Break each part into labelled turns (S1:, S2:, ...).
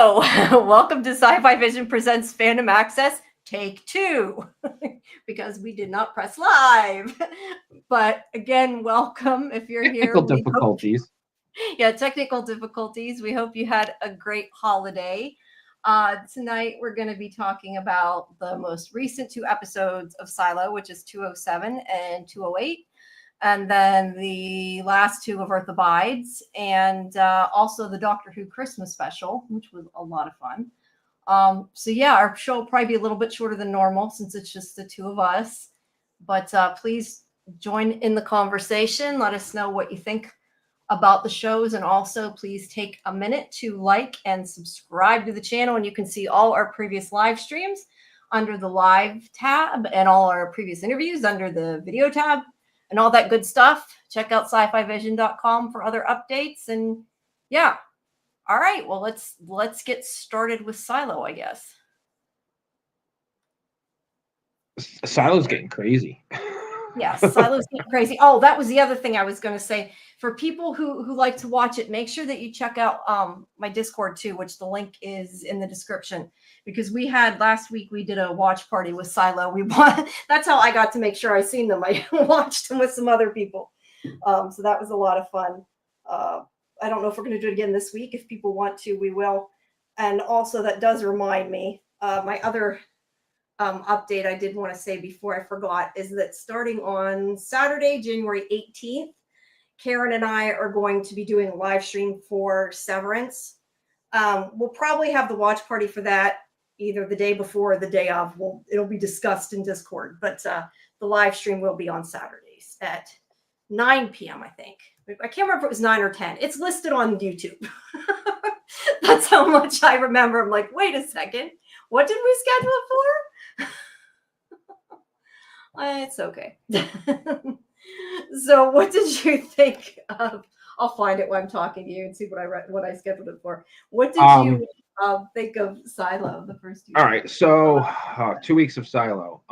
S1: So, welcome to Sci-Fi Vision Presents Fandom Access, take 2, because we did not press live. But again, welcome if you're here.
S2: Technical difficulties.
S1: Technical difficulties. We hope you had a great holiday. Tonight, we're going to be talking about the most recent 2 episodes of Silo, which is 207 and 208. And then the last 2 of Earth Abides, and also the Doctor Who Christmas special, which was a lot of fun. Our show will probably be a little bit shorter than normal since it's just the 2 of us. But please join in the conversation. Let us know what you think about the shows. And also, please take a minute to like and subscribe to the channel. And you can see all our previous live streams under the live tab and all our previous interviews under the video tab. And all that good stuff. Check out scifivision.com for other updates. And yeah. All right. Well, let's get started with Silo, I guess.
S2: Silo's getting crazy.
S1: Yes, Silo's getting crazy. Oh, that was the other thing I was going to say. For people who like to watch it, make sure that you check out my Discord too, which the link is in the description. Because last week we did a watch party with Silo. That's how I got to make sure I seen them. I watched them with some other people. So that was a lot of fun. I don't know if we're going to do it again this week. If people want to, we will. And also that does remind me, my other update I did want to say before I forgot is that starting on Saturday, January 18th, Karen and I are going to be doing a live stream for Severance. We'll probably have the watch party for that either the day before or the day of. It'll be discussed in Discord, but the live stream will be on Saturdays at 9 p.m. I think. I can't remember if it was 9 or 10. It's listed on YouTube. That's how much I remember. I'm like, wait a second. What did we schedule it for? It's okay. So what did you think of, I'll find it while I'm talking to you and see what I scheduled it for. What did you think of Silo, the first 2
S2: All right, so 2 weeks of Silo.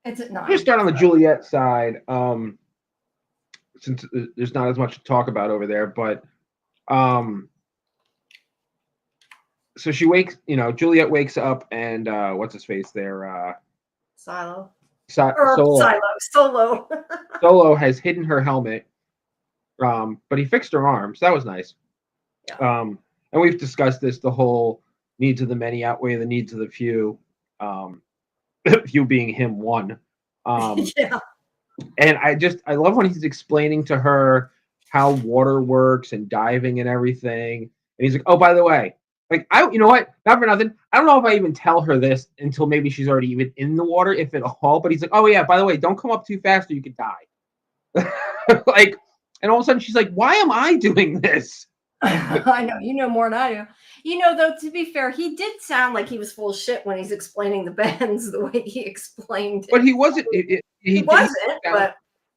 S1: It's at 9.
S2: Let's start on the Juliet side, since there's not as much to talk about over there, but so Juliet wakes up and what's his face there?
S1: Solo.
S2: Solo has hidden her helmet, but he fixed her arms. That was nice.
S1: Yeah.
S2: And we've discussed this, the whole needs of the many outweigh the needs of the few, few being him one.
S1: Yeah.
S2: And I love when he's explaining to her how water works and diving and everything. And he's like, oh, by the way, you know what? Not for nothing. I don't know if I even tell her this until maybe she's already even in the water, if at all. But he's like, oh, yeah, by the way, don't come up too fast or you could die. And all of a sudden she's like, why am I doing this?
S1: I know. You know more than I do. Though, to be fair, he did sound like he was full of shit when he's explaining the bends the way he explained it.
S2: But he wasn't.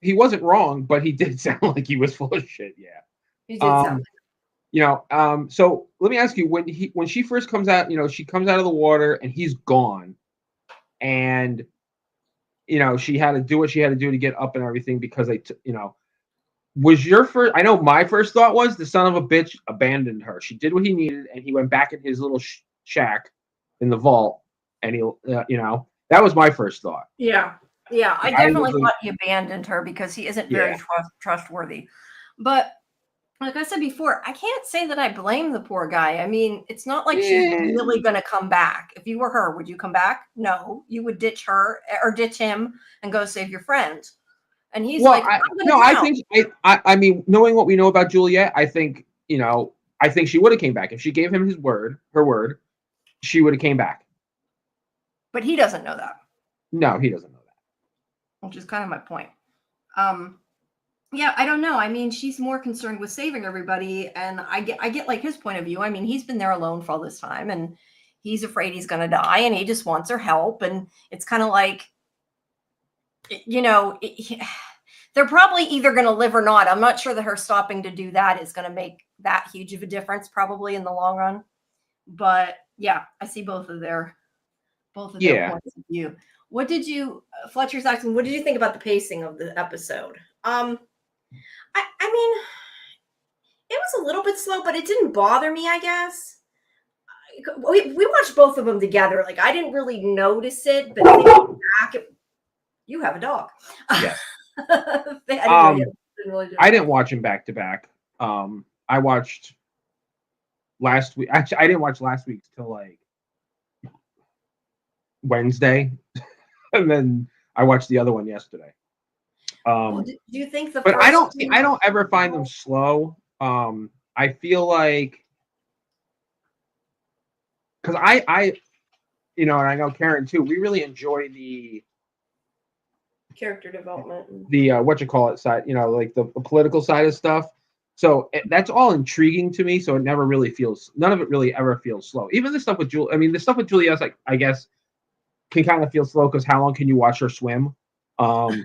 S2: He wasn't wrong, but he did sound like he was full of shit. Yeah.
S1: He did sound like
S2: so let me ask you, when she first comes out, she comes out of the water and he's gone, and she had to do what she had to do to get up and everything because was your first? I know my first thought was the son of a bitch abandoned her. She did what he needed, and he went back in his little shack in the vault, and that was my first thought.
S1: Yeah, I definitely thought he abandoned her because he isn't very trustworthy, but. Like I said before, I can't say that I blame the poor guy. I mean, it's not like she's really going to come back. If you were her, would you come back? No, you would ditch her or ditch him and go save your friend. And he's
S2: I mean, knowing what we know about Juliet, I think she would have came back. If she gave him her word, she would have came back.
S1: But he doesn't know that.
S2: No, he doesn't know that.
S1: Which is kind of my point. Yeah, I don't know. I mean, she's more concerned with saving everybody, and I get like his point of view. I mean, he's been there alone for all this time, and he's afraid he's going to die, and he just wants her help. And it's kind of like, they're probably either going to live or not. I'm not sure that her stopping to do that is going to make that huge of a difference, probably in the long run. But yeah, I see both of their points of view. What did you, Fletcher's asking, what did you think about the pacing of the episode? I mean, it was a little bit slow, but it didn't bother me, I guess. we watched both of them together. Like I didn't really notice it, but thinking back, you have a dog.
S2: Yes.
S1: I didn't know you didn't really do
S2: I
S1: it.
S2: didn't watch them back to back. I watched last week. Actually, I didn't watch last week's till like Wednesday, and then I watched the other one yesterday.
S1: Well, do you think the
S2: But
S1: first
S2: I don't ever find them slow. I feel like because and I know Karen too. We really enjoy
S1: character development?
S2: the what you call it side, like the political side of stuff. So that's all intriguing to me. So it never really feels, none of it really ever feels slow. Even the stuff with Julie, I mean, the stuff with Juliet's like, I guess, can kind of feel slow because how long can you watch her swim?
S1: That's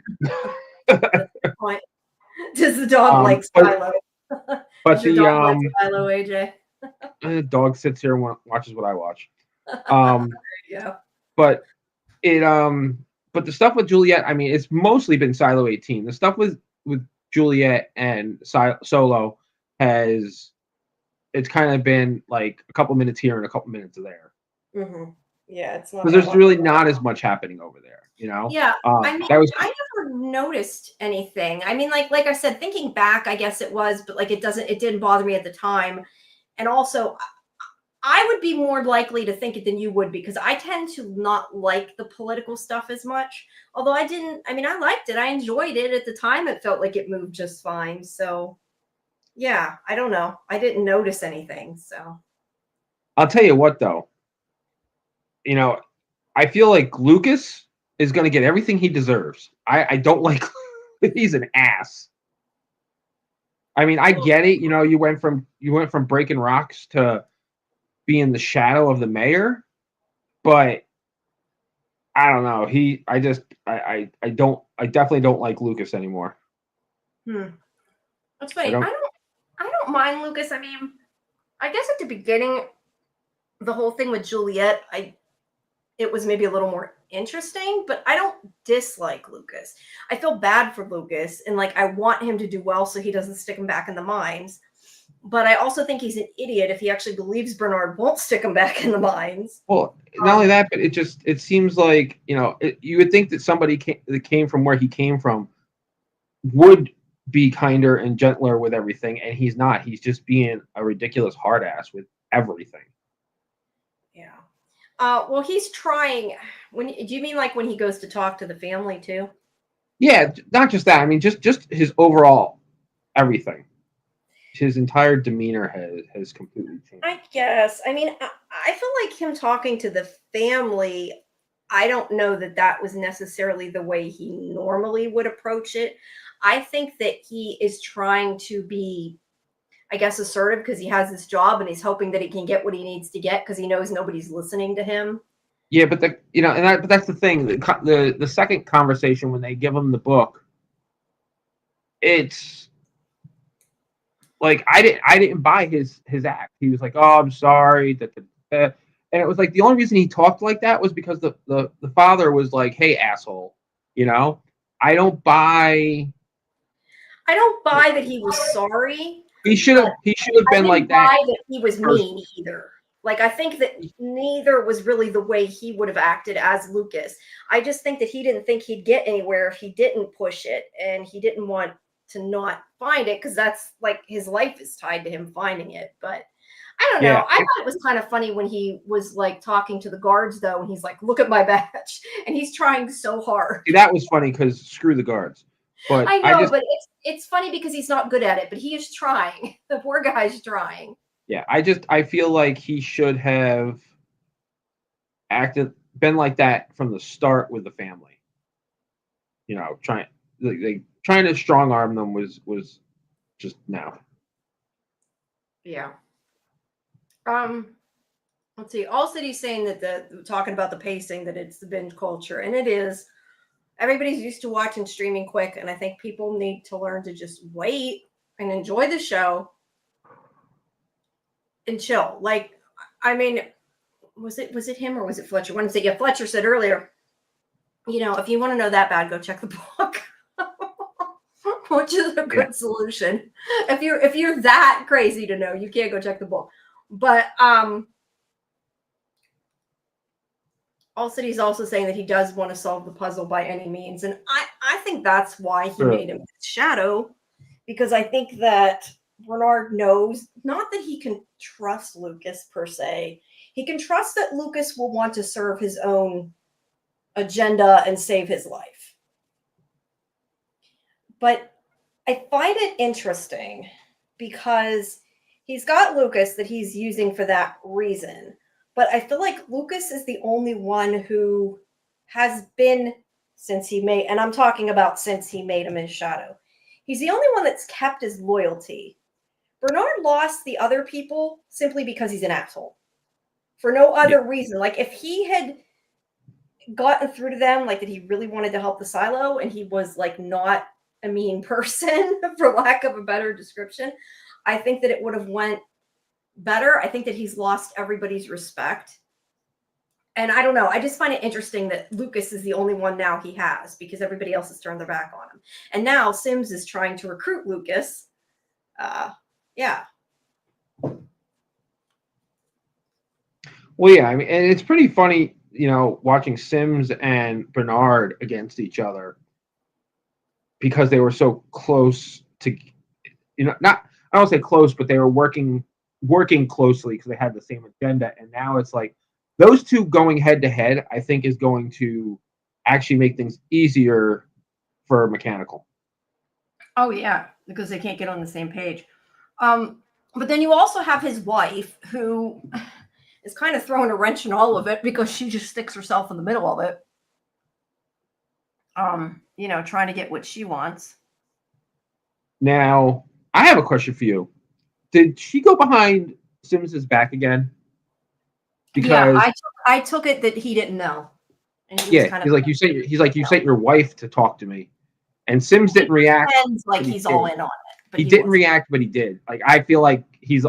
S1: the point. Does the dog like Silo?
S2: But
S1: Does your dog like Silo, AJ?
S2: The dog sits here and watches what I watch.
S1: Yeah.
S2: But it but the stuff with Juliet, I mean, it's mostly been Silo 18. The stuff with Juliet and Solo it's kind of been like a couple minutes here and a couple minutes there.
S1: Mm-hmm. Yeah, it's not.
S2: Because there's really not as much happening over there,
S1: Yeah, I mean,
S2: that was.
S1: I never noticed anything. I mean, like I said, thinking back, I guess it was, but like it didn't bother me at the time. And also, I would be more likely to think it than you would because I tend to not like the political stuff as much. Although I liked it. I enjoyed it at the time. It felt like it moved just fine. So, yeah, I don't know. I didn't notice anything. So,
S2: I'll tell you what, though. I feel like Lucas is going to get everything he deserves. I don't like. He's an ass. I mean, I get it. You went from breaking rocks to being the shadow of the mayor, but I don't know. I definitely don't like Lucas anymore.
S1: That's funny. I don't mind Lucas. I mean, I guess at the beginning, the whole thing with Juliet, it was maybe a little more interesting, but I don't dislike Lucas. I feel bad for Lucas, and like I want him to do well so he doesn't stick him back in the mines. But I also think he's an idiot if he actually believes Bernard won't stick him back in the mines.
S2: Well, not only that, but it seems like you would think that somebody that came from where he came from would be kinder and gentler with everything, and he's not. He's just being a ridiculous hard ass with everything.
S1: Yeah. Well, he's trying. Do you mean like when he goes to talk to the family too?
S2: Yeah, not just that. I mean, just his overall everything. His entire demeanor has completely changed.
S1: I guess. I mean, I feel like him talking to the family. I don't know that was necessarily the way he normally would approach it. I think that he is trying to be, I guess, assertive because he has this job and he's hoping that he can get what he needs to get because he knows nobody's listening to him.
S2: Yeah, but but that's the thing. The second conversation when they give him the book, it's like I didn't buy his act. He was like, "Oh, I'm sorry," and it was like the only reason he talked like that was because the father was like, "Hey, asshole," I don't buy.
S1: I don't buy that he was sorry.
S2: He should have been like that.
S1: I didn't buy that he was mean either. Like, I think that neither was really the way he would have acted as Lucas. I just think that he didn't think he'd get anywhere if he didn't push it, and he didn't want to not find it because that's like his life is tied to him finding it. But I don't know. I thought it was kind of funny when he was like talking to the guards though, and he's like, "Look at my badge," and he's trying so hard.
S2: That was funny because screw the guards. But
S1: I know, but it's funny because he's not good at it, but he is trying. The poor guy's trying.
S2: Yeah, I feel like he should have been like that from the start with the family. Trying to strong arm them was just no.
S1: Yeah. Let's see. Also, he's saying that talking about the pacing, that it's the binge culture, and it is. Everybody's used to watching streaming quick, and I think people need to learn to just wait and enjoy the show and chill. Like, I mean, was it him or was it Fletcher? One say, yeah, Fletcher said earlier, if you want to know that bad, go check the book. Which is a good solution. If you're that crazy to know, you can't go check the book. But Also, he's also saying that he does want to solve the puzzle by any means, and I think that's why he
S2: Sure.
S1: made him his shadow, because I think that Bernard knows not that he can trust Lucas per se. He can trust that Lucas will want to serve his own agenda and save his life. But I find it interesting because he's got Lucas that he's using for that reason. But I feel like Lucas is the only one who has been since he made, and I'm talking about since he made him his shadow. He's the only one that's kept his loyalty. Bernard lost the other people simply because he's an asshole. For no
S2: Yeah.
S1: other reason. Like if he had gotten through to them, like that he really wanted to help the silo and he was like not a mean person, for lack of a better description, I think that it would have went better. I think that he's lost everybody's respect. And I don't know. I just find it interesting that Lucas is the only one now he has because everybody else has turned their back on him. And now Sims is trying to recruit Lucas. Yeah.
S2: Well, yeah, I mean, and it's pretty funny, watching Sims and Bernard against each other because they were so close to, not, I don't say close, but they were working closely because they had the same agenda. And now it's like those two going head to head, I think is going to actually make things easier for Mechanical.
S1: Oh yeah, because they can't get on the same page. But then you also have his wife who is kind of throwing a wrench in all of it because she just sticks herself in the middle of it. Trying to get what she wants.
S2: Now, I have a question for you. Did she go behind Sims's back again? Because
S1: I took it that he didn't know.
S2: And he was kind of like, you sent your wife to talk to me. And Sims didn't react.
S1: Like he's all in on it.
S2: But he didn't react, but he did. Like I feel like he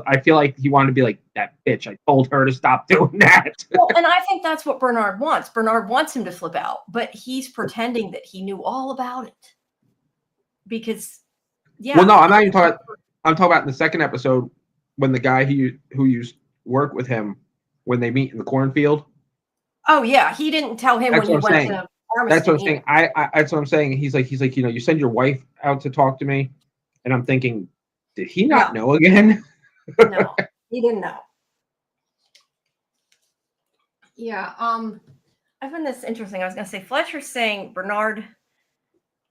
S2: wanted to be like, that bitch, I told her to stop doing that.
S1: Well, and I think that's what Bernard wants. Bernard wants him to flip out, but he's pretending that he knew all about it. Because
S2: Well, no, I'm not even talking I'm talking about in the second episode when the guy who used work with him when they meet in the cornfield.
S1: Oh yeah, he didn't tell him when he went to Armistead.
S2: That's what I'm saying. That's what I'm saying. He's like, you send your wife out to talk to me, and I'm thinking, did he not know again?
S1: No, he didn't know. Yeah, I find this interesting. I was gonna say Fletcher's saying Bernard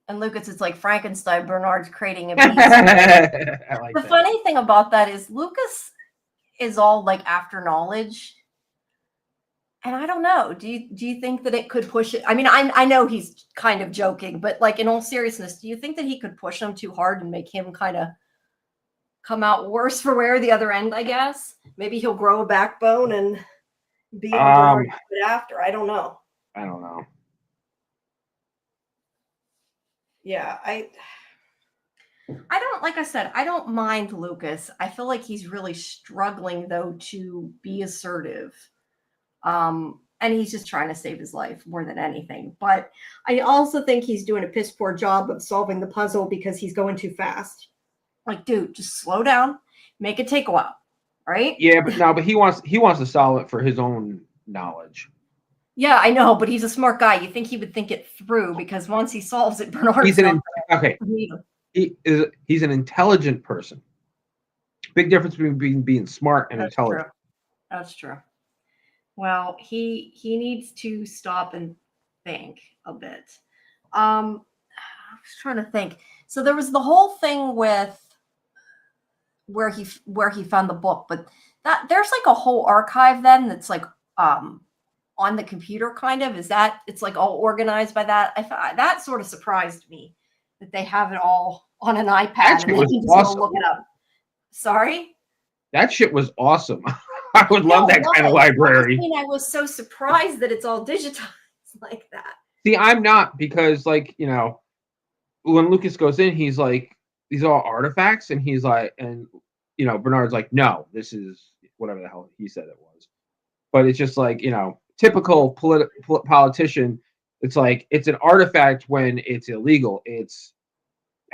S1: and Lucas is like Frankenstein. Bernard's creating a beast. The funny thing about that is Lucas is all like after knowledge. And I don't know. Do you think that it could push it? I mean, I know he's kind of joking, but like in all seriousness, do you think that he could push him too hard and make him kind of come out worse for wear the other end? I guess maybe he'll grow a backbone and be able to it after. I don't know. Yeah, I don't, like I said, I don't mind Lucas. I feel like he's really struggling though to be assertive. And he's just trying to save his life more than anything. But I also think he's doing a piss poor job of solving the puzzle because he's going too fast. Like, dude, just slow down, make it take a while, right?
S2: Yeah, but he wants to solve it for his own knowledge.
S1: Yeah, I know, but he's a smart guy. You think he would think it through because once he solves it, Bernard's
S2: he's an intelligent person. Big difference between being smart and intelligent.
S1: True. That's true. Well, he needs to stop and think a bit. I was trying to think. So there was the whole thing with where he found the book, but that there's like a whole archive then that's like on the computer kind of. Is that it's like all organized by that? That sort of surprised me that they have it all on an iPad.
S2: Actually,
S1: and you just go look it up. Sorry?
S2: That shit was awesome. I would love that kind of library.
S1: I was so surprised that it's all digitized like that.
S2: See, I'm not, because like, when Lucas goes in, he's like, these are all artifacts, and he's like, and Bernard's like, no, this is whatever the hell he said it was. But it's just like, typical politician. It's like, it's an artifact when it's illegal. It's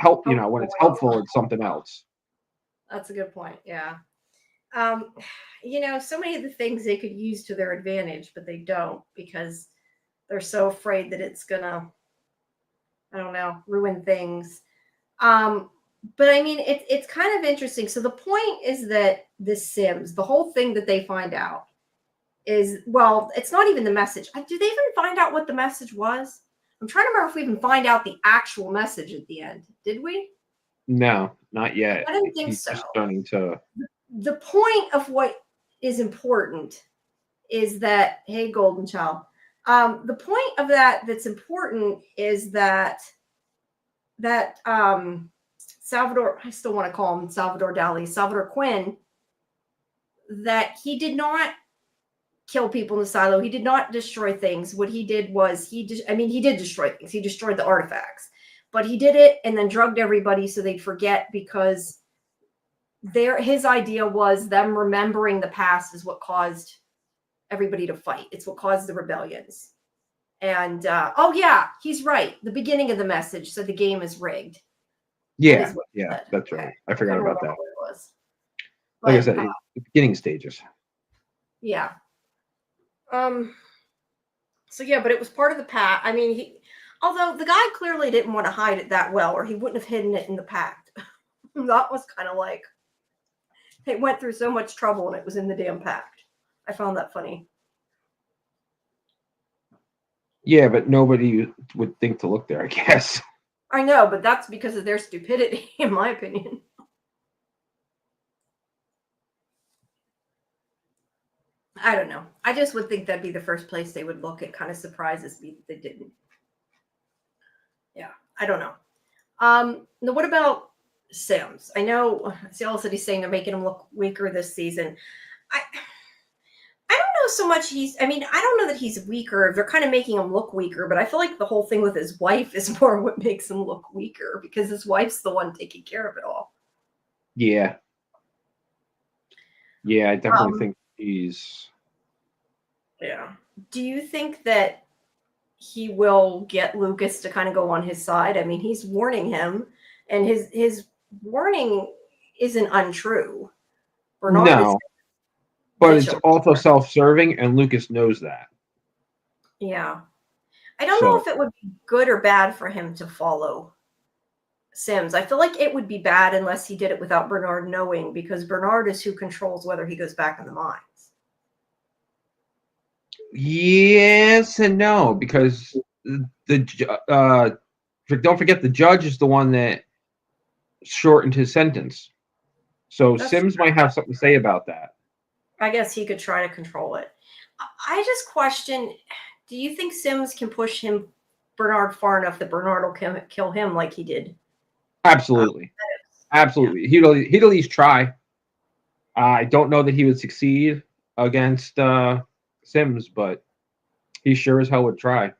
S2: when it's helpful, it's something else.
S1: That's a good point. Yeah. Um, so many of the things they could use to their advantage, but they don't because they're so afraid that it's gonna, I don't know, ruin things. Um, but I mean, it's kind of interesting. So the point is that the Sims, the whole thing that they find out is, well, it's not even the message. Do they even find out what the message was? I'm trying to remember if we even find out the actual message at the end. Did we?
S2: No, not yet.
S1: I didn't think
S2: He's
S1: so.
S2: just starting to.
S1: The point of what is important is that, hey, golden child. The point of that's important is that Salvador, I still want to call him Salvador Dali, Salvador Quinn, that he did not kill people in the silo. He did not destroy things. What he did was he did destroy things. He destroyed the artifacts, but he did it and then drugged everybody so they'd forget because his idea was them remembering the past is what caused everybody to fight. It's what caused the rebellions. And oh yeah, he's right. The beginning of the message said the game is rigged.
S2: Yeah, that's right.
S1: Okay.
S2: I forgot about that.
S1: What it was.
S2: Like I
S1: But,
S2: said, the beginning stages.
S1: yeah. So yeah, but it was part of the pact. I mean, although the guy clearly didn't want to hide it that well, or he wouldn't have hidden it in the pact. That was kind of like it went through so much trouble and it was in the damn pact. I found that funny.
S2: Yeah, but nobody would think to look there, I guess.
S1: I know, but that's because of their stupidity, in my opinion. I don't know. I just would think that'd be the first place they would look. It kind of surprises me that they didn't. Yeah, I don't know. Now what about Sims? I know Cielo said he's saying they're making him look weaker this season. I don't know so much I don't know that he's weaker. They're kind of making him look weaker, but I feel like the whole thing with his wife is more what makes him look weaker because his wife's the one taking care of it all.
S2: Yeah. Yeah, I definitely think he's.
S1: Yeah. Do you think that he will get Lucas to kind of go on his side? I mean, he's warning him, and his warning isn't untrue. Bernard is.
S2: But it's also self-serving, and Lucas knows that.
S1: Yeah. I don't know if it would be good or bad for him to follow Sims. I feel like it would be bad unless he did it without Bernard knowing, because Bernard is who controls whether he goes back in the mines.
S2: Yes and no, because don't forget the judge is the one that shortened his sentence. So that's Sims true. Might have something to say about that.
S1: I guess he could try to control it. I just question, do you think Sims can push Bernard far enough that Bernard will kill him like he did?
S2: Absolutely. Absolutely. Yeah. He'd at least try. I don't know that he would succeed against Sims, but he sure as hell would try.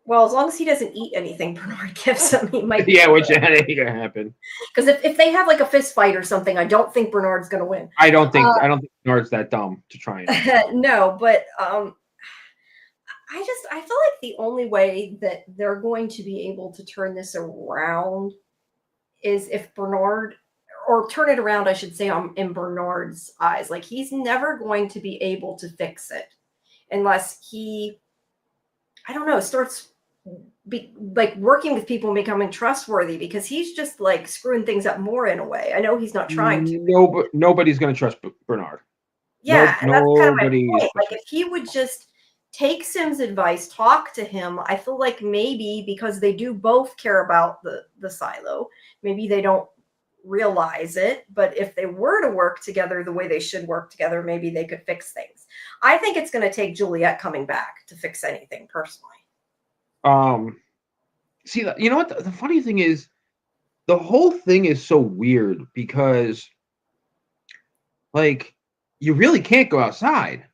S1: Well, as long as he doesn't eat anything Bernard gives him, he might.
S2: Yeah, which ain't gonna happen.
S1: Because if they have like a fist fight or something, I don't think Bernard's gonna win.
S2: I don't think Bernard's that dumb to try
S1: and. No, but I feel like the only way that they're going to be able to turn this around is if Bernard, or turn it around, I should say, in Bernard's eyes. Like, he's never going to be able to fix it unless he, I don't know, starts working with people and becoming trustworthy, because he's just like screwing things up more in a way. I know he's not trying to.
S2: No, but nobody's going to trust Bernard.
S1: Yeah, and that's kind of my point. Like, if he would just take Sim's advice, talk to him, I feel like maybe, because they do both care about the silo, maybe they don't realize it, but if they were to work together the way they should work together, maybe they could fix things. I think it's going to take Juliet coming back to fix anything, personally.
S2: See, you know what? The funny thing is, the whole thing is so weird because, like, you really can't go outside.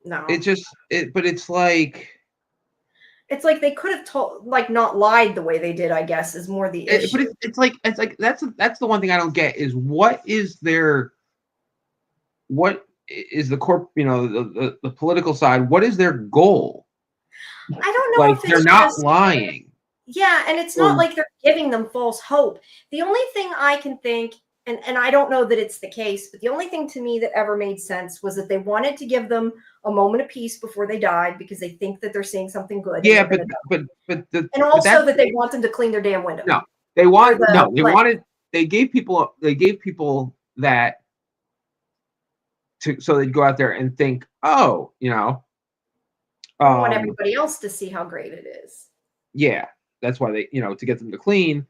S1: No.
S2: But it's like.
S1: It's like they could have not lied the way they did, I guess, is more the issue.
S2: But it's like that's the one thing I don't get is what is the the political side? What is their goal?
S1: I don't know.
S2: Like, they're not lying.
S1: Yeah, and it's not like they're giving them false hope. The only thing I can think and I don't know that it's the case, but the only thing to me that ever made sense was that they wanted to give them a moment of peace before they died because they think that they're seeing something good. And
S2: Yeah,
S1: they're gonna die. And
S2: but
S1: also
S2: that's
S1: that they want them to clean their damn window.
S2: no.
S1: The
S2: They
S1: lens.
S2: wanted they gave people that to so they'd go out there and think, oh,
S1: They want everybody else to see how great it is.
S2: yeah, that's why they, to get them to clean.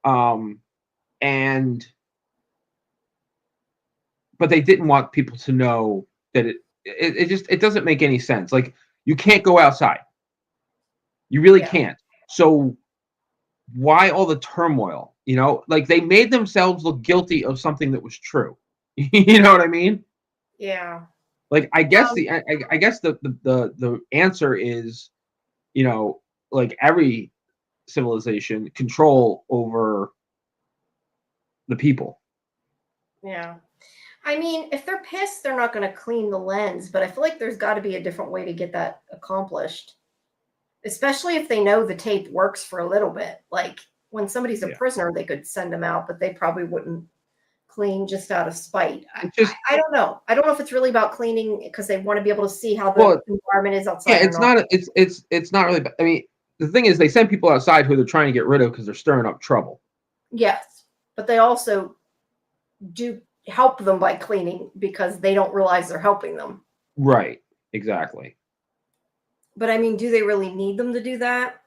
S2: And but they didn't want people to know that it doesn't make any sense. Like, you can't go outside. You really
S1: Yeah.
S2: can't. So why all the turmoil? Like, they made themselves look guilty of something that was true. You know what I mean?
S1: Yeah.
S2: Like, I guess the answer is, like every civilization, control over the people.
S1: Yeah. I mean, if they're pissed, they're not going to clean the lens, but I feel like there's got to be a different way to get that accomplished, especially if they know the tape works for a little bit. Like, when somebody's a prisoner, they could send them out, but they probably wouldn't clean just out of spite. I don't know. I don't know if it's really about cleaning because they want to be able to see how the environment is outside.
S2: Yeah, it's not really. I mean, the thing is, they send people outside who they're trying to get rid of because they're stirring up trouble.
S1: Yes, but they also do help them by cleaning because they don't realize they're helping them.
S2: Right. Exactly.
S1: But I mean, do they really need them to do that?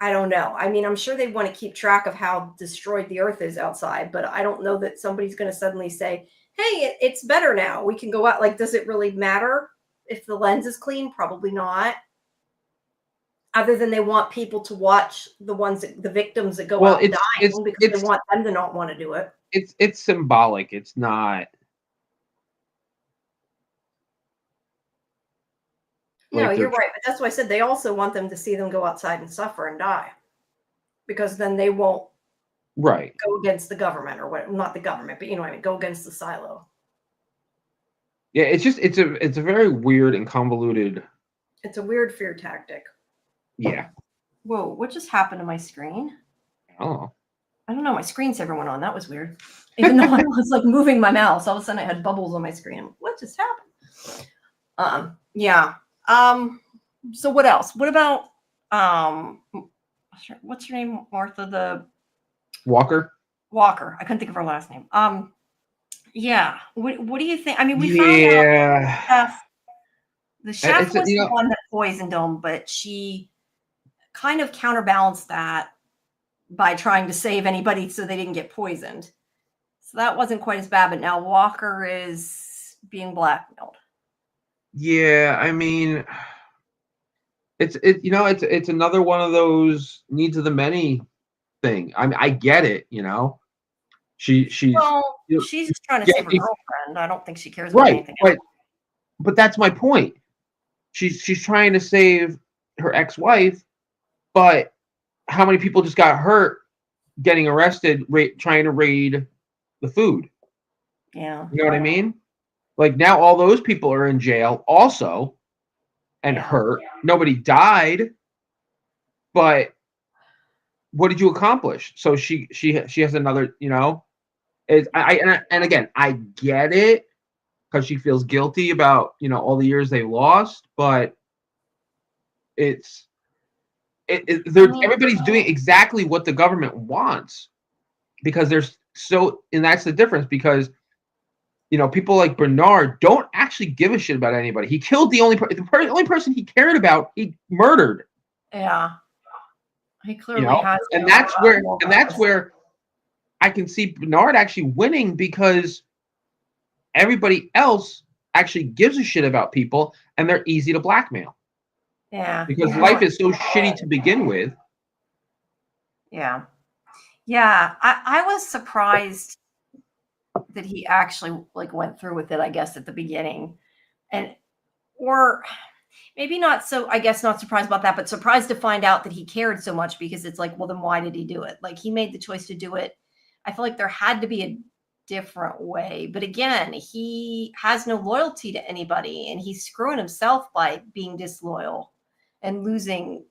S1: I don't know. I mean, I'm sure they want to keep track of how destroyed the earth is outside, but I don't know that somebody's going to suddenly say, hey, it's better now. We can go out. Like, does it really matter if the lens is clean? Probably not. Other than they want people to watch the victims that go out dying because they want them to not want to do it.
S2: It's symbolic. It's not.
S1: No, you're right. But that's why I said they also want them to see them go outside and suffer and die, because then they won't go against the government or what? Not the government, but what I mean, go against the silo.
S2: Yeah, it's a very weird and convoluted.
S1: It's a weird fear tactic.
S2: Yeah.
S1: Whoa! What just happened to my screen?
S2: Oh.
S1: I don't know. My screensaver went on. That was weird. Even though I was like moving my mouse, all of a sudden I had bubbles on my screen. What just happened? Yeah. So what else? What about what's her name? Martha the
S2: Walker.
S1: I couldn't think of her last name. Yeah. What do you think? I mean, we found out the chef was the one that poisoned him, but she kind of counterbalanced that by trying to save anybody so they didn't get poisoned. So that wasn't quite as bad, but now Walker is being blackmailed.
S2: Yeah, I mean, it's another one of those needs of the many thing. I mean, I get it, she's
S1: just trying to save her girlfriend. I don't think she cares about anything else.
S2: But that's my point. She's trying to save her ex-wife, but how many people just got hurt getting arrested trying to raid the food?
S1: Yeah.
S2: You know what I mean? Like, now all those people are in jail also and hurt. Yeah. Nobody died, but what did you accomplish? So she has another, and again, I get it because she feels guilty about, all the years they lost, but everybody's doing exactly what the government wants because and that's the difference, because people like Bernard don't actually give a shit about anybody. He killed the only person he cared about. He murdered.
S1: Yeah, he clearly has.
S2: And that's where I can see Bernard actually winning, because everybody else actually gives a shit about people, and they're easy to blackmail.
S1: Yeah,
S2: because life is so shitty to begin with.
S1: Yeah, I was surprised that he actually went through with it, I guess, at the beginning, or maybe not. So I guess not surprised about that, but surprised to find out that he cared so much, because it's like, well, then why did he do it? Like, he made the choice to do it. I feel like there had to be a different way, but again, he has no loyalty to anybody, and he's screwing himself by being disloyal and losing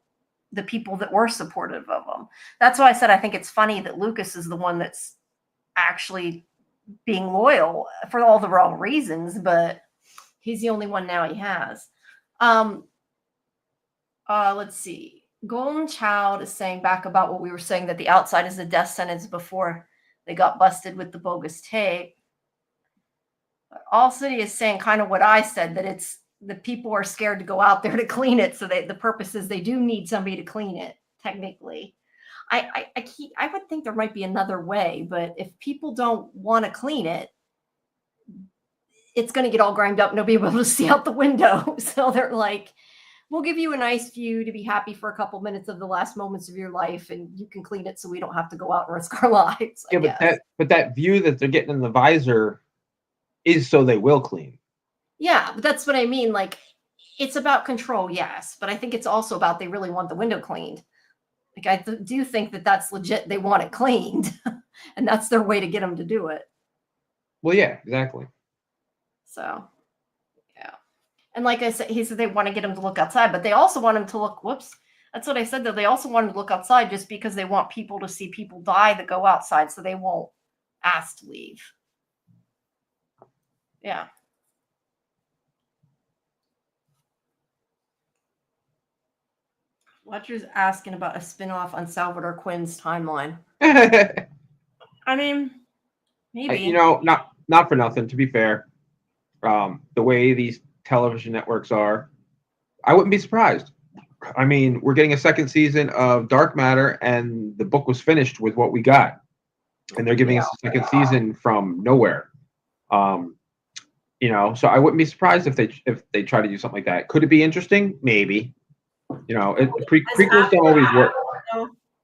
S1: the people that were supportive of him. That's why I said I think it's funny that Lucas is the one that's actually being loyal for all the wrong reasons, but he's the only one now he has. Let's see. Golden Child is saying back about what we were saying, that the outside is a death sentence before they got busted with the bogus tape. All City is saying kind of what I said, that it's the people are scared to go out there to clean it. So the purpose is they do need somebody to clean it, technically. I would think there might be another way, but if people don't want to clean it, it's going to get all grimed up. Nobody will be able to see out the window. So they're like, we'll give you a nice view to be happy for a couple minutes of the last moments of your life, and you can clean it so we don't have to go out and risk our lives.
S2: Yeah, but that view that they're getting in the visor is so they will clean.
S1: Yeah, but that's what I mean. Like, it's about control, yes, but I think it's also about they really want the window cleaned. Like, I do think that that's legit. They want it cleaned, and that's their way to get them to do it.
S2: Well, yeah, exactly.
S1: So, yeah. And like I said, he said they want to get him to look outside, but they also want him to look, whoops. That's what I said, though. They also want him to look outside just because they want people to see people die that go outside, so they won't ask to leave. Yeah. Fletcher's asking about a spinoff on Salvador Quinn's timeline. I mean, maybe.
S2: Not for nothing, to be fair. The way these television networks are, I wouldn't be surprised. I mean, we're getting a second season of Dark Matter, and the book was finished with what we got. And they're giving us a second season from nowhere. So I wouldn't be surprised if they try to do something like that. Could it be interesting? Maybe. Prequels don't always work.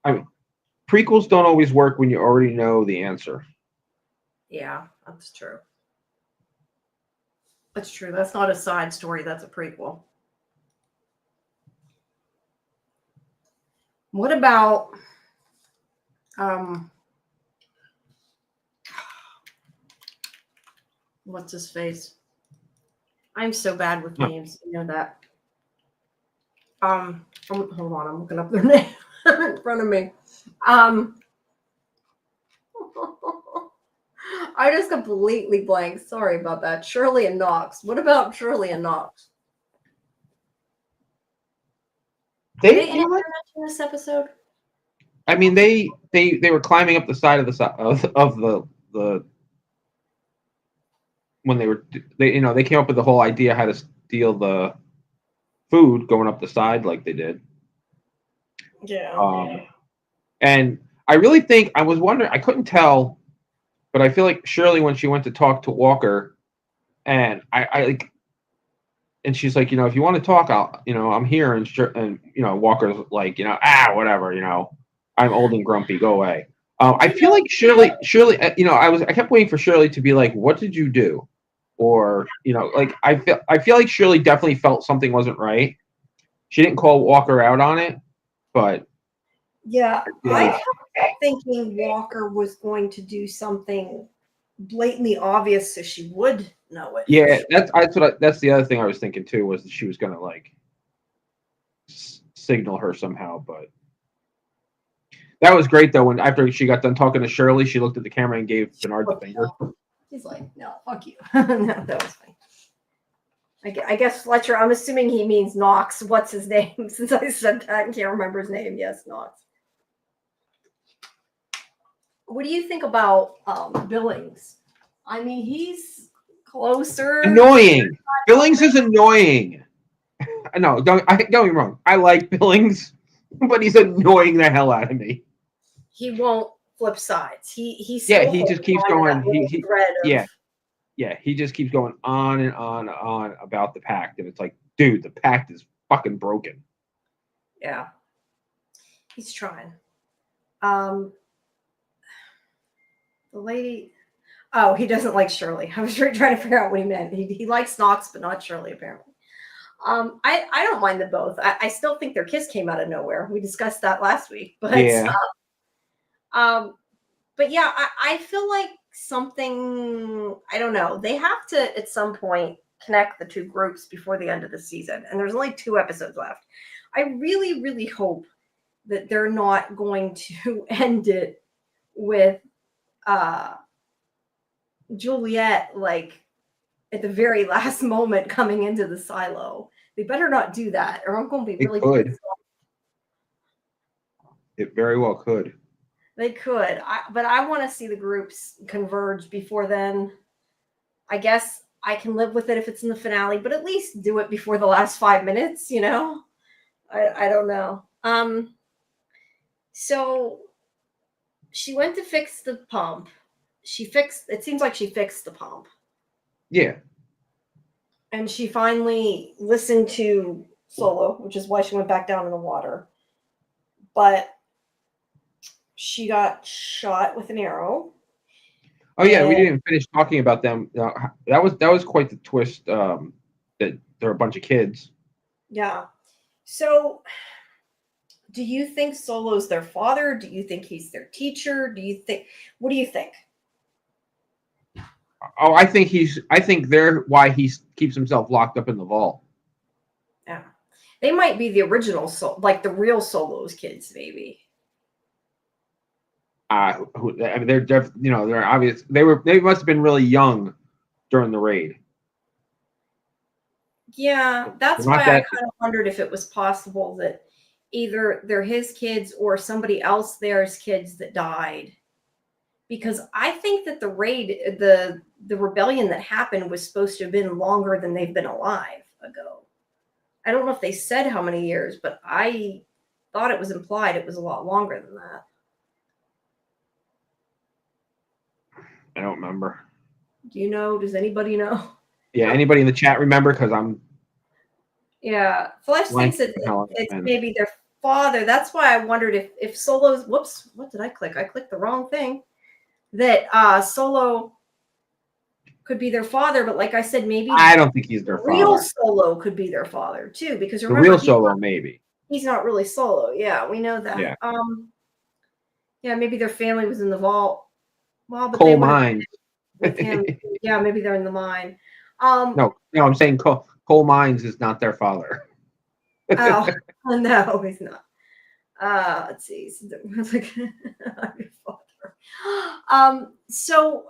S2: I mean, prequels don't always work when you already know the answer.
S1: Yeah, that's true. That's true. That's not a side story. That's a prequel. What about what's his face? I'm so bad with names. You know that. Hold on, I'm looking up their name in front of me. I just completely blanked. Sorry about that. Shirley and Knox. What about Shirley and Knox?
S2: They
S1: mention this episode?
S2: I mean, they were climbing up the side of the when they came up with the whole idea how to steal the food going up the side like they did.
S1: Yeah.
S2: And I really think I was wondering. I couldn't tell, but I feel like Shirley, when she went to talk to Walker, and and she's like, if you want to talk, I'm here. And Walker's like, whatever, I'm old and grumpy. Go away. I feel like Shirley, I kept waiting for Shirley to be like, what did you do? Or, I feel like Shirley definitely felt something wasn't right. She didn't call Walker out on it, but.
S1: Yeah, I kept thinking Walker was going to do something blatantly obvious so she would know it.
S2: Yeah, that's the other thing I was thinking too, was that she was going to signal her somehow, but. That was great, though, when after she got done talking to Shirley, she looked at the camera and gave Bernard the finger.
S1: He's like, no, fuck you. No, that was funny. I guess Fletcher, I'm assuming he means Knox. What's his name? Since I said that, I can't remember his name. Yes, Knox. What do you think about Billings? I mean, he's closer.
S2: Annoying. Billings is annoying. No, don't get me wrong. I like Billings, but he's annoying the hell out of me.
S1: He won't flip sides. He
S2: just keeps going. He just keeps going on and on and on about the pact, and it's like, dude, the pact is fucking broken.
S1: Yeah, he's trying. The lady. Oh, he doesn't like Shirley. I was trying to figure out what he meant. He likes Knox, but not Shirley, apparently. I don't mind them both. I still think their kiss came out of nowhere. We discussed that last week, but
S2: yeah.
S1: But yeah, I feel like something. I don't know. They have to at some point connect the two groups before the end of the season, and there's only 2 episodes left. I really, really hope that they're not going to end it with uh Juliet, like, at the very last moment coming into the silo. They better not do that, or I'm going to be
S2: It
S1: really
S2: could.
S1: pissed off.
S2: It very well could.
S1: They could, but I want to see the groups converge before then. I guess I can live with it if it's in the finale, but at least do it before the last 5 minutes, you know? I don't know. So she went to fix the pump. It seems like she fixed the pump.
S2: Yeah.
S1: And she finally listened to Solo, which is why she went back down in the water. But she got shot with an arrow.
S2: Oh yeah, we didn't even finish talking about them. That was quite the twist. That they're a bunch of kids.
S1: Yeah. So, do you think Solo's their father? Do you think he's their teacher? What do you think?
S2: Oh, I think they're why he keeps himself locked up in the vault.
S1: Yeah. They might be the original like the real Solo's kids, maybe.
S2: I mean, they're obvious. They must have been really young during the raid.
S1: Yeah, that's
S2: Not
S1: why I
S2: that
S1: kind of wondered if it was possible that either they're his kids or somebody else there's kids that died. Because I think that the rebellion that happened was supposed to have been longer than they've been alive ago. I don't know if they said how many years, but I thought it was implied it was a lot longer than that.
S2: I don't remember.
S1: Do you know? Does anybody know?
S2: Yeah, anybody in the chat remember? Because I'm.
S1: Yeah, Flesh thinks that it's maybe their father. That's why I wondered if Solo's. Whoops! What did I click? I clicked the wrong thing. That Solo could be their father, but like I said, maybe
S2: I don't think he's their
S1: real
S2: father.
S1: Solo could be their father too, because
S2: The
S1: remember,
S2: real Solo, maybe.
S1: He's not really Solo. Yeah, we know that.
S2: Yeah.
S1: Yeah, maybe their family was in the vault. Well, but
S2: Coal
S1: they would have
S2: mines.
S1: with him. Yeah, maybe they're in the mine.
S2: No, I'm saying coal mines is not their father.
S1: Oh no, he's not. Let's see. So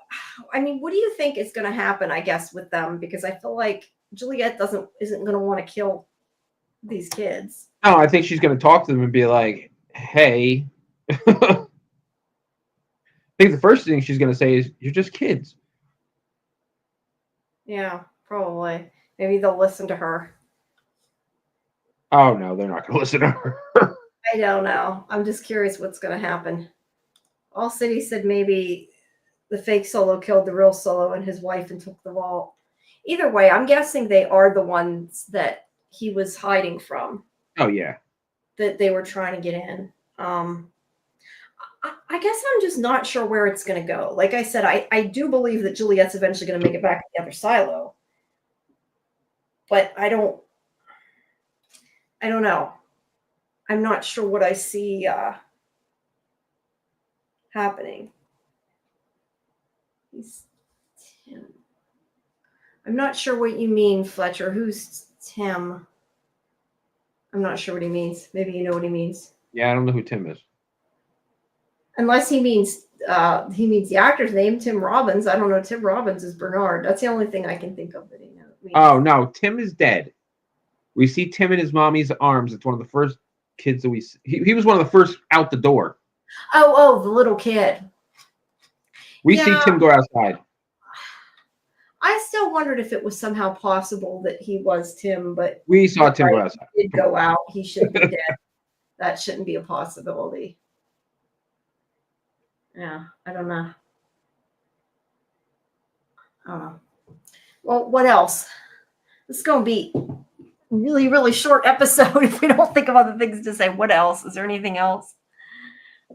S1: I mean, what do you think is going to happen, I guess, with them? Because I feel like Juliet isn't going to want to kill these kids.
S2: No, I think she's going to talk to them and be like, hey. I think the first thing she's going to say is, you're just kids.
S1: Yeah, probably. Maybe they'll listen to her.
S2: Oh, no, they're not going to listen to her.
S1: I don't know. I'm just curious what's going to happen. All City said maybe the fake Solo killed the real Solo and his wife and took the vault. Either way, I'm guessing they are the ones that he was hiding from.
S2: Oh, yeah.
S1: That they were trying to get in. I guess I'm just not sure where it's going to go. Like I said, I do believe that Juliet's eventually going to make it back to the other silo. But I don't know. I'm not sure what I see happening. He's Tim. I'm not sure what you mean, Fletcher. Who's Tim? I'm not sure what he means. Maybe you know what he means.
S2: Yeah, I don't know who Tim is.
S1: Unless he means the actor's name, Tim Robbins. I don't know. Tim Robbins is Bernard. That's the only thing I can think of that he knows.
S2: Oh, no. Tim is dead. We see Tim in his mommy's arms. It's one of the first kids that we see. He was one of the first out the door.
S1: Oh, the little kid.
S2: We see Tim go outside.
S1: I still wondered if it was somehow possible that he was Tim, but
S2: we saw Tim go outside.
S1: He did go out. He should be dead. That shouldn't be a possibility. Yeah, I don't know. Well, what else? This is going to be a really, really short episode if we don't think of other things to say. What else? Is there anything else?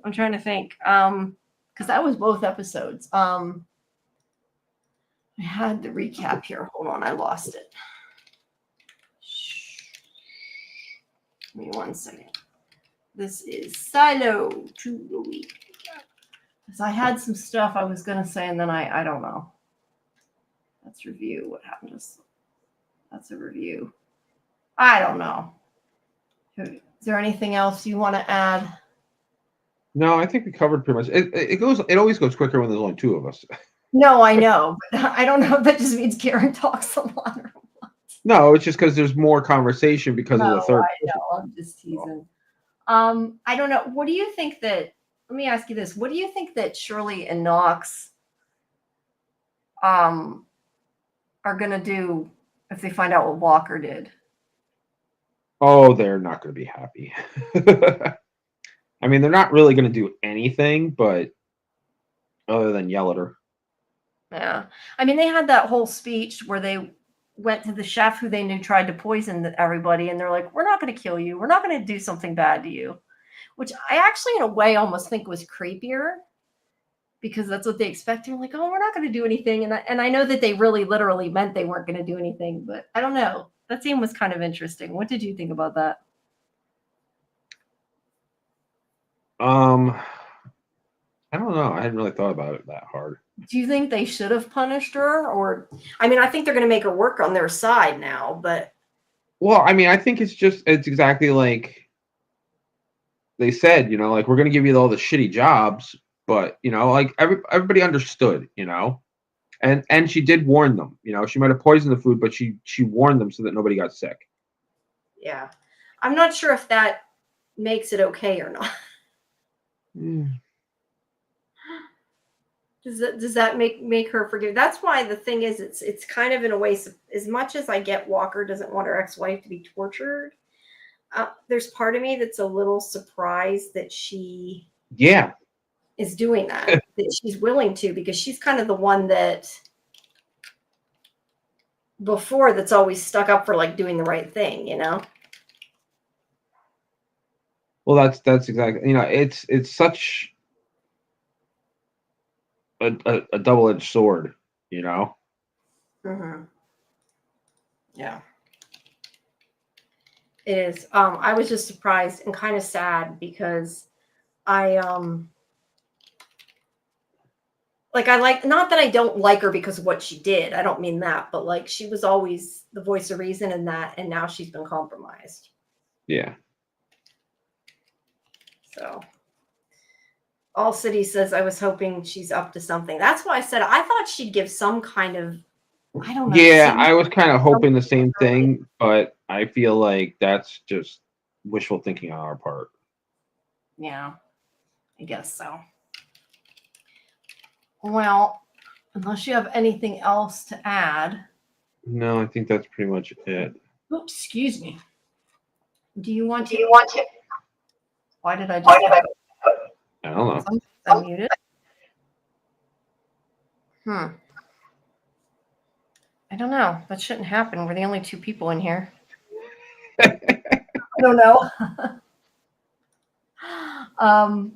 S1: I'm trying to think. Because that was both episodes. I had the recap here. Hold on, I lost it. Give me 1 second. This is Silo to the week. Because I had some stuff I was going to say, and then I don't know. Let's review what happened. That's a review. I don't know. Is there anything else you want to add?
S2: No, I think we covered pretty much. It goes. It always goes quicker when there's only two of us.
S1: No, I know, but I don't know if that just means Karen talks a lot.
S2: No, it's just because there's more conversation because
S1: No,
S2: of the third
S1: I
S2: person.
S1: know. I'm just teasing. I don't know. What do you think that? Let me ask you this: what do you think that Shirley and Knox um are gonna do if they find out what Walker did?
S2: Oh, they're not going to be happy. I mean, they're not really going to do anything, but other than yell at her.
S1: Yeah, I mean, they had that whole speech where they went to the chef who they knew tried to poison everybody, and they're like, "We're not going to kill you. We're not going to do something bad to you," which I actually, in a way, almost think was creepier because that's what they expect. They're like, "Oh, we're not going to do anything," and I know that they really, literally meant they weren't going to do anything, but I don't know. That scene was kind of interesting. What did you think about that?
S2: Um, I don't know. I hadn't really thought about it that hard.
S1: Do you think they should have punished her, or I mean, I think they're going to make her work on their side now, but
S2: Well, I mean, I think it's exactly like they said. Like we're going to give you all the shitty jobs, but like everybody understood. And she did warn them. She might have poisoned the food, but she warned them so that nobody got sick.
S1: yeah, I'm not sure if that makes it okay or not.
S2: Mm.
S1: Does that make her forgive? That's why the thing is, it's kind of in a way, as much as I get Walker doesn't want her ex-wife to be tortured. There's part of me that's a little surprised that she
S2: Yeah.
S1: is doing that she's willing to, because she's kind of the one that before that's always stuck up for like doing the right thing.
S2: Well, that's exactly. It's such a double-edged sword. You know.
S1: Mm-hmm. Yeah, it is. I was just surprised and kind of sad because I like, I like, not that I don't like her because of what she did. I don't mean that, but like she was always the voice of reason in that, and now she's been compromised.
S2: Yeah.
S1: So All City says, I was hoping she's up to something. That's why I said I thought she'd give some kind of, I don't know,
S2: Yeah,
S1: signal.
S2: I was kind of hoping the same thing, but I feel like that's just wishful thinking on our part.
S1: Yeah, I guess so. Well, unless you have anything else to add.
S2: No, I think that's pretty much it.
S1: Oops, excuse me. Do you want
S2: Do
S1: to?
S2: you want to?
S1: Why did I
S2: Why
S1: just?
S2: did I don't know.
S1: I'm muted. I don't know. That shouldn't happen. We're the only two people in here. I don't know.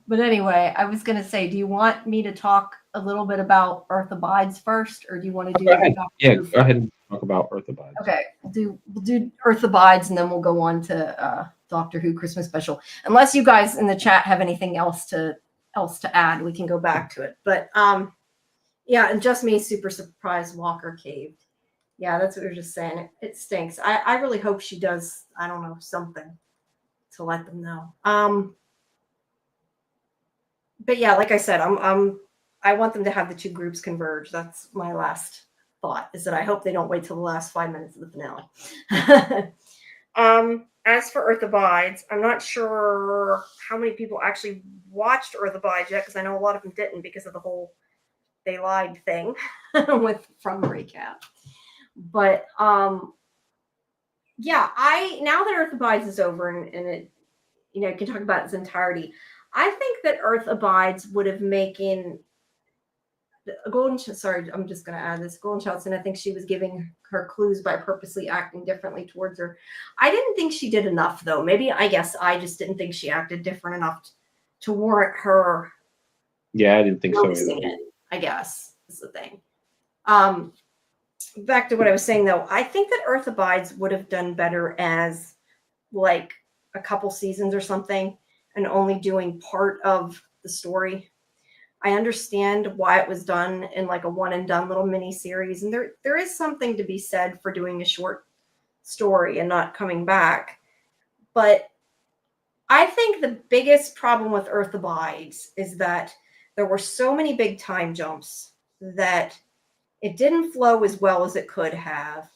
S1: But anyway, I was going to say, do you want me to talk a little bit about Earth Abides first, or do you want to do?
S2: Go ahead. Yeah, go ahead and talk about Earth Abides.
S1: Okay, we'll do Earth Abides, and then we'll go on to Doctor Who Christmas special. Unless you guys in the chat have anything else to add, we can go back to it. But yeah, and just me, super surprised Walker caved. Yeah, that's what we were just saying. It stinks. I really hope she does, I don't know, something to let them know. But yeah, like I said, I want them to have the two groups converge. That's my last thought, is that I hope they don't wait till the last 5 minutes of the finale. As for Earth Abides, I'm not sure how many people actually watched Earth Abides yet, because I know a lot of them didn't because of the whole they lied thing from the recap. But yeah, now that Earth Abides is over and it, can talk about its entirety, I think that Earth Abides would have making Golden. Sorry, I'm just going to add this. Golden Chelson, I think she was giving her clues by purposely acting differently towards her. I didn't think she did enough, though. Maybe, I guess I just didn't think she acted different enough to warrant her.
S2: Yeah, I didn't think so either.
S1: It, I guess is the thing. Back to what I was saying, though, I think that Earth Abides would have done better as like a couple seasons or something, and only doing part of the story. I understand why it was done in like a one and done little mini series, and there is something to be said for doing a short story and not coming back. But I think the biggest problem with Earth Abides is that there were so many big time jumps that it didn't flow as well as it could have.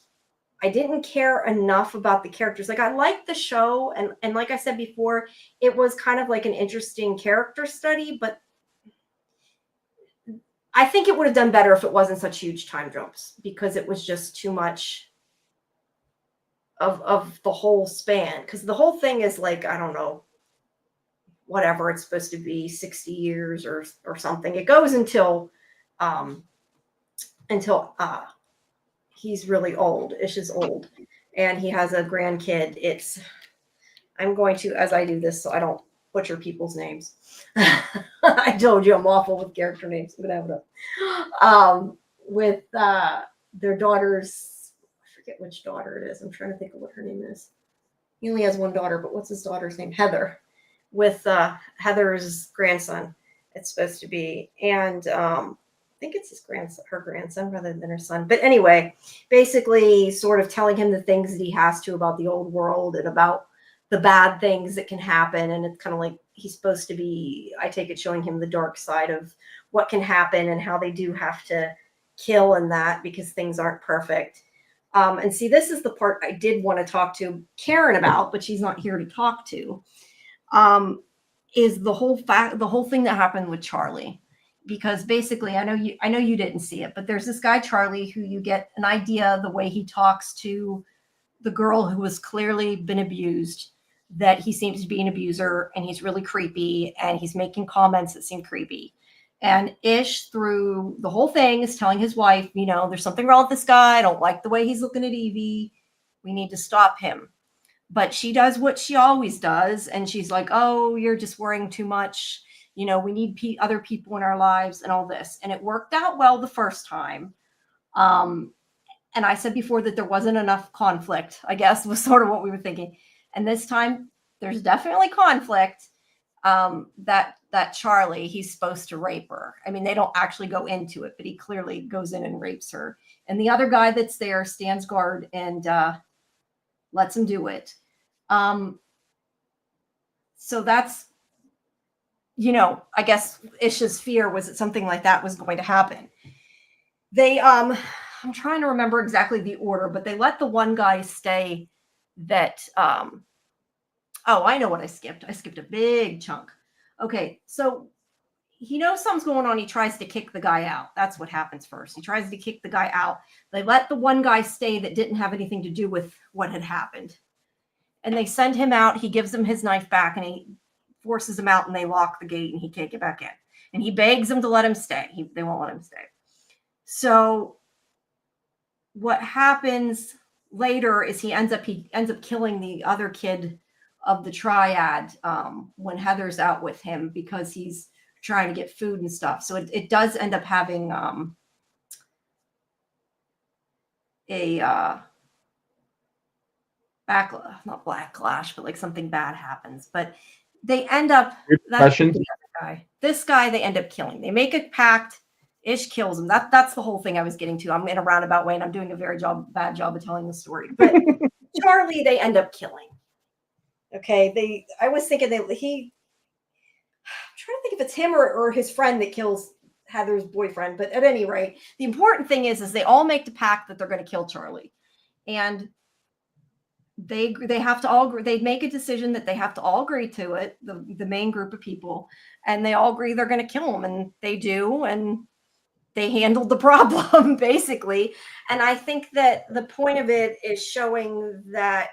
S1: I didn't care enough about the characters. Like, I liked the show, and like I said before, it was kind of like an interesting character study, but I think it would have done better if it wasn't such huge time jumps, because it was just too much of the whole span. Because the whole thing is like, I don't know, whatever it's supposed to be, 60 years or something. It goes um until he's really old. Ish is old, and he has a grandkid. I'm going to, as I do this, so I don't butcher people's names. I told you I'm awful with character names. I'm gonna have it up. With their daughters, I forget which daughter it is. I'm trying to think of what her name is. He only has one daughter, but what's his daughter's name? Heather. With Heather's grandson, it's supposed to be, and I think it's her grandson rather than her son. But anyway, basically, sort of telling him the things that he has to about the old world and about the bad things that can happen. And it's kind of like he's supposed to be, I take it, showing him the dark side of what can happen and how they do have to kill and that, because things aren't perfect. And see, this is the part I did want to talk to Karen about, but she's not here to talk to. Is the whole thing that happened with Charlie. Because basically, I know you didn't see it, but there's this guy Charlie who you get an idea the way he talks to the girl who has clearly been abused, that he seems to be an abuser, and he's really creepy, and he's making comments that seem creepy. And Ish, through the whole thing, is telling his wife, there's something wrong with this guy. I don't like the way he's looking at Evie. We need to stop him. But she does what she always does. And she's like, oh, you're just worrying too much. We need other people in our lives and all this. And it worked out well the first time. And I said before that there wasn't enough conflict, I guess, was sort of what we were thinking. And this time there's definitely conflict. That Charlie, he's supposed to rape her. I mean, they don't actually go into it, but he clearly goes in and rapes her. And the other guy that's there stands guard and lets him do it. So that's, I guess Ish's fear was that something like that was going to happen. They, I'm trying to remember exactly the order, but they let the one guy stay that, oh, I know what I skipped. I skipped a big chunk. Okay. So he knows something's going on. He tries to kick the guy out. That's what happens first. He tries to kick the guy out. They let the one guy stay that didn't have anything to do with what had happened. And they send him out. He gives him his knife back, and he forces him out, and they lock the gate, and he can't get back in. And he begs them to let him stay. They won't let him stay. So what happens later is he ends up killing the other kid of the triad when Heather's out with him, because he's trying to get food and stuff. So it does end up having a not backlash, but like something bad happens. But they end up, this guy they end up killing. They make a pact. Ish kills him. That's the whole thing I was getting to. I'm in a roundabout way, and I'm doing a very bad job of telling the story. But Charlie, they end up killing. Okay, I was thinking I'm trying to think if it's him or his friend that kills Heather's boyfriend. But at any rate, the important thing is they all make the pact that they're going to kill Charlie, and they have to all agree. They make a decision that they have to all agree to it. The main group of people, and they all agree they're going to kill him, and they do, and they handled the problem basically. And I think that the point of it is showing that,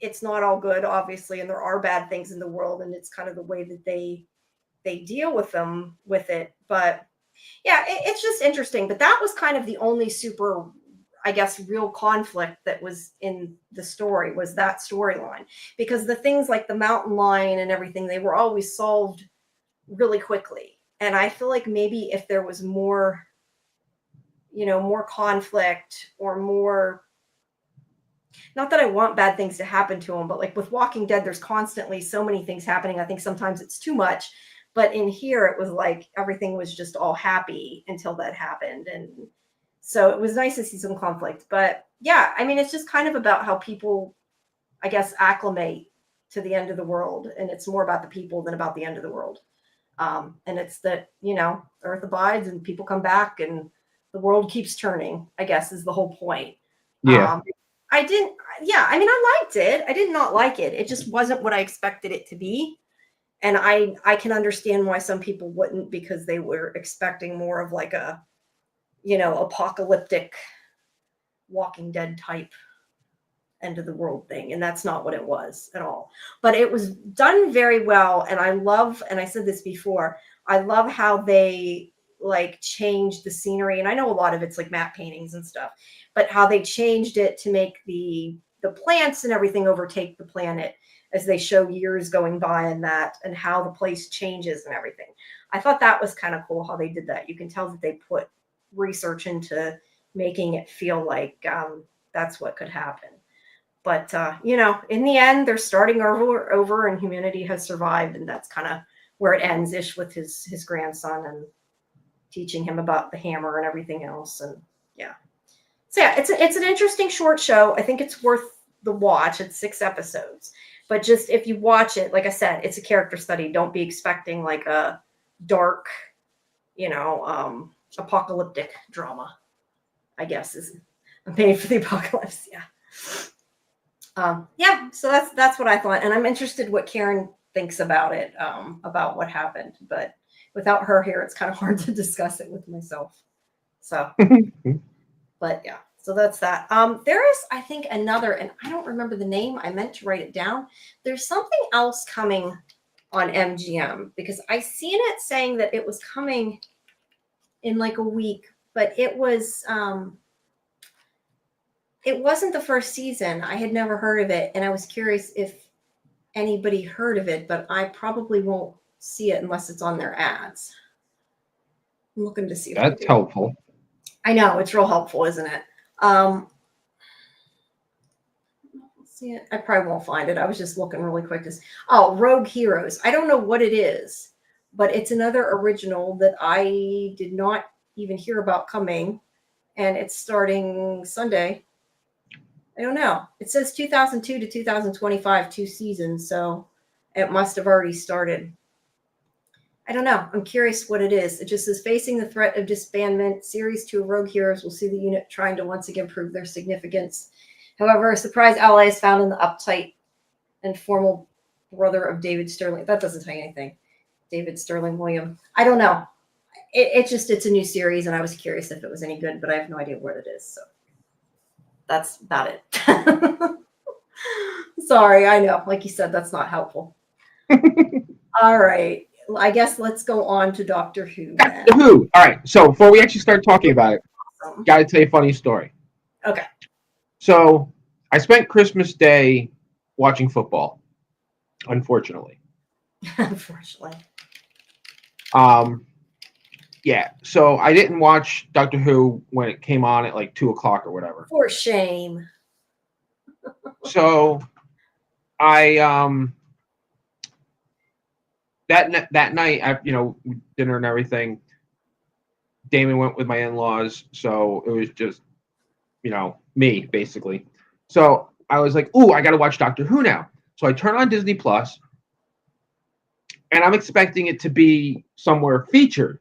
S1: it's not all good, obviously, and there are bad things in the world, and it's kind of the way that they deal with it. But yeah, it's just interesting. But that was kind of the only super, I guess, real conflict that was in the story, was that storyline, because the things like the mountain lion and everything, they were always solved really quickly. And I feel like maybe if there was more, more conflict, or more, not that I want bad things to happen to them, but like with Walking Dead, there's constantly so many things happening. I think sometimes it's too much, but in here it was like everything was just all happy until that happened. And so it was nice to see some conflict. But yeah, I mean, it's just kind of about how people, I guess, acclimate to the end of the world, and it's more about the people than about the end of the world. And it's that, Earth abides and people come back and the world keeps turning, I guess, is the whole point.
S2: Yeah.
S1: I didn't, yeah, I mean, I liked it. I did not like it. It just wasn't what I expected it to be. And I can understand why some people wouldn't, because they were expecting more of like a, apocalyptic Walking Dead type end of the world thing. And that's not what it was at all. But it was done very well. And and I said this before, I love how they like changed the scenery. And I know a lot of it's like matte paintings and stuff, but how they changed it to make the plants and everything overtake the planet as they show years going by and how the place changes and everything. I thought that was kind of cool how they did that. You can tell that they put research into making it feel like that's what could happen. But, in the end, they're starting over and humanity has survived. And that's kind of where it ends ish with his grandson and teaching him about the hammer and everything else. And yeah. So yeah, it's an interesting short show. I think it's worth the watch. It's 6 episodes. But just if you watch it, like I said, it's a character study. Don't be expecting like a dark, apocalyptic drama, I guess, is made for the apocalypse. Yeah. So that's what I thought, and I'm interested what Karen thinks about it, about what happened. But without her here, it's kind of hard to discuss it with myself. So, but yeah, so that's that. There is, I think, another, and I don't remember the name. I meant to write it down. There's something else coming on MGM because I seen it saying that it was coming in like a week, but it was. It wasn't the first season. I had never heard of it, and I was curious if anybody heard of it, but I probably won't see it unless it's on their ads. I'm looking to see if
S2: That's helpful.
S1: I know, it's real helpful, isn't it? Let's see it. I probably won't find it. I was just looking really quick. Rogue Heroes. I don't know what it is, but it's another original that I did not even hear about coming, and it's starting Sunday. I don't know. It says 2002 to 2025, 2 seasons, so it must have already started. I don't know. I'm curious what it is. It just says facing the threat of disbandment, Series 2 of Rogue Heroes will see the unit trying to once again prove their significance. However, a surprise ally is found in the uptight and formal brother of David Sterling. That doesn't tell you anything. David Sterling William. I don't know. It's a new series, and I was curious if it was any good, but I have no idea what it is, so. That's about it. Sorry, I know. Like you said, that's not helpful. All right. I guess let's go on to Doctor Who.
S2: Doctor Who. All right. So before we actually start talking about it, got to tell you a funny story.
S1: Okay.
S2: So I spent Christmas Day watching football, unfortunately.
S1: Unfortunately.
S2: Yeah, so I didn't watch Doctor Who when it came on at like 2:00 or whatever.
S1: For shame.
S2: So I that night, dinner and everything. Damon went with my in-laws, so it was just me basically. So I was like, "Ooh, I got to watch Doctor Who now." So I turn on Disney Plus, and I'm expecting it to be somewhere featured.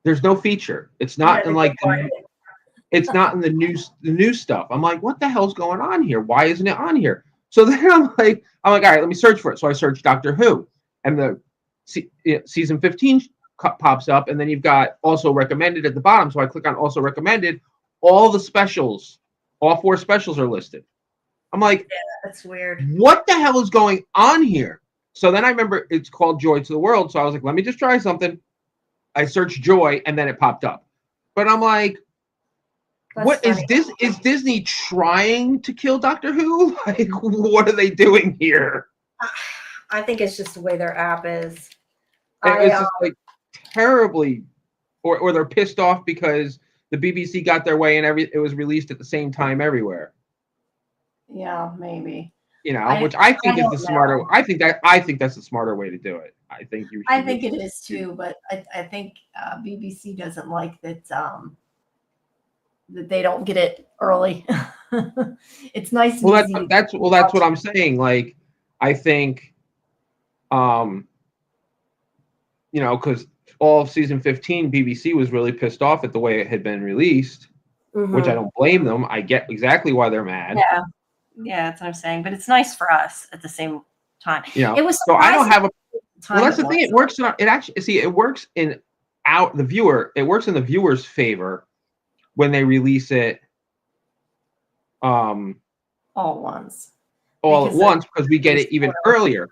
S2: There's no feature. It's not in like it's not in the new stuff. I'm like, what the hell's going on here? Why isn't it on here? So then I'm like, all right, let me search for it. So I searched Doctor Who, and the season 15 pops up, and then you've got also recommended at the bottom. So I click on also recommended. All the specials, all 4 specials are listed. I'm like,
S1: yeah, that's weird.
S2: What the hell is going on here? So then I remember it's called Joy to the World. So I was like, let me just try something. I searched Joy, and then it popped up. But I'm like, what is this? Is Disney trying to kill Doctor Who? Like, what are they doing here?
S1: I think it's just the way their app is.
S2: It's just like terribly, or they're pissed off because the BBC got their way and it was released at the same time everywhere.
S1: Yeah, maybe.
S2: Which I think is the smarter. I think that's the smarter way to do it. I think you.
S1: I think it is too, but I think BBC doesn't like that. That they don't get it early. It's nice.
S2: Well, that's what I'm saying. Like, I think, because all of season 15, BBC was really pissed off at the way it had been released, which I don't blame them. I get exactly why they're mad.
S1: Yeah, that's what I'm saying. But it's nice for us at the same time.
S2: It
S1: was
S2: so I don't have a. Well, that's the
S1: was.
S2: thing. It works. It actually it works in the viewer. It works in the viewer's favor when they release it.
S1: All at once.
S2: Because we get it even earlier.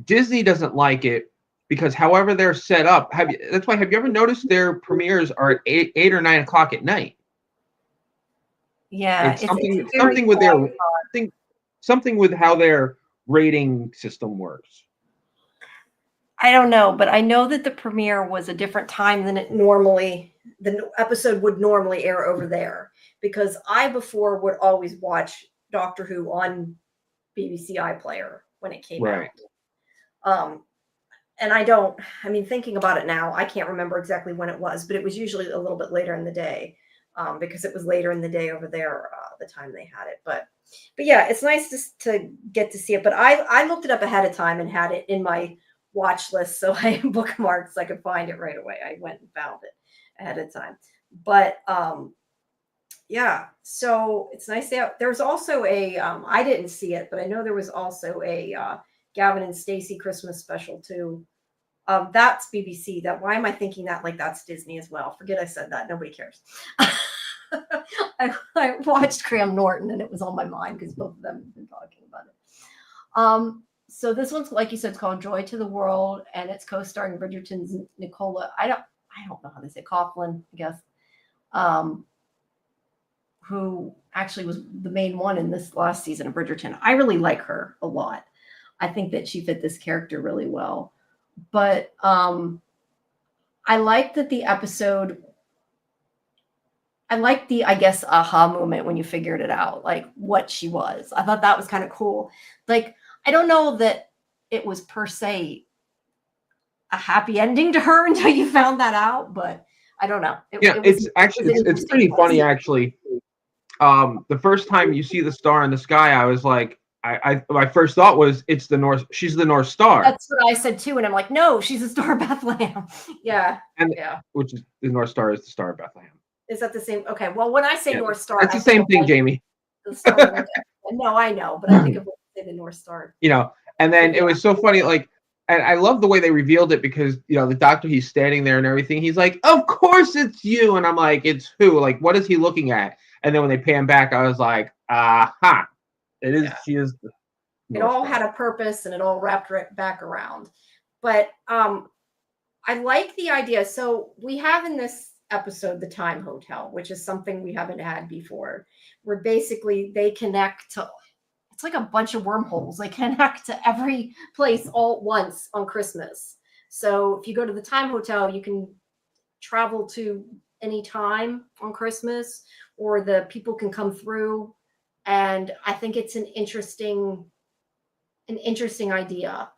S2: Disney doesn't like it because however they're set up. That's why. Have you ever noticed their premieres are at 8 or 9 o'clock at night?
S1: Yeah,
S2: it's something with their something with how their rating system works.
S1: I don't know, but I know that the premiere was a different time than the episode would normally air over there, because I before would always watch Doctor Who on BBC iPlayer when it came out. And thinking about it now, I can't remember exactly when it was, but it was usually a little bit later in the day, because it was later in the day over there, the time they had it. But yeah, it's nice to get to see it. But I looked it up ahead of time and had it in my watch list, so I bookmarked so I could find it right away. I went and found it ahead of time. But yeah, so it's nice to have. There's also a I didn't see it, but I know there was also a Gavin and Stacey Christmas special too. That's BBC. Why am I thinking that like that's Disney as well? Forget I said that. Nobody cares. I watched Graham Norton and it was on my mind because both of them have been talking about it. So this one's, like you said, it's called Joy to the World, and it's co-starring Bridgerton's Nicola. I don't know how they say Coughlin, I guess. Who actually was the main one in this last season of Bridgerton. I really like her a lot. I think that she fit this character really well. But I like that the episode, I like the, I guess, aha moment when you figured it out, like what she was. I thought that was kind of cool. Like, I don't know that it was per se a happy ending to her until you found that out, but I don't know.
S2: It's pretty funny, actually. The first time you see the star in the sky, I was like, my first thought was it's the North. She's the North Star.
S1: That's what I said too, and I'm like, no, she's the Star of Bethlehem.
S2: Which is the North Star is the Star of Bethlehem.
S1: Is that the same? Okay, well, when I say North Star,
S2: that's the same thing, Jamie.
S1: No, I know, but I think of the North Star.
S2: And then it was so funny, like, and I love the way they revealed it because the doctor, he's standing there and everything. He's like, "Of course it's you," and I'm like, "It's who? Like, what is he looking at?" And then when they pan back, I was like, "Aha! It is. Yeah. She is."
S1: It all had a purpose, and it all wrapped right back around. But I like the idea. So we have in this episode the Time Hotel, which is something we haven't had before, where basically they connect to. It's like a bunch of wormholes. They connect to every place all at once on Christmas. So if you go to the Time Hotel, you can travel to any time on Christmas, or the people can come through. And I think it's an interesting idea.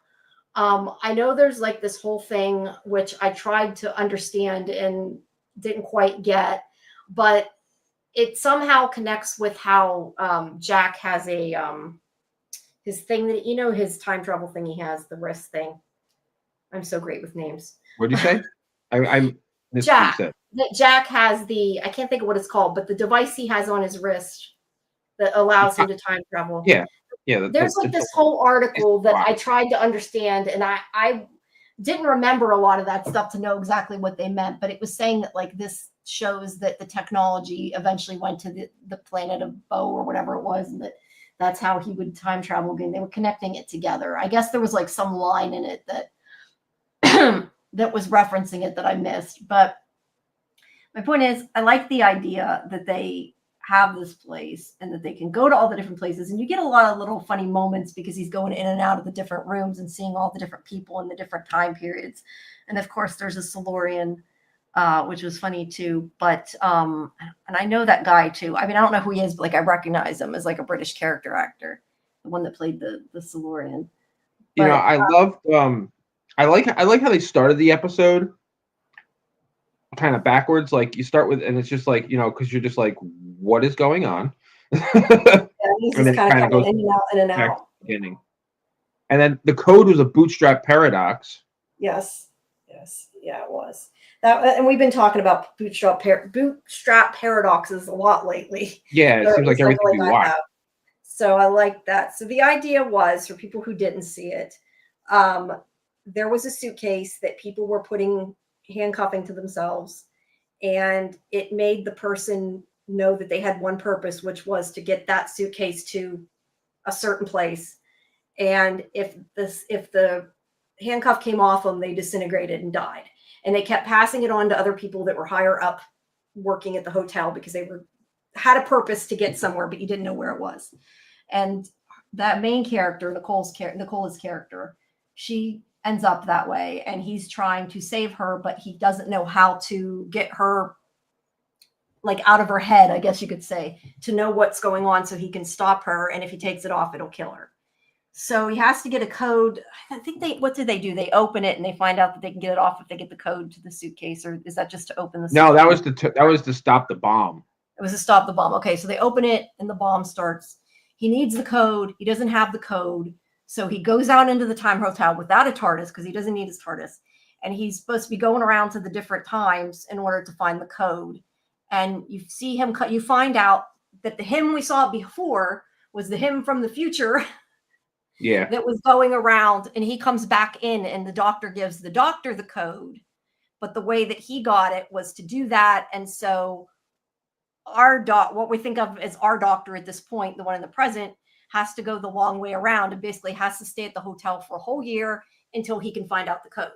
S1: I know there's like this whole thing, which I tried to understand and didn't quite get, but it somehow connects with how Jack has a his thing that his time travel thing he has, the wrist thing. I'm so great with names.
S2: What did you say? I missed
S1: Jack.
S2: That
S1: Jack has I can't think of what it's called, but the device he has on his wrist that allows him to time travel.
S2: Yeah.
S1: There's like this whole article that I tried to understand, and I didn't remember a lot of that stuff to know exactly what they meant, but it was saying that like this shows that the technology eventually went to the planet of Bo or whatever it was, and that's how he would time travel again. They were connecting it together. I guess there was like some line in it that that was referencing it that I missed. But my point is, I like the idea that they have this place and that they can go to all the different places, and you get a lot of little funny moments because he's going in and out of the different rooms and seeing all the different people in the different time periods. And of course there's a Silurian, which was funny too, but and I know that guy too. I mean, I don't know who he is, but like I recognize him as like a British character actor, the one that played the Silurian. But,
S2: I loved I like how they started the episode kind of backwards. Like you start with, and it's just like, because you're just like, what is going on?
S1: Yeah, he's just kind of goes in and out.
S2: Beginning. And then the code was a bootstrap paradox.
S1: Yes. Yes. Yeah, it was. That, and we've been talking about bootstrap paradoxes a lot lately,
S2: Yeah, it
S1: or at
S2: seems like
S1: least I
S2: everything
S1: feel
S2: could
S1: like
S2: be
S1: I
S2: why.
S1: have. So I like that. So the idea was, for people who didn't see it, um, there was a suitcase that people were putting handcuffing to themselves, and it made the person know that they had one purpose, which was to get that suitcase to a certain place. And if the handcuff came off them, they disintegrated and died. And they kept passing it on to other people that were higher up working at the hotel, because they were had a purpose to get somewhere, but you didn't know where it was. And that main character, Nicola's character, she ends up that way, and he's trying to save her, but he doesn't know how to get her, like, out of her head, I guess you could say, to know what's going on so he can stop her. And if he takes it off, it'll kill her. So he has to get a code. I think what do? They open it and they find out that they can get it off if they get the code to the suitcase, or is that just to open the
S2: No,
S1: suitcase?
S2: that was to stop the bomb.
S1: It was to stop the bomb. Okay, so they open it and the bomb starts. He needs the code. He doesn't have the code. So he goes out into the time hotel without a TARDIS, because he doesn't need his TARDIS. And he's supposed to be going around to the different times in order to find the code. And you see him, you find out that the him we saw before was the him from the future.
S2: Yeah.
S1: That was going around, and he comes back in, and the doctor gives the doctor the code. But the way that he got it was to do that. And so what we think of as our doctor at this point, the one in the present, has to go the long way around, and basically has to stay at the hotel for a whole year until he can find out the code.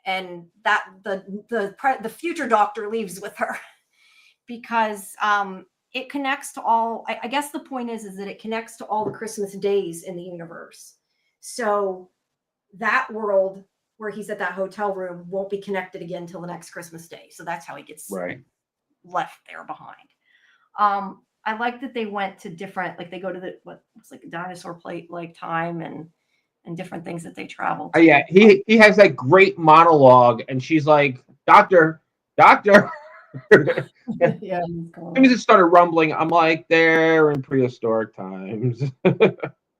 S1: And that the future doctor leaves with her because it connects to all. I guess the point is that it connects to all the Christmas days in the universe. So that world where he's at that hotel room won't be connected again until the next Christmas day. So that's how he gets left there behind. I like that they went to different, like they go to the what looks like a dinosaur plate like time, and different things that they travel to.
S2: Yeah, he has that great monologue, and she's like, "Doctor, doctor."
S1: Yeah.
S2: As soon as it started rumbling, I'm like, "They're in prehistoric times."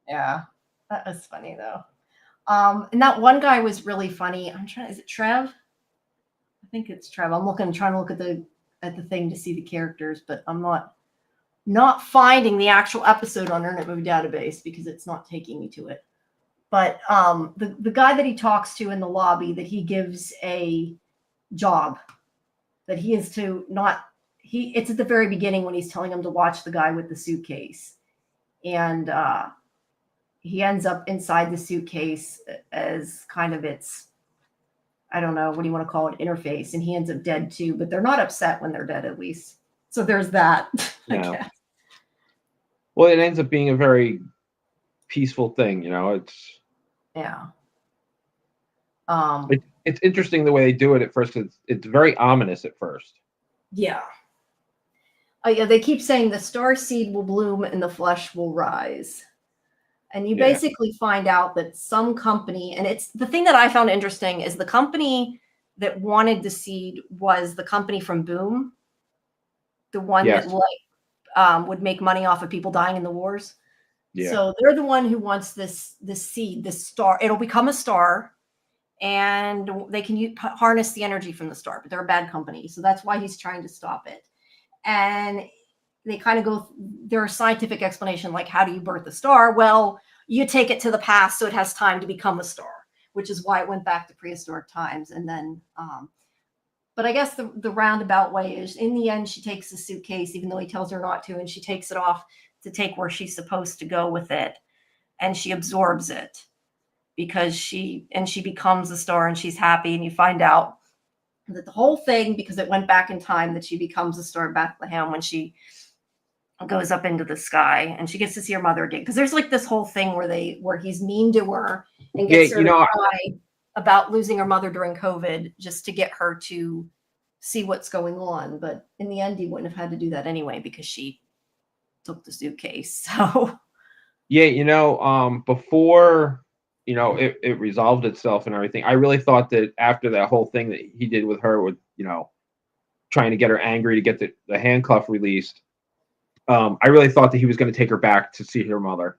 S1: Yeah, that was funny though. And that one guy was really funny. Is it Trev? I think it's Trev. Trying to look at the thing to see the characters, but I'm not finding the actual episode on Internet Movie Database because it's not taking me to it. But the guy that he talks to in the lobby, that he gives a job, that he is to not, it's at the very beginning when he's telling him to watch the guy with the suitcase. And he ends up inside the suitcase as kind of its, I don't know, what do you want to call it, interface. And he ends up dead too, but they're not upset when they're dead, at least. So there's that. I guess.
S2: Well, it ends up being a very peaceful thing, it's.
S1: Yeah.
S2: It's interesting the way they do it at first. It's very ominous at first.
S1: Yeah. Yeah, they keep saying the star seed will bloom and the flesh will rise. And you basically find out that some company, and it's the thing that I found interesting is the company that wanted the seed was the company from Boom, the one that would make money off of people dying in the wars. Yeah. So they're the one who wants this seed, this star. It'll become a star, and they can harness the energy from the star. But they're a bad company, so that's why he's trying to stop it. And they kind of go, there's a scientific explanation, like, how do you birth a star? Well, you take it to the past so it has time to become a star, which is why it went back to prehistoric times. And then, but I guess the roundabout way is, in the end, she takes the suitcase, even though he tells her not to, and she takes it off to take where she's supposed to go with it. And she absorbs it because she becomes a star, and she's happy. And you find out that the whole thing, because it went back in time, that she becomes a star in Bethlehem when she goes up into the sky, and she gets to see her mother again. Because there's like this whole thing where he's mean to her and gets her to cry about losing her mother during COVID, just to get her to see what's going on. But in the end, he wouldn't have had to do that anyway, because she took the suitcase. So
S2: before it resolved itself and everything, I really thought that after that whole thing that he did with her, with trying to get her angry to get the handcuff released, I really thought that he was going to take her back to see her mother.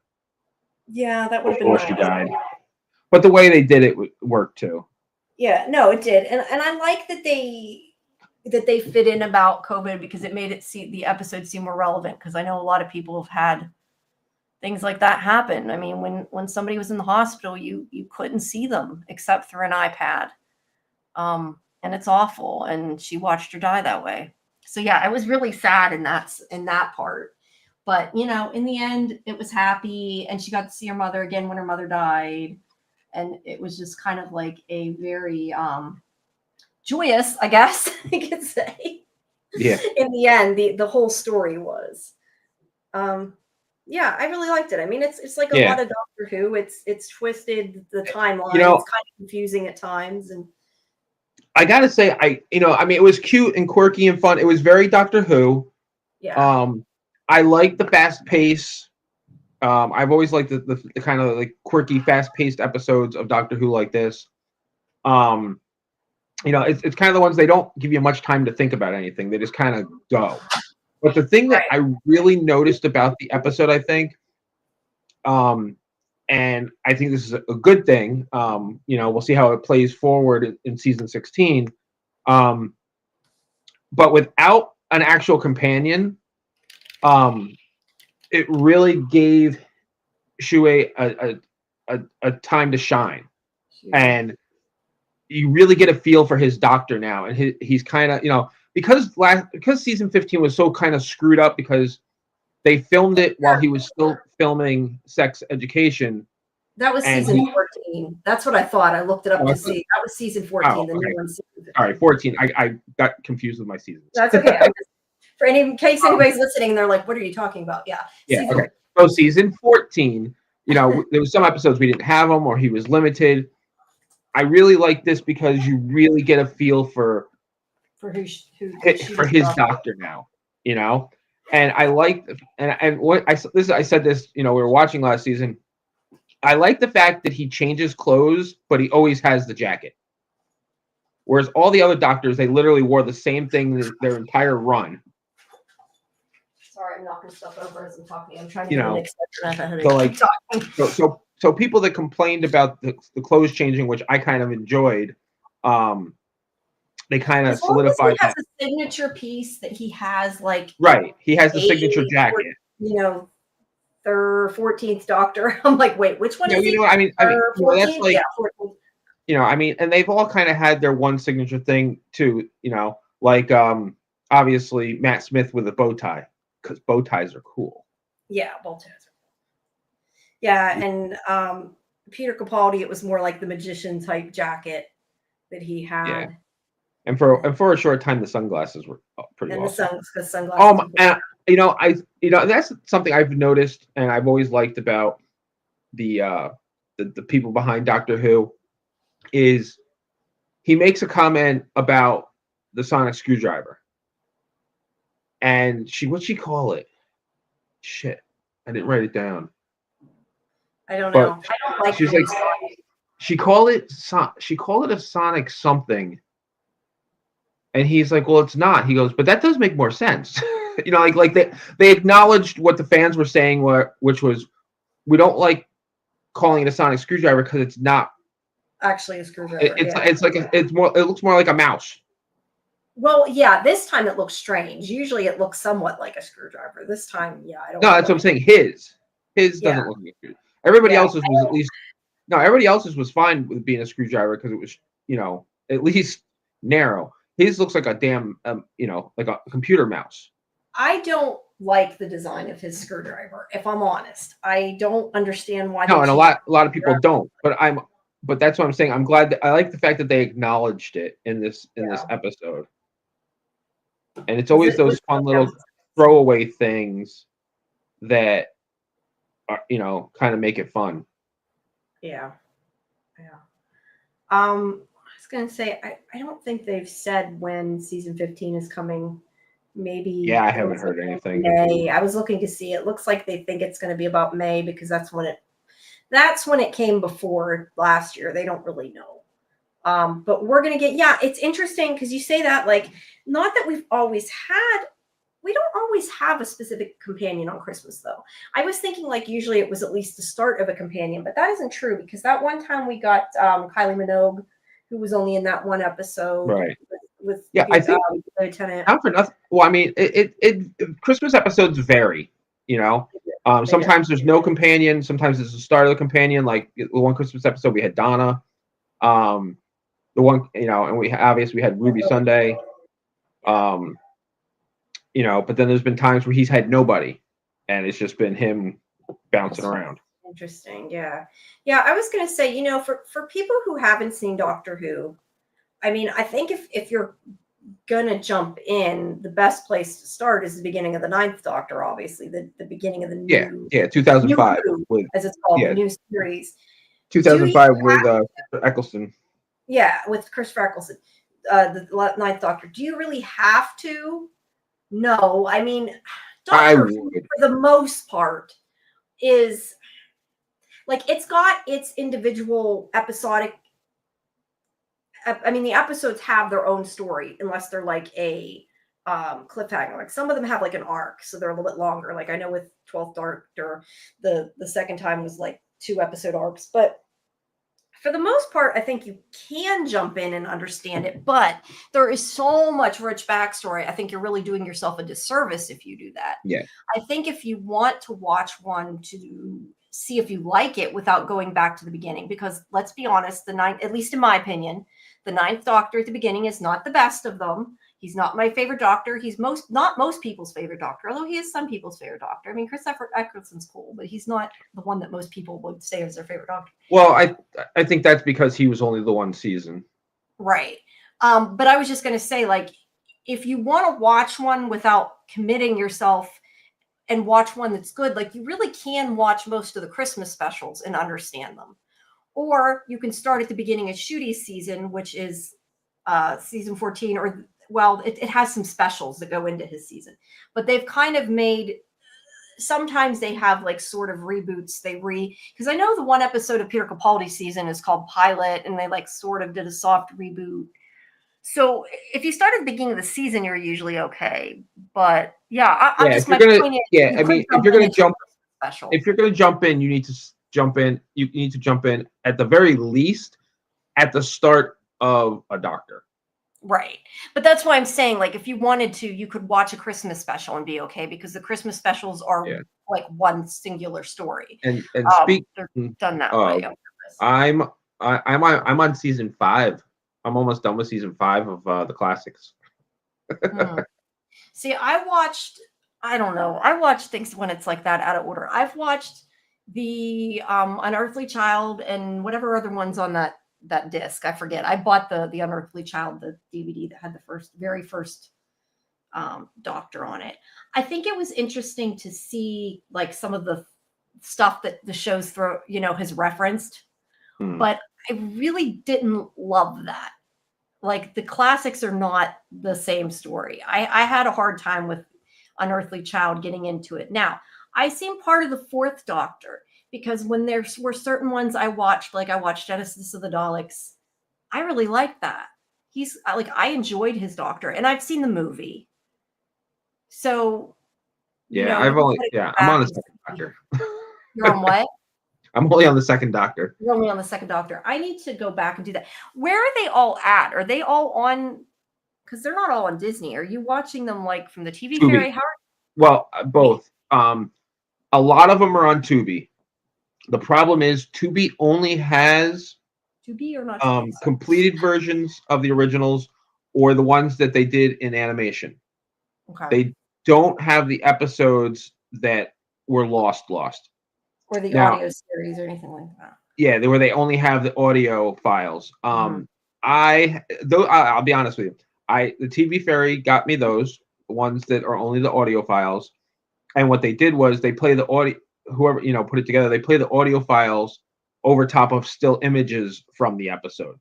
S1: Yeah, that would have been
S2: before she died. but the way they did it worked too.
S1: Yeah, no, it did, and I like that they fit in about COVID because it made the episode seem more relevant. Because I know a lot of people have had things like that happen. I mean, when somebody was in the hospital, you couldn't see them except through an iPad, and it's awful. And she watched her die that way. So yeah, I was really sad in that part. But in the end, it was happy, and she got to see her mother again when her mother died, and it was just kind of like a very joyous, I guess I could say.
S2: Yeah.
S1: In the end, the whole story was. Yeah, I really liked it. I mean, it's like a lot of Doctor Who. It's twisted the timeline. It's kind of confusing at times, and
S2: I gotta say, I mean, it was cute and quirky and fun. It was very Doctor Who.
S1: Yeah.
S2: I like the fast pace. I've always liked the kind of like quirky, fast paced episodes of Doctor Who like this. It's kind of the ones they don't give you much time to think about anything. They just kind of go. But the thing that I really noticed about the episode, I think, and I think this is a good thing. We'll see how it plays forward in season 16. But without an actual companion, it really gave Shui a time to shine, and you really get a feel for his doctor now, and he's kind of because season 15 was so kind of screwed up because they filmed it while he was still filming Sex Education.
S1: That was season 14. That's what I thought. I looked it up to see. That was season 14.
S2: Oh,
S1: the new one.
S2: All right, 14. I got confused with my seasons.
S1: That's okay. For in case anybody's listening, they're like, "What are you talking about?" Yeah.
S2: Yeah. Okay. So season 14. There was some episodes we didn't have him, or he was limited. I really like this because you really get a feel for his doctor now. And I like and what I said this. We were watching last season. I like the fact that he changes clothes, but he always has the jacket. Whereas all the other doctors, they literally wore the same thing their entire run.
S1: Sorry, I'm knocking stuff over as I'm talking. I'm trying to get an exception.
S2: So people that complained about the clothes changing, which I kind of enjoyed, they kind of solidified
S1: that. He has a signature piece that he has,
S2: right. He has the signature jacket.
S1: 14th Doctor. I'm like, wait, which one is he?
S2: I mean, that's like,
S1: 14th.
S2: And they've all kind of had their one signature thing too. Obviously Matt Smith with a bow tie, because bow ties are cool.
S1: Yeah, bow ties are cool. Yeah, and Peter Capaldi, it was more like the magician type jacket that he had.
S2: Yeah. And for a short time, the sunglasses were pretty awesome.
S1: The sunglasses.
S2: That's something I've noticed, and I've always liked about the people behind Doctor Who, is he makes a comment about the sonic screwdriver, and what'd she call it? Shit, I didn't write it down.
S1: I don't know. I don't like.
S2: She's like, she called it a sonic something. And he's like, well, it's not. He goes, but that does make more sense. Like they acknowledged what the fans were saying, which was, we don't like calling it a sonic screwdriver because it's not
S1: actually a screwdriver.
S2: It looks more like a mouse.
S1: Well, yeah, this time it looks strange. Usually it looks somewhat like a screwdriver. This time, yeah, I don't know.
S2: No, that's what I'm saying. His doesn't look like a screwdriver. Everybody else's was at least, no, everybody else's was fine with being a screwdriver because it was, at least narrow. His looks like a damn, like a computer mouse.
S1: I don't like the design of his screwdriver, if I'm honest. I don't understand why.
S2: No, and a lot of people don't. But that's what I'm saying. I'm glad I like the fact that they acknowledged it in this episode. And it's always those fun little throwaway things that are, kind of make it fun.
S1: Yeah. I was gonna say I don't think they've said when season 15 is coming. Maybe.
S2: Yeah, I haven't heard anything.
S1: May. I was looking to see. It looks like they think it's going to be about May because that's when it came before last year. They don't really know. But we're going to get, it's interesting because you say that, like, not that we've always had We don't always have a specific companion on Christmas, though. I was thinking like usually it was at least the start of a companion, but that isn't true because that one time we got Kylie Minogue, who was only in that one episode
S2: Right.
S1: with
S2: Yeah, I think
S1: Lieutenant.
S2: not for nothing. Well, I mean, Christmas episodes vary. You know,
S1: They do.
S2: sometimes there's no companion. Sometimes it's the start of the companion. Like the one Christmas episode, we had Donna. The one, you know, and we obviously we had Ruby Sunday. You know, but then there's been times where he's had nobody, and it's just been him bouncing around.
S1: Interesting. Yeah. Yeah. I was going to say, for people who haven't seen Doctor Who, I mean, I think if you're going to jump in, the best place to start is the beginning of the Ninth Doctor, obviously, the beginning of the new,
S2: 2005
S1: Who,
S2: with
S1: as it's called, the
S2: yeah
S1: new series.
S2: 2005 with Eccleston.
S1: Yeah, with Christopher Eccleston, the Ninth Doctor. Do you really have to? No. I mean, Doctor Who, for the most part, is like it's got its individual episodic. I mean, the episodes have their own story, unless they're like a cliffhanger. Like some of them have like an arc, so they're a little bit longer. Like I know with 12th Doctor, the second time was like 2 episode arcs, but for the most part, I think you can jump in and understand it, but there is so much rich backstory. I think you're really doing yourself a disservice if you do that.
S2: Yeah.
S1: I think if you want to watch one to see if you like it without going back to the beginning, because let's be honest, at least in my opinion, the Ninth Doctor at the beginning is not the best of them. He's not my favorite Doctor. He's not most people's favorite Doctor, although he is some people's favorite Doctor. I mean, Christopher Eccleston's cool, but he's not the one that most people would say is their favorite Doctor.
S2: Well, I think that's because he was only the one season.
S1: Right. But I was just going to say, like, if you want to watch one without committing yourself and watch one that's good, like you really can watch most of the Christmas specials and understand them. Or you can start at the beginning of Shooty's season, which is season 14, or well, it has some specials that go into his season, but they've kind of made, sometimes they have like sort of reboots. Because I know the one episode of Peter Capaldi's season is called Pilot, and they like sort of did a soft reboot. So if you start at the beginning of the season, you're usually okay. But yeah, I'm just, my point is,
S2: I mean, if you're gonna jump in, you need to jump in. You need to jump in at the very least at the start of a Doctor.
S1: Right. But that's why I'm saying, like, if you wanted to, you could watch a Christmas special and be okay, because the Christmas specials are like one singular story.
S2: And
S1: they're done that way.
S2: I'm on season 5. I'm almost done with season 5 of the classics.
S1: See, I don't know. I watch things when it's like that out of order. I've watched the Unearthly Child and whatever other ones on that disc. I forget. I bought the Unearthly Child, the DVD that had the very first Doctor on it. I think it was interesting to see like some of the stuff that the shows has referenced, but I really didn't love that. Like the classics are not the same story. I had a hard time with Unearthly Child getting into it. Now, I seem part of the 4th Doctor, because when there were certain ones I watched, like I watched Genesis of the Daleks, I really liked that. He's like, I enjoyed his Doctor, and I've seen the movie. So,
S2: I'm on the 2nd Doctor.
S1: You're on what?
S2: I'm only on the 2nd Doctor.
S1: You're only on the 2nd Doctor. I need to go back and do that. Where are they all at? Are they all on? Because they're not all on Disney. Are you watching them like from the TV Fairy?
S2: Well, both. A lot of them are on Tubi. The problem is Tubi only has
S1: Tubi or not
S2: completed versions of the originals, or the ones that they did in animation.
S1: Okay.
S2: They don't have the episodes that were lost.
S1: Or the audio series or anything like that.
S2: Yeah, they only have the audio files. I'll be honest with you. The TV Fairy got me those ones that are only the audio files. And what they did was they play the audio, whoever put it together, they play the audio files over top of still images from the episode.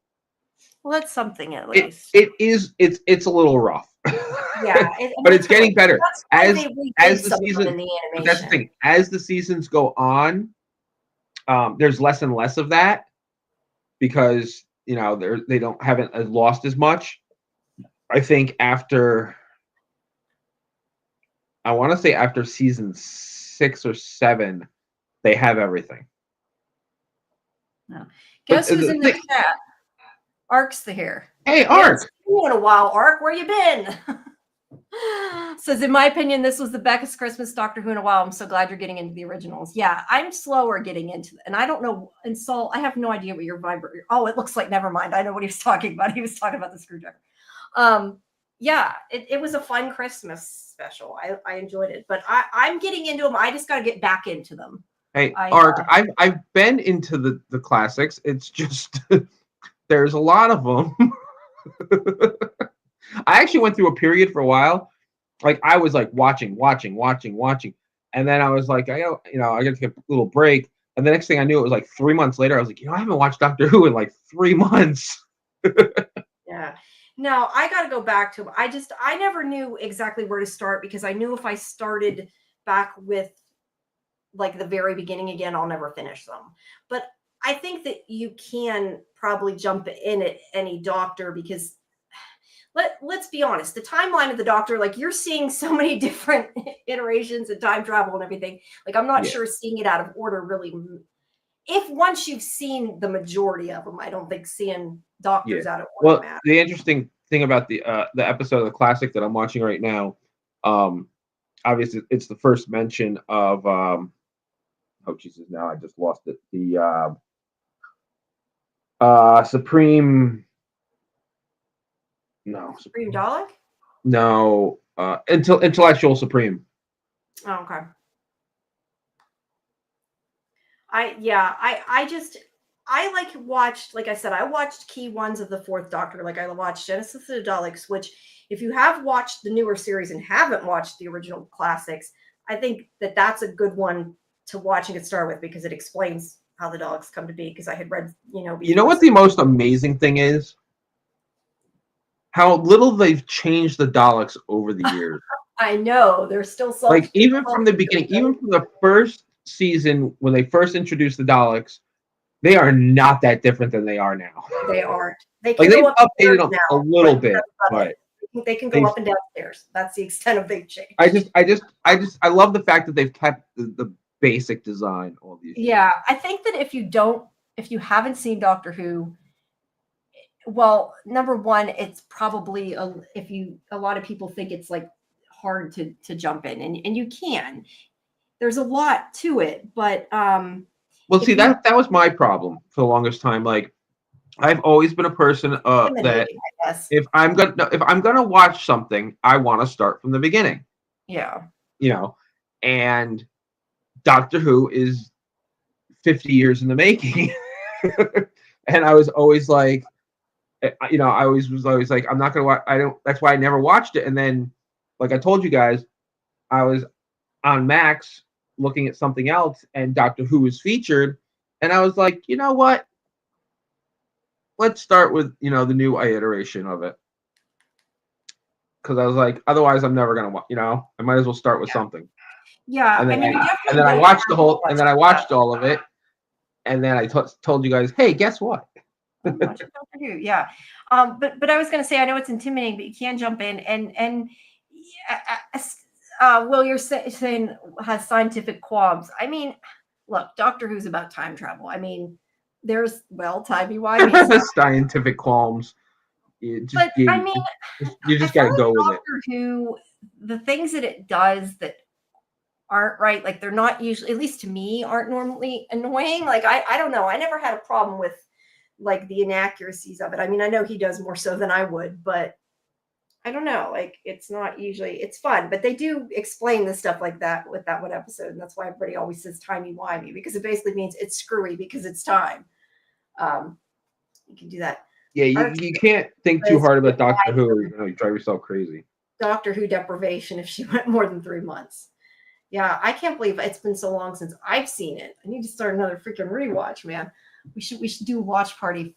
S1: Well, that's something at least.
S2: It's a little rough.
S1: Yeah,
S2: but it's getting better as the season.
S1: In the animation.
S2: That's the thing. As the seasons go on, there's less and less of that, because they haven't lost as much. I think after I want to say after season 6 or 7, they have everything.
S1: No.
S2: But
S1: Guess who's in the chat? Ark's here.
S2: Hey,
S1: We haven't
S2: Ark.
S1: seen you in a while, Ark. Where you been? Says, in my opinion, this was the best Christmas Doctor Who in a while. I'm so glad you're getting into the originals. Yeah, I'm slower getting into it. And I don't know. And so I have no idea what your vibrator. Oh, it looks like, never mind. I know what he was talking about. He was talking about the screwdriver. Yeah, it was a fun Christmas special. I enjoyed it. But I'm getting into them. I just got to get back into them.
S2: Hey, Ark, I've been into the classics. It's just there's a lot of them. I actually went through a period for a while, like I was like watching, and then I was like, I got to take a little break. And the next thing I knew, it was like 3 months later. I was like, I haven't watched Doctor Who in like 3 months.
S1: Yeah. No, I got to go back to them. I never knew exactly where to start because I knew if I started back with like the very beginning again, I'll never finish them. But I think that you can probably jump in at any Doctor because let's be honest, the timeline of the Doctor, like you're seeing so many different iterations of time travel and everything. Like I'm not sure seeing it out of order really. If once you've seen the majority of them, I don't think seeing Doctors out of order matters.
S2: The interesting thing about the episode of the classic that I'm watching right now, obviously it's the first mention of oh Jesus, now I just lost it. The Supreme. No.
S1: Supreme Dalek?
S2: No. Intellectual Supreme.
S1: Oh, okay. I watched, like I said, I watched key ones of the Fourth Doctor. Like I watched Genesis of the Daleks, which if you have watched the newer series and haven't watched the original classics, I think that that's a good one to watch and get started with because it explains how the Daleks come to be. Because I had read,
S2: You know what the most amazing thing is? How little they've changed the Daleks over the years.
S1: I know there's still some.
S2: Like even from the beginning, even from the first season when they first introduced the Daleks, they are not that different than they are now.
S1: They aren't.
S2: They've updated them a little bit, but
S1: they can go up and down stairs. That's the extent of big change.
S2: I love the fact that they've kept the basic design all these years.
S1: Yeah, I think that if you haven't seen Doctor Who, well, number one, it's probably a lot of people think it's like hard to jump in, and you can. There's a lot to it, but
S2: well, see, that was my problem for the longest time. Like, I've always been a person that if I'm gonna watch something, I want to start from the beginning.
S1: Yeah.
S2: And Doctor Who is 50 years in the making, and I was always like, I was always like, I'm not gonna watch. That's why I never watched it. And then, like I told you guys, I was on Max looking at something else, and Doctor Who was featured, and I was like, you know what? Let's start with the new iteration of it, because I was like, otherwise I'm never gonna watch. I might as well start with something.
S1: Yeah,
S2: and then I watched I watched all of it, and then I told you guys, hey, guess what?
S1: Yeah, but I was going to say, I know it's intimidating, but you can jump in and Will, you're saying has scientific qualms. I mean, look, Doctor Who's about time travel. I mean, there's timey-wimey
S2: scientific qualms. You just got to go with
S1: Doctor Who, the things that it does that aren't right, like they're not usually, at least to me, aren't normally annoying. Like I don't know, I never had a problem with like the inaccuracies of it. I mean, I know he does more so than I would, but I don't know, like it's not usually, it's fun, but they do explain the stuff like that with that one episode, and that's why everybody always says timey-wimey, because it basically means it's screwy because it's time. You can do that.
S2: Yeah, you can't think too hard about Doctor Who, or you drive yourself crazy.
S1: Doctor Who deprivation if she went more than 3 months. Yeah, I can't believe it's been so long since I've seen it. I need to start another freaking rewatch, man. We should do a watch party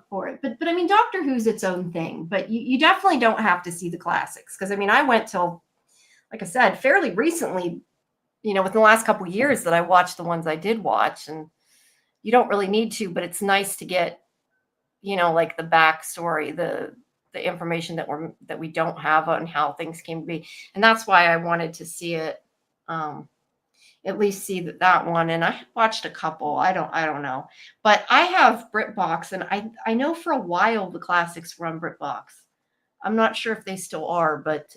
S1: for it. But I mean, Doctor Who's its own thing. But you definitely don't have to see the classics, because I mean, I went till, like I said, fairly recently, within the last couple of years that I watched the ones I did watch, and you don't really need to, but it's nice to get, like the backstory, the the information that we don't have on how things came to be. And that's why I wanted to see it, at least see that one. And I watched a couple. I don't know. But I have BritBox, and I know for a while the classics were on BritBox. I'm not sure if they still are, but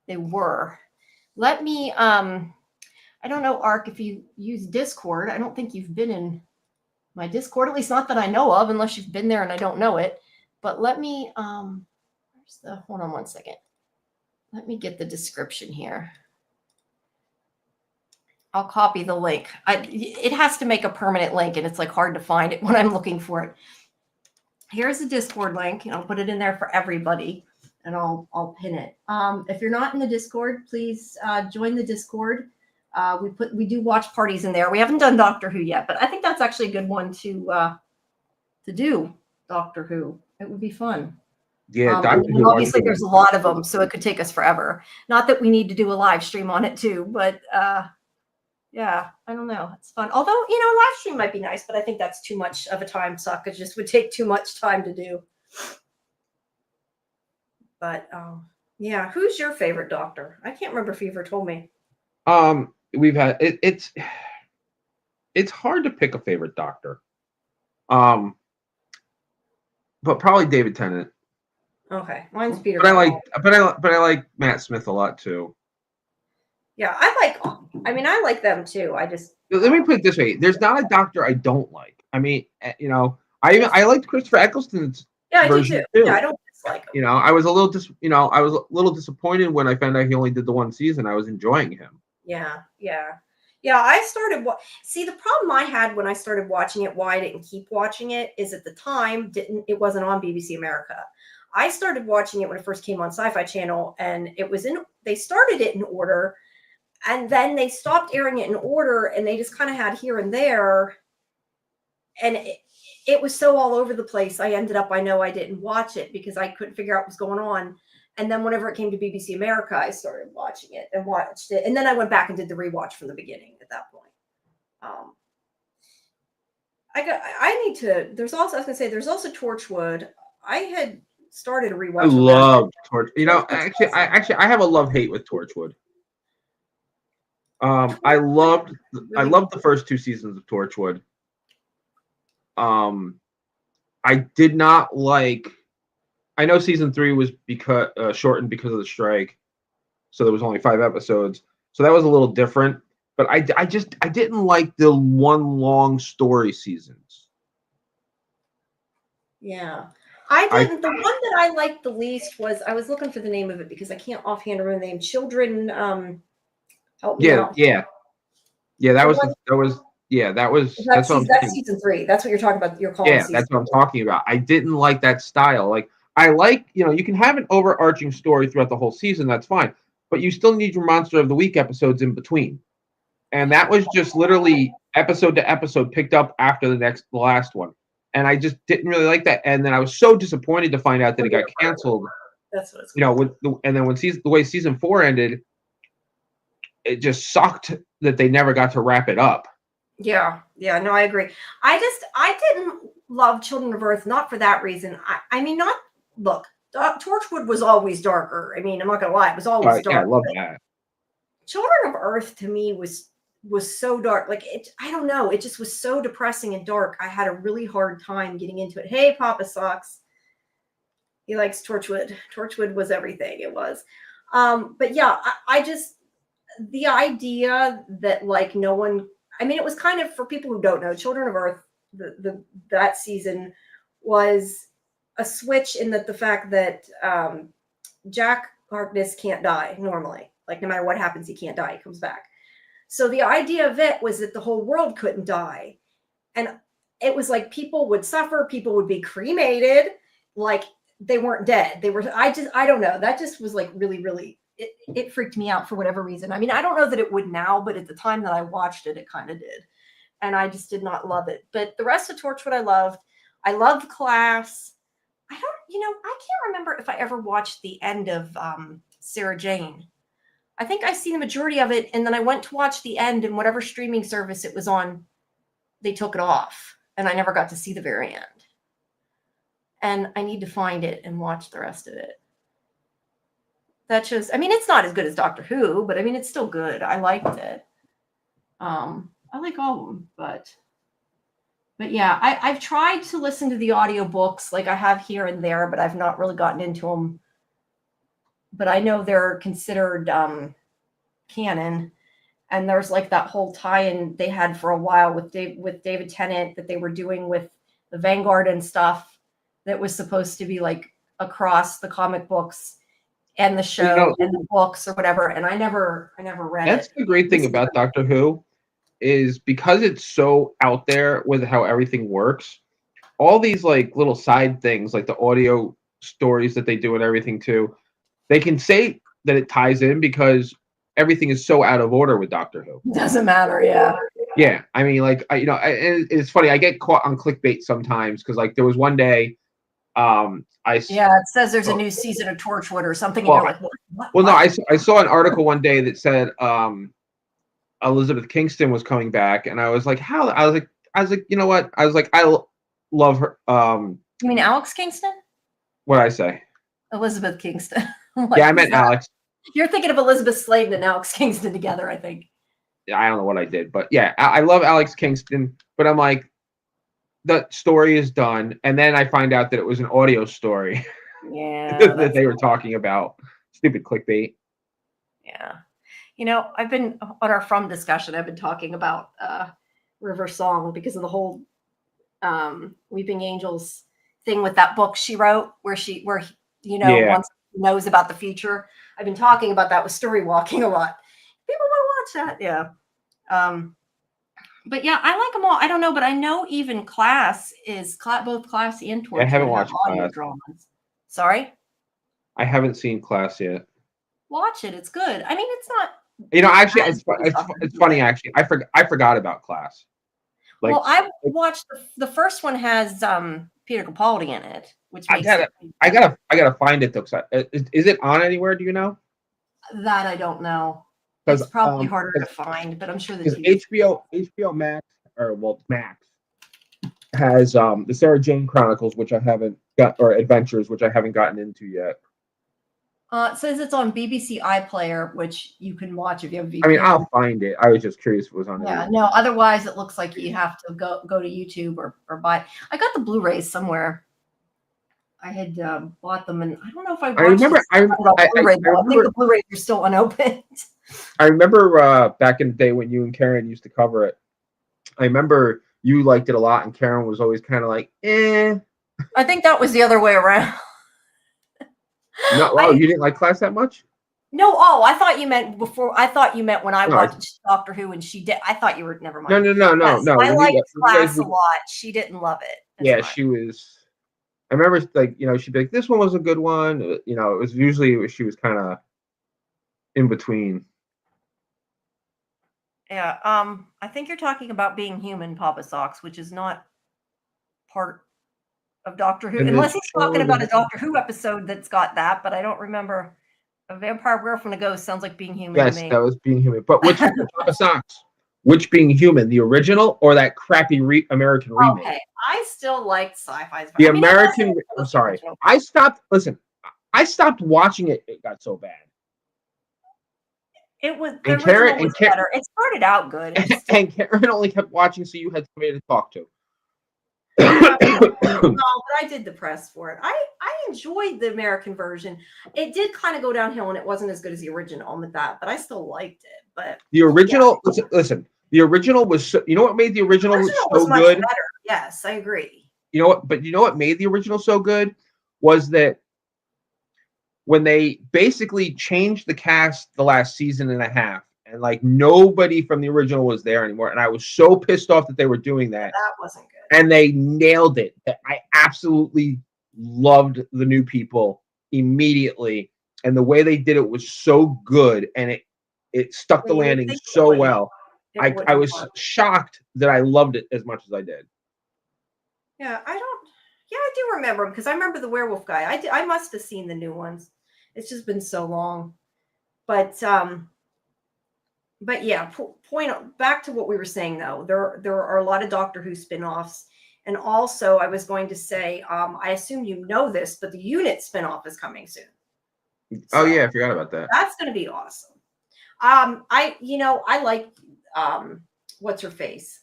S1: they were. Let me I don't know, Ark, if you use Discord. I don't think you've been in my Discord, at least not that I know of, unless you've been there and I don't know it. But let me hold on one second. Let me get the description here. I'll copy the link. It has to make a permanent link, and it's like hard to find it when I'm looking for it. Here's the Discord link, and I'll put it in there for everybody, and I'll pin it. If you're not in the Discord, please join the Discord. We do watch parties in there. We haven't done Doctor Who yet, but I think that's actually a good one to do. Doctor Who. It would be fun.
S2: Yeah,
S1: obviously there's a lot of them, so it could take us forever. Not that we need to do a live stream on it too, but yeah, I don't know. It's fun. Although, live stream might be nice, but I think that's too much of a time suck. It just would take too much time to do. But yeah, who's your favorite Doctor? I can't remember if you ever told me.
S2: We've had it's hard to pick a favorite Doctor. But probably David Tennant.
S1: Okay, mine's Peter.
S2: But I like Matt Smith a lot too.
S1: Yeah, I like them too. I just
S2: let me put it this way: there's not a Doctor I don't like. I mean, I liked Christopher Eccleston's version too.
S1: Yeah, I don't dislike him.
S2: I was a little disappointed when I found out he only did the one season. I was enjoying him.
S1: Yeah. I started. See, the problem I had when I started watching it, why I didn't keep watching it, is at the time it wasn't on BBC America. I started watching it when it first came on SciFi Channel, and they started it in order, and then they stopped airing it in order, and they just kind of had here and there, and it was so all over the place. I didn't watch it because I couldn't figure out what was going on. And then whenever it came to BBC America, I started watching it and watched it. And then I went back and did the rewatch from the beginning at that point. There's also Torchwood. I had started a rewatch.
S2: I love Torchwood. I have a love-hate with Torchwood. I loved the first 2 seasons of Torchwood. I did not like. I know season 3 was shortened because of the strike, so there was only 5 episodes. So that was a little different. But I didn't like the one long story seasons.
S1: Yeah, I didn't. The one that I liked the least was, I was looking for the name of it because I can't offhand remember the name. Children, help me out.
S2: Yeah. That's
S1: season 3. That's what you're talking about. You're calling.
S2: Yeah, that's what I'm talking about. I didn't like that style. Like, I like, you can have an overarching story throughout the whole season. That's fine, but you still need your Monster of the Week episodes in between. And that was just literally episode to episode picked up after the last one. And I just didn't really like that. And then I was so disappointed to find out that it got canceled.
S1: That's what it's
S2: and then when the way season 4 ended, it just sucked that they never got to wrap it up.
S1: Yeah, no, I agree. I didn't love Children of Earth, not for that reason. Torchwood was always darker. I mean, I'm not gonna lie, it was always dark.
S2: Yeah, I love that.
S1: Children of Earth to me was so dark. Like, I don't know, it just was so depressing and dark. I had a really hard time getting into it. Hey, Papa Socks. He likes Torchwood. Torchwood was everything. It was. But yeah, I just, the idea that like no one, it was kind of, for people who don't know, Children of Earth, that season was a switch in the fact that Jack Harkness can't die normally. Like, no matter what happens, he can't die. He comes back. So the idea of it was that the whole world couldn't die. And it was like people would suffer, people would be cremated, like they weren't dead. They were, I don't know. That just was like really, really, it freaked me out for whatever reason. I don't know that it would now, but at the time that I watched it, it kind of did. And I just did not love it. But the rest of Torchwood I loved. I loved Class. I can't remember if I ever watched the end of Sarah Jane. I think I seen the majority of it, and then I went to watch the end, and whatever streaming service it was on, they took it off, and I never got to see the very end. and I need to find it and watch the rest of it. That's just, I mean, it's not as good as Doctor Who, but I mean, it's still good. I liked it. I like all of them, but yeah, I've tried to listen to the audiobooks like I have here and there, but I've not really gotten into them. But I know they're considered canon, and there's like that whole tie-in they had for a while with David Tennant that they were doing with the Vanguard and stuff that was supposed to be like across the comic books and the show and the books or whatever. And I never read it.
S2: That's the great thing about Doctor Who is because it's so out there with how everything works. All these like little side things, like the audio stories that they do and everything too, they can say that it ties in because everything is so out of order with Doctor Who.
S1: Doesn't matter, yeah.
S2: Yeah, I mean, like it's funny. I get caught on clickbait sometimes because like there was one day, it
S1: says there's a new season of Torchwood or something, and
S2: well,
S1: you're like, what?
S2: Well, no, I saw an article one day that said Elizabeth Kingston was coming back, and I was like, how? I was like, you know what? I was like, love her.
S1: You mean Alex Kingston?
S2: What did I say?
S1: Elizabeth Kingston.
S2: Like, yeah, I meant Alex.
S1: You're thinking of Elizabeth Sladen and Alex Kingston together, I think.
S2: I don't know what I did, but yeah, I love Alex Kingston, but I'm like, the story is done, and then I find out that it was an audio story.
S1: Yeah,
S2: that they were talking about. Stupid clickbait.
S1: Yeah. You know, I've been on our From discussion, I've been talking about River Song because of the whole Weeping Angels thing with that book she wrote where once she knows about the future. I've been talking about that with Story Walking a lot. People want to watch that. Yeah. But yeah, I like them all. I don't know, but I know even Class is both Class and Torchwood.
S2: I haven't watched
S1: audio dramas. Sorry?
S2: I haven't seen Class yet.
S1: Watch it. It's good. I mean, it's not.
S2: Actually, it's funny. Actually, I forgot about Class.
S1: Like, well, I watched the first one has Peter Capaldi in it, which makes
S2: I gotta find it though. Is it on anywhere? Do you know?
S1: That I don't know. It's probably harder to find, but I'm sure that
S2: HBO Max Max has the Sarah Jane Chronicles, which I haven't got, or Adventures, which I haven't gotten into yet.
S1: It says it's on BBC iPlayer, which you can watch if you have VPN.
S2: I mean, I'll find it. I was just curious if it was on.
S1: Yeah, no. Otherwise, it looks like you have to go to YouTube or buy. I got the Blu-rays somewhere. I had bought them, and I don't know if I watched. I think the Blu-rays are still unopened.
S2: I remember back in the day when you and Karen used to cover it. I remember you liked it a lot, and Karen was always kind of like, eh.
S1: I think that was the other way around.
S2: No, you didn't like Class that much?
S1: No, I thought you meant before. I thought you meant when I watched Doctor Who and she did. I thought you were never mind.
S2: No.
S1: I liked Class a lot. She didn't love it.
S2: Yeah, she was. I remember, like, she'd be like, "This one was a good one." It was usually she was kind of in between.
S1: Yeah, I think you're talking about Being Human, Papa Socks, which is not part of Doctor Who, unless he's talking about a Doctor Who episode that's got that. But I don't remember. A Vampire Wear from the Ghost sounds like Being Human.
S2: Yes,
S1: to me.
S2: That was Being Human. But which Papa Socks? Which Being Human, the original or that crappy American remake? Okay,
S1: I still liked Sci-Fi's.
S2: The American. I'm sorry. I stopped. Listen, I stopped watching it. It got so bad.
S1: It was. The original was better. It started out good.
S2: And Karen only kept watching, so you had somebody to talk to.
S1: No, but I did the press for it. I enjoyed the American version. It did kind of go downhill, and it wasn't as good as the original with that, but I still liked it. But
S2: the original, listen, the original was so, what made the original so
S1: much
S2: good?
S1: Better. Yes, I agree.
S2: You know what? But you know what made the original so good was that when they basically changed the cast the last season and a half, and like nobody from the original was there anymore, and I was so pissed off that they were doing that.
S1: That wasn't good.
S2: And they nailed it. I absolutely loved the new people immediately, and the way they did it was so good, and it stuck the landing so well. I was shocked that I loved it as much as I did.
S1: Yeah, I do remember him because I remember the werewolf guy. I must have seen the new ones. It's just been so long. But yeah, point back to what we were saying though. There are a lot of Doctor Who spin-offs, And also, I was going to say, I assume you know this, but the Unit spinoff is coming soon.
S2: Oh
S1: So
S2: yeah, I forgot about that.
S1: that's going to be awesome. I like what's her face,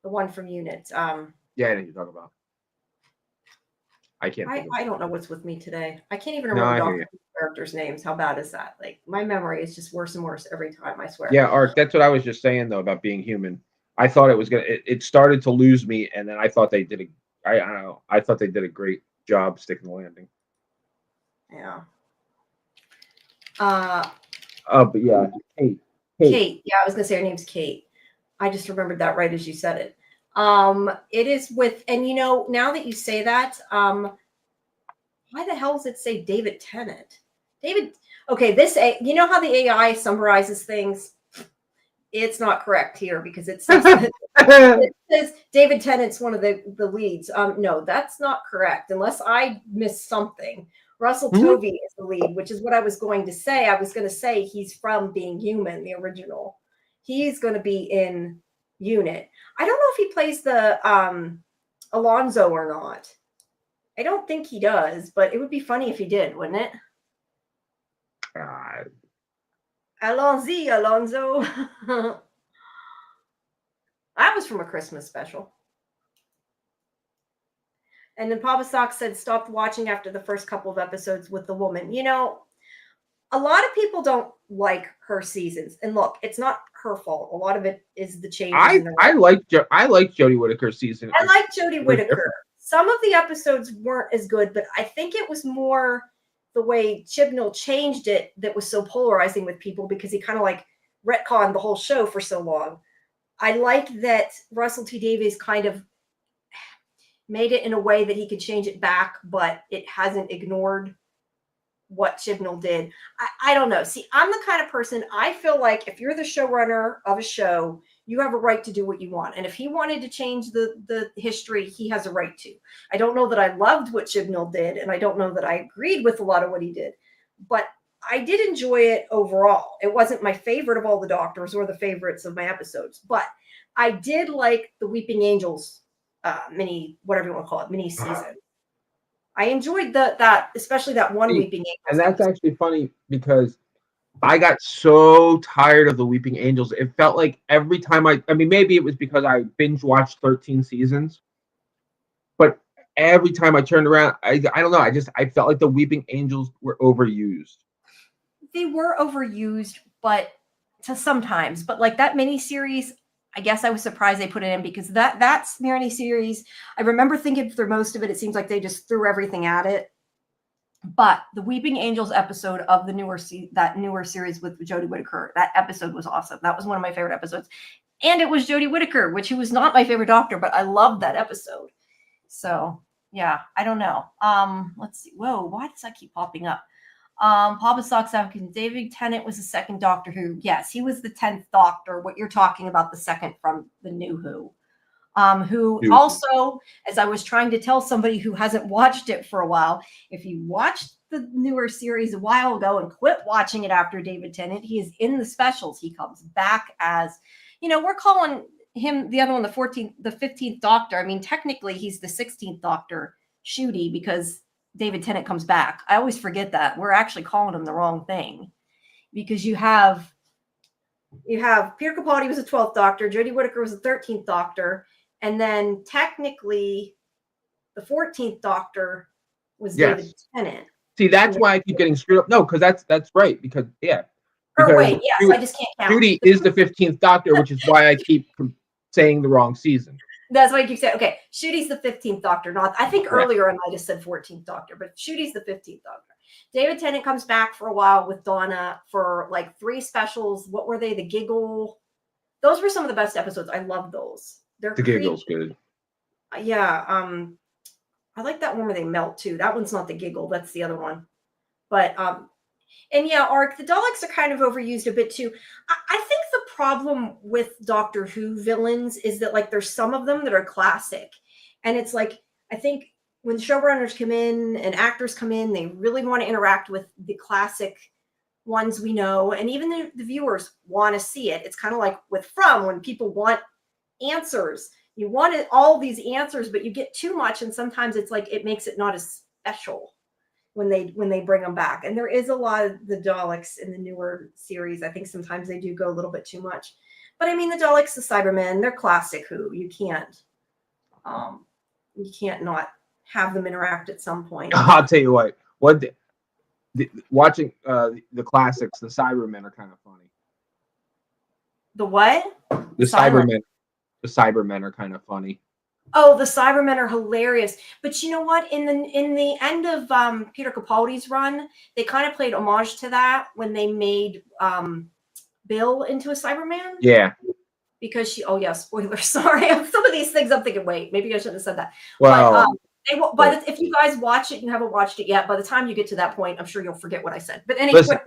S1: the one from Unit.
S2: Yeah, I know who you're talking about. I can't think of
S1: I
S2: it.
S1: don't know what's with me today. I can't even
S2: No,
S1: remember
S2: I hear you.
S1: Doctor Who's characters' names. How bad is that? Like my memory is just worse and worse every time. I swear.
S2: Yeah, Art. That's what I was just saying though about being human. I thought it was gonna. It started to lose me, and then I thought they did a. I don't know. I thought they did a great job sticking the landing.
S1: Yeah.
S2: But yeah, Kate.
S1: Kate. Yeah, I was gonna say her name's Kate. I just remembered that right as you said it. It is with, and now that you say that, why the hell does it say David Tennant? David. Okay, you know how the AI summarizes things? It's not correct here because it says it says David Tennant's one of the leads. No, that's not correct unless I missed something. Russell Tovey is the lead, which is what I was going to say. I was going to say he's from Being Human, the original. He's going to be in Unit. I don't know if he plays the Alonzo or not. I don't think he does, but it would be funny if he did, wouldn't it? Allons-y, Alonzo. That was from a Christmas special. And then Papa Sock said, stopped watching after the first couple of episodes with the woman. A lot of people don't like her seasons. And look, it's not her fault. A lot of it is the changes in the
S2: I like Jodie Whittaker's season.
S1: I like Jodie Whittaker. Some of the episodes weren't as good, but I think it was more the way Chibnall changed it that was so polarizing with people because he kind of like retconned the whole show for so long. I like that Russell T Davies kind of made it in a way that he could change it back, but it hasn't ignored what Chibnall did. I don't know. See, I'm the kind of person, I feel like if you're the showrunner of a show, you have a right to do what you want. And if he wanted to change the history, he has a right to. I don't know that I loved what Chibnall did, and I don't know that I agreed with a lot of what he did, but I did enjoy it overall. It wasn't my favorite of all the Doctors or the favorites of my episodes, but I did like the Weeping Angels mini, whatever you want to call it, mini season. I enjoyed that, especially that one Weeping Angels.
S2: And that's actually funny because I got so tired of the Weeping Angels. It felt like every time I mean, maybe it was because I binge watched 13 seasons, but every time I turned around, I don't know. I felt like the Weeping Angels were overused.
S1: They were overused, but sometimes. But like that miniseries, I guess I was surprised they put it in because that's miniseries. I remember thinking for most of it, it seems like they just threw everything at it. But the Weeping Angels episode of the newer series with Jodie Whittaker, that episode was awesome. That was one of my favorite episodes. And it was Jodie Whittaker, which was not my favorite Doctor, but I loved that episode. So yeah, I don't know. Let's see. Whoa, why does that keep popping up? Papa Sox Advocate, David Tennant was the second Doctor Who. Yes, he was the 10th Doctor. What you're talking about, the second from the New Who. Who also, as I was trying to tell somebody who hasn't watched it for a while, if you watched the newer series a while ago and quit watching it after David Tennant, he is in the specials. He comes back as, we're calling him the other one, the 15th Doctor. I mean, technically he's the 16th Doctor, Shooty, because David Tennant comes back. I always forget that. We're actually calling him the wrong thing because you have Peter Capaldi was the 12th Doctor, Jodie Whittaker was the 13th Doctor, and then technically the 14th Doctor was David Tennant.
S2: See, that's why I keep getting screwed up. No, because that's right. Because
S1: yes, I just can't count.
S2: Shooty is the 15th Doctor, which is why I keep saying the wrong season.
S1: That's why you keep saying, okay, Shooty's the 15th Doctor. I think earlier I might have said 14th Doctor, but Shooty's the 15th Doctor. David Tennant comes back for a while with Donna for like 3 specials. What were they? The Giggle. Those were some of the best episodes. I love those. The
S2: Giggle's good.
S1: Yeah. I like that one where they melt too. That one's not the Giggle. That's the other one. But, and yeah, Ark, the Daleks are kind of overused a bit too. I think the problem with Doctor Who villains is that like there's some of them that are classic. And it's like, I think when showrunners come in and actors come in, they really want to interact with the classic ones we know. And even the viewers want to see it. It's kind of like with From, when people want answers. You wanted all these answers, but you get too much, and sometimes it's like it makes it not as special when they bring them back. And there is a lot of the Daleks in the newer series. I think sometimes they do go a little bit too much. But I mean, the Daleks, the Cybermen, they're classic Who. You can't not have them interact at some point.
S2: I'll tell you what. Watching the classics, the Cybermen are kind of funny.
S1: The what?
S2: The Cybermen. The Cybermen are kind of funny.
S1: Oh, the Cybermen are hilarious. But you know what? In the end of Peter Capaldi's run, they kind of played homage to that when they made Bill into a Cyberman.
S2: Yeah.
S1: Because spoiler. Sorry, some of these things I'm thinking. Wait, maybe I shouldn't have said that.
S2: Well,
S1: if you guys watch it and you haven't watched it yet, by the time you get to that point, I'm sure you'll forget what I said. But anyway,
S2: listen,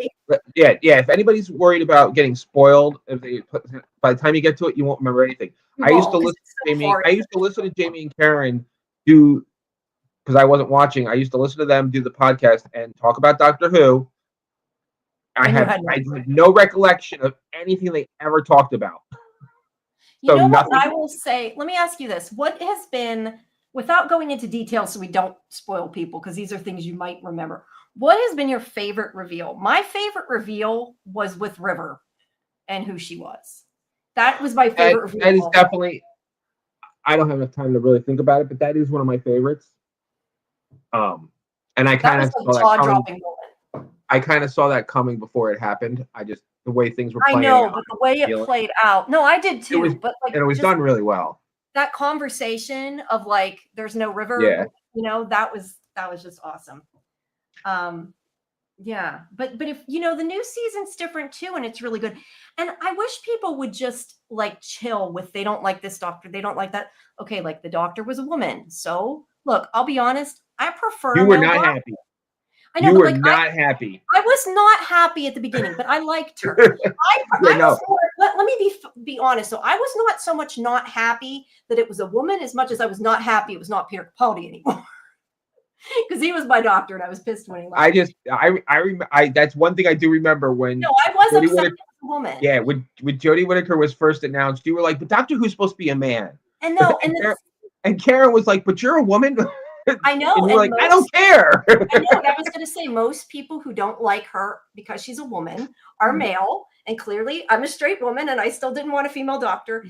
S2: yeah. If anybody's worried about getting spoiled, by the time you get to it, you won't remember anything. I used to listen to Jamie and Karen do, because I wasn't watching. I used to listen to them do the podcast and talk about Doctor Who. I had no recollection of anything they ever talked about.
S1: You know what I will say? Let me ask you this: what has been, without going into detail, so we don't spoil people, because these are things you might remember. What has been your favorite reveal? My favorite reveal was with River and who she was. That was my favorite reveal.
S2: That is definitely. I don't have enough time to really think about it, but that is one of my favorites. And I kind of saw that coming. I kind of saw that coming before it happened. The way things were playing out.
S1: I know, but the way it played out. No, I did too.
S2: It was done really well.
S1: That conversation of like, there's no river.
S2: Yeah.
S1: That was just awesome. Yeah. But if the new season's different too, and it's really good. And I wish people would just like chill with, they don't like this doctor, they don't like that. Okay, like the doctor was a woman. So look, I'll be honest, I prefer.
S2: You were not happy. I know, you were not happy.
S1: I was not happy at the beginning, but I liked her. Let me be honest. So I was not so much not happy that it was a woman as much as I was not happy it was not Peter Capaldi anymore. Because he was my doctor, and I was pissed when he left.
S2: That's one thing I do remember when.
S1: No, I was upset with a woman.
S2: Yeah, when Jodie Whittaker was first announced, you were like, "But Doctor Who's supposed to be a man."
S1: And no,
S2: and Karen was like, "But you're a woman."
S1: I know.
S2: And you're like, I don't care.
S1: I know. I was going to say, most people who don't like her because she's a woman are male. And clearly, I'm a straight woman, and I still didn't want a female doctor.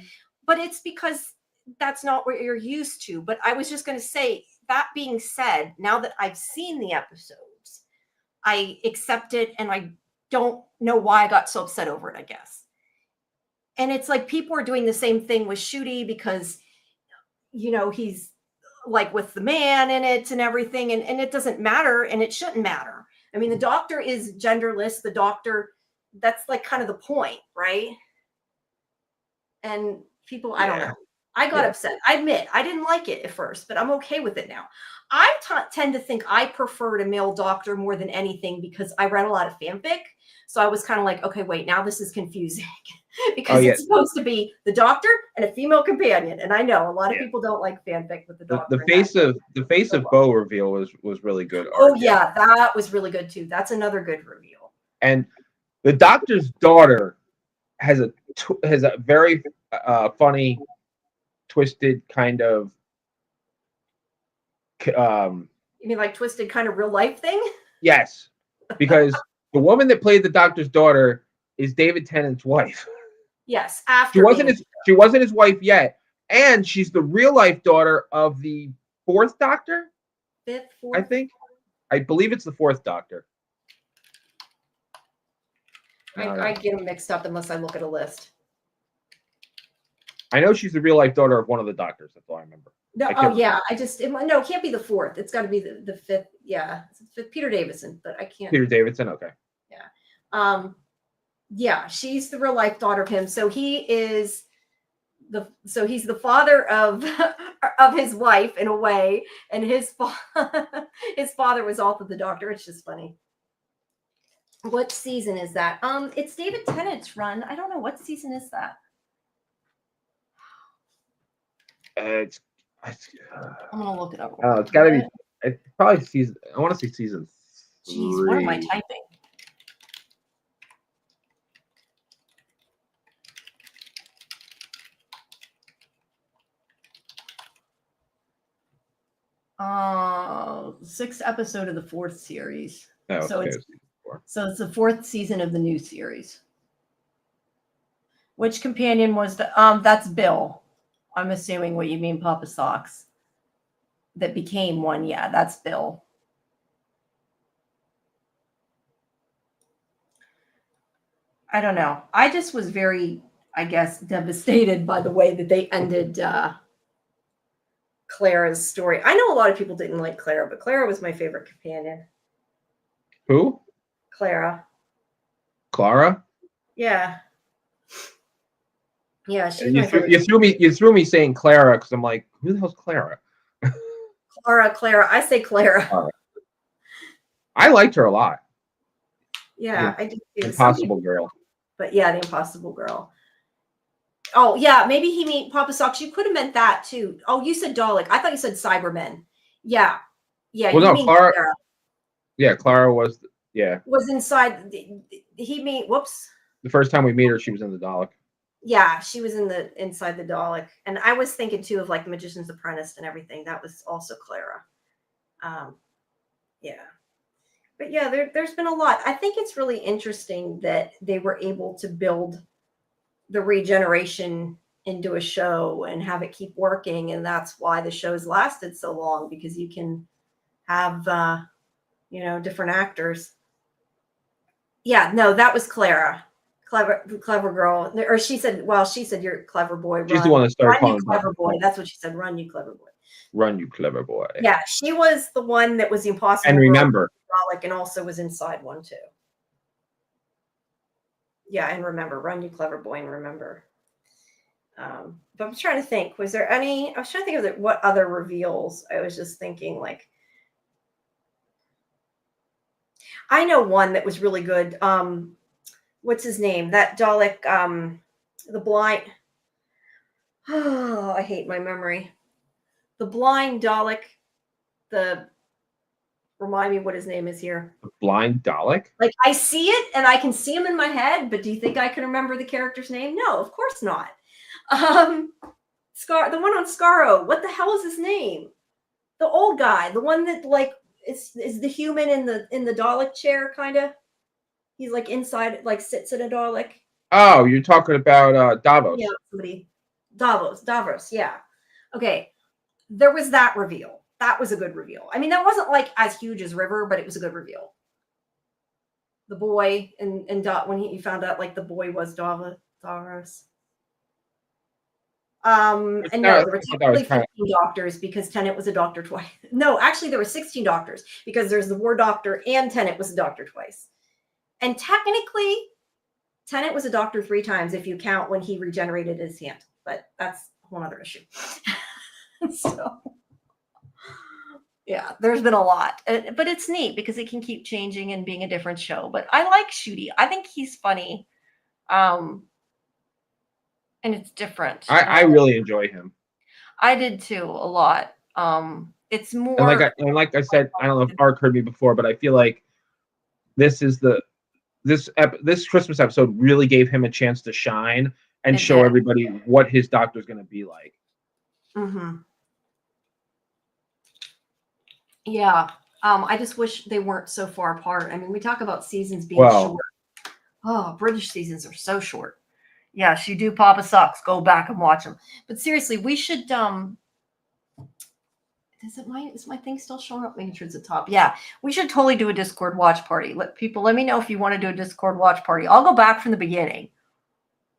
S1: But it's because that's not what you're used to. But I was just going to say, that being said, now that I've seen the episodes, I accept it, and I don't know why I got so upset over it, I guess. And it's like people are doing the same thing with Shooty because, he's like with the man in it and everything, and it doesn't matter, and it shouldn't matter. I mean, the doctor is genderless. The doctor, that's like kind of the point, right? And people, I don't know. I got upset. I admit, I didn't like it at first, but I'm okay with it now. I tend to think I preferred a male doctor more than anything because I read a lot of fanfic. So I was kind of like, okay, wait, now this is confusing because it's supposed to be the doctor and a female companion. And I know a lot of people don't like fanfic with the doctor.
S2: The face of Bo reveal was really good.
S1: Oh yeah, that was really good too. That's another good reveal.
S2: And the doctor's daughter has a very funny, twisted kind of.
S1: You mean like twisted kind of real life thing?
S2: Yes, because the woman that played the doctor's daughter is David Tennant's wife.
S1: Yes, after
S2: she wasn't his wife yet, and she's the real life daughter of the fourth Doctor.
S1: Fourth?
S2: I think. I believe it's the fourth Doctor.
S1: I get them mixed up unless I look at a list.
S2: I know she's the real life daughter of one of the doctors. That's all I remember.
S1: No, it can't be the fourth. It's got to be the fifth. Yeah, it's Peter Davison, but I can't.
S2: Peter Davison, okay.
S1: Yeah. She's the real life daughter of him. So he's the father of his wife in a way, and his father was also the doctor. It's just funny. What season is that? It's David Tennant's run. I don't know, what season is that.
S2: I'm
S1: gonna look it up.
S2: Oh, it's got to be. It's probably season. I want to say season 3.
S1: Jeez, what am I typing? Sixth episode of the fourth series.
S2: Oh,
S1: So
S2: okay.
S1: it's the fourth season of the new series. Which companion was the that's Bill. I'm assuming what you mean, Papa Socks. That became one, yeah, that's Bill. I don't know. I just was very, I guess, devastated by the way that they ended Clara's story. I know a lot of people didn't like Clara, but Clara was my favorite companion.
S2: Who?
S1: Clara.
S2: Clara?
S1: Yeah. Yeah, she was
S2: You
S1: my favorite.
S2: You threw me saying Clara because I'm like, who the hell's Clara?
S1: Clara. I say Clara.
S2: I liked her a lot.
S1: Yeah, I did too.
S2: Impossible Girl.
S1: But yeah, the Impossible Girl. Oh, yeah, maybe he meant Papa Socks. You could have meant that too. Oh, you said Dalek. I thought you said Cybermen. Yeah. Yeah,
S2: Well,
S1: you
S2: no,
S1: mean
S2: Clara.
S1: Clara.
S2: Yeah, Clara was,
S1: Was inside. He mean, whoops.
S2: The first time we meet her, she was in the Dalek.
S1: Yeah, she was inside the Dalek. And I was thinking too of like the Magician's Apprentice and everything. That was also Clara. Yeah. But yeah, there's been a lot. I think it's really interesting that they were able to build the regeneration into a show and have it keep working. And that's why the show's lasted so long, because you can have, different actors. Yeah, no, that was Clara. Clever girl. Or she said, you're a clever boy.
S2: She's the one that started calling
S1: clever boy. That's what she said. Run, you clever boy.
S2: Run, you clever boy.
S1: Yeah, she was the one that was the Impossible
S2: And remember.
S1: Dalek, and also was inside one too. Yeah, and remember, run, you clever boy, and remember. But I'm trying to think, was there any? I was trying to think of what other reveals. I was just thinking, like, I know one that was really good. What's his name? That Dalek, the blind. Oh, I hate my memory. The blind Dalek. Remind me what his name is here.
S2: The blind Dalek?
S1: Like, I see it and I can see him in my head, but do you think I can remember the character's name? No, of course not. The one on Scarrow. What the hell is his name? The old guy, the one that like is the human in the Dalek chair, kind of. He's like inside, like sits in a Dalek.
S2: Oh, you're talking about Davos.
S1: Yeah, somebody. Davos. Yeah. Okay. There was that reveal. That was a good reveal. I mean, that wasn't like as huge as River, but it was a good reveal. The boy and when he found out like the boy was Davos. And no, there were technically 15 doctors because Tennant was a doctor twice. No, actually there were 16 doctors because there's the War Doctor and Tennant was a doctor twice. And technically, Tennant was a doctor 3 times if you count when he regenerated his hand. But that's a whole other issue. So, yeah, there's been a lot. But it's neat because it can keep changing and being a different show. But I like Shooty. I think he's funny. And it's different.
S2: I really enjoy him.
S1: I did too, a lot. It's more.
S2: And like I said, I don't know if Mark heard me before, but I feel like this Christmas episode really gave him a chance to shine and show everybody what his doctor's going to be like.
S1: Mm-hmm. Yeah. I just wish they weren't so far apart. I mean, we talk about seasons being short. Oh, British seasons are so short. Yes, you do, Papa Socks. Go back and watch them. But seriously, we should. Is my thing still showing up? Making sure it's at the top. Yeah, we should totally do a Discord watch party. Let me know if you want to do a Discord watch party. I'll go back from the beginning.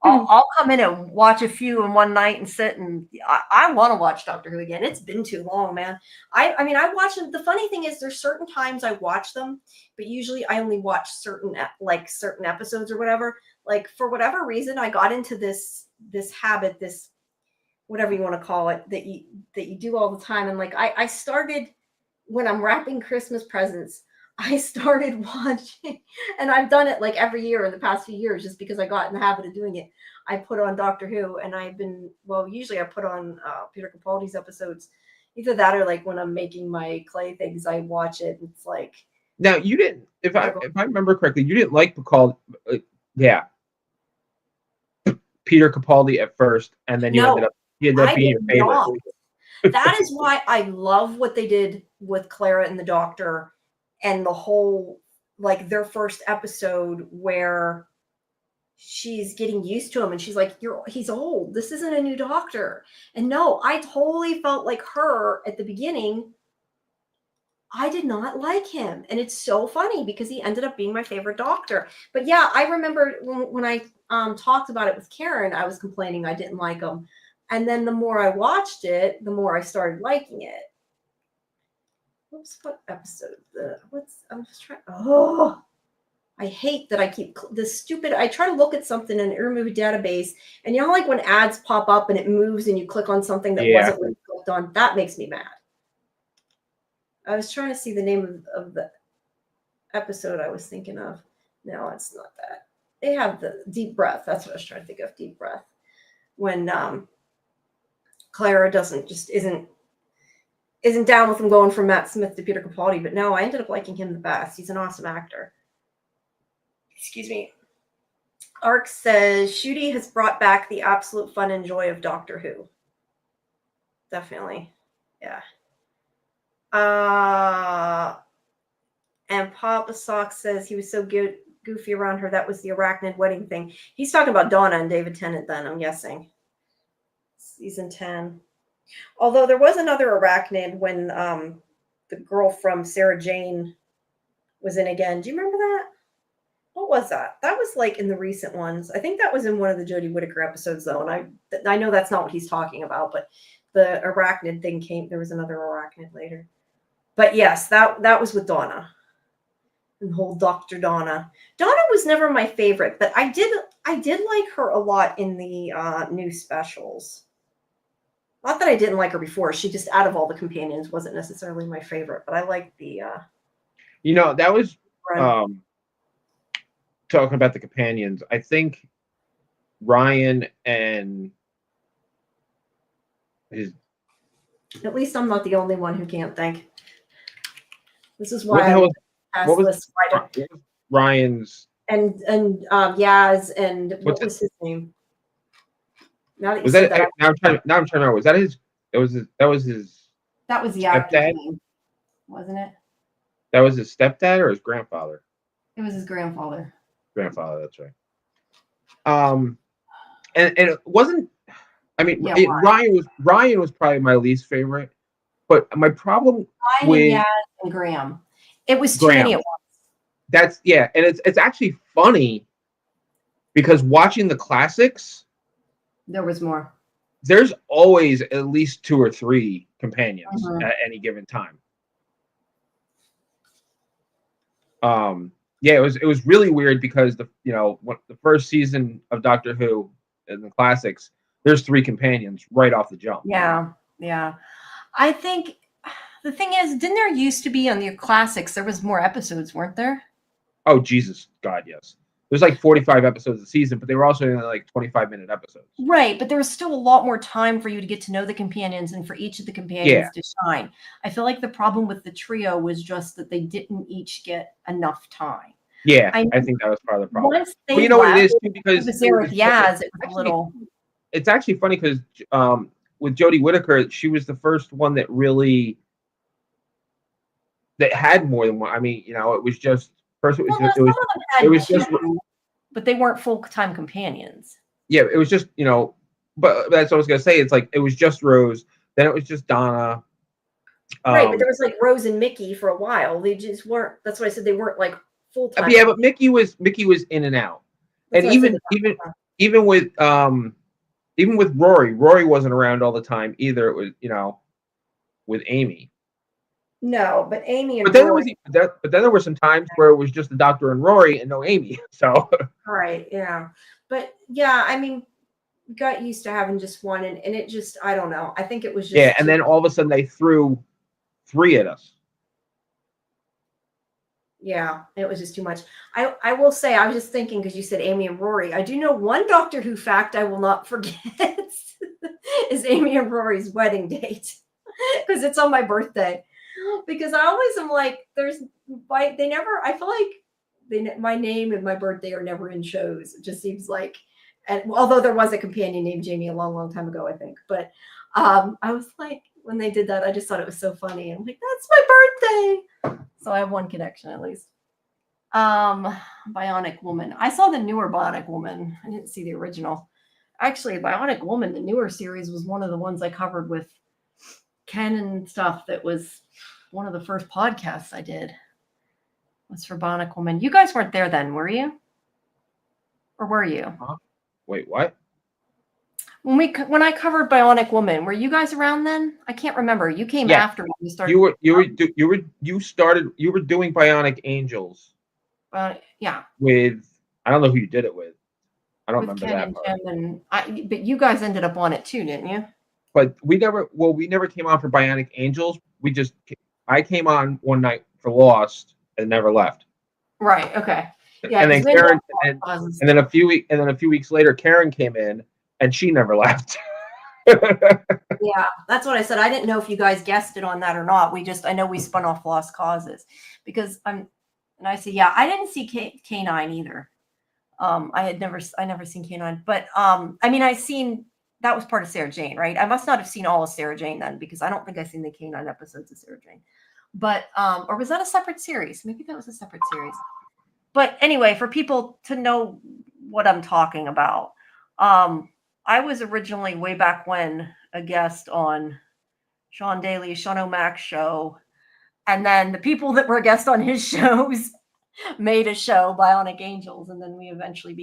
S1: I'll come in and watch a few in one night and sit and I want to watch Doctor Who again. It's been too long, man. I mean, I watch them. The funny thing is there's certain times I watch them, but usually I only watch certain episodes or whatever. Like for whatever reason, I got into this habit, this whatever you want to call it, that you do all the time. And like I started when I'm wrapping Christmas presents. I started watching, and I've done it like every year in the past few years just because I got in the habit of doing it. I put on Doctor Who, and usually I put on Peter Capaldi's episodes. Either that or like when I'm making my clay things, I watch it. It's like.
S2: Now, you didn't, if I remember correctly, you didn't like Capaldi. Yeah. Peter Capaldi at first, and then you ended up being your favorite.
S1: That is why I love what they did with Clara and the Doctor and the whole, like, their first episode where she's getting used to him and she's like, he's old. This isn't a new Doctor. And no, I totally felt like her at the beginning. I did not like him. And it's so funny because he ended up being my favorite Doctor. But yeah, I remember when I talked about it with Karen, I was complaining I didn't like him. And then the more I watched it, the more I started liking it. Whoops, what episode? I'm just trying. Oh, I hate that I keep this stupid. I try to look at something in an movie database, and you know, like when ads pop up and it moves and you click on something that wasn't what you clicked on, that makes me mad. I was trying to see the name of the episode I was thinking of. No, it's not that. They have the Deep Breath. That's what I was trying to think of. Deep Breath. When Clara isn't down with him going from Matt Smith to Peter Capaldi, but no, I ended up liking him the best. He's an awesome actor. Excuse me. Ark says Shooty has brought back the absolute fun and joy of Doctor Who. Definitely. Yeah. And Papa Sock says he was so good, goofy around her. That was the arachnid wedding thing. He's talking about Donna and David Tennant then, I'm guessing. Season 10. Although there was another arachnid when the girl from Sarah Jane was in again. Do you remember that? What was that? That was like in the recent ones. I think that was in one of the Jodie Whittaker episodes, though. And I know that's not what he's talking about, but the arachnid thing came. There was another arachnid later. But yes, that was with Donna. And the whole Dr. Donna. Donna was never my favorite, but I did like her a lot in the new specials. Not that I didn't like her before. She just, out of all the companions, wasn't necessarily my favorite, but I liked the
S2: that was talking about the companions. I think Ryan and his.
S1: At least I'm not the only one who can't think. This is why
S2: what was Ryan's
S1: and Yaz and what was his name? Now that you said that,
S2: now I'm trying to remember. Was that his? That was
S1: the actor's name, wasn't it?
S2: That was his stepdad or his grandfather?
S1: It was his grandfather.
S2: Grandfather, that's right. And it wasn't. I mean, Ryan was probably my least favorite, but my problem with
S1: Yaz and Graham, it was too many at once.
S2: And it's actually funny because watching the classics,
S1: there was more.
S2: There's always at least 2 or 3 companions at any given time. It was really weird because the first season of Doctor Who in the classics, there's 3 companions right off the jump.
S1: Yeah. I think the thing is, didn't there used to be on the classics, there was more episodes, weren't there?
S2: Oh, Jesus, God, yes. There's like 45 episodes a season, but they were also in like 25-minute episodes.
S1: Right, but there was still a lot more time for you to get to know the companions and for each of the companions to shine. I feel like the problem with the trio was just that they didn't each get enough time.
S2: Yeah, I think that was part of the problem.
S1: Once they what it is too, because
S2: it was it's actually funny because with Jodie Whittaker, she was the first one that really had more than one. I mean, it was just first. It was just,
S1: but they weren't full-time companions.
S2: Yeah, it was just but that's what I was gonna say. It's like it was just Rose, then it was just Donna.
S1: Right, but there was like Rose and Mickey for a while. They just weren't. That's why I said they weren't like full-time.
S2: Yeah, but Mickey was in and out, and even with Rory wasn't around all the time either. It was with Amy.
S1: No, but Amy and
S2: but then there were some times where it was just the Doctor and Rory and no Amy. So
S1: right, yeah, but yeah, I mean, got used to having just one, and it just, I don't know. I think it was just
S2: and then all of a sudden they threw 3 at us.
S1: Yeah, it was just too much. I will say, I was just thinking because you said Amy and Rory. I do know one Doctor Who fact I will not forget is Amy and Rory's wedding date because it's on my birthday. Because I always am like, they never, I feel like my name and my birthday are never in shows. It just seems like, and although there was a companion named Jamie a long, long time ago, I think, but I was like, when they did that. I just thought it was so funny. I'm like, that's my birthday. So I have one connection at least. Bionic Woman. I saw the newer Bionic Woman. I didn't see the original. Actually, Bionic Woman, the newer series, was one of the ones I covered with Ken and stuff. That was one of the first podcasts I did. Was for Bionic Woman. You guys weren't there then, were you? Or were you?
S2: Huh? Wait, what?
S1: When I covered Bionic Woman, were you guys around then? I can't remember. You came after when we started.
S2: You were doing Bionic Angels.
S1: Yeah.
S2: With, I don't know who you did it with. I don't remember
S1: Ken
S2: that
S1: and
S2: part.
S1: Jim but you guys ended up on it too, didn't you?
S2: But we never came on for Bionic Angels. I came on one night for Lost and never left.
S1: Right. Okay. Yeah.
S2: And then Karen, and then a few weeks later, Karen came in and she never left.
S1: Yeah, that's what I said. I didn't know if you guys guessed it on that or not. I know we spun off Lost Causes and I said, yeah, I didn't see K9 either. I never seen K9, but I mean, that was part of Sarah Jane, right? I must not have seen all of Sarah Jane then, because I don't think I've seen the K9 episodes of Sarah Jane. But or was that a separate series? Maybe that was a separate series. But anyway, for people to know what I'm talking about, I was originally, way back when, a guest on Sean Daly's Sean O'Mac show, and then the people that were a guest on his shows made a show, Bionic Angels, and then we eventually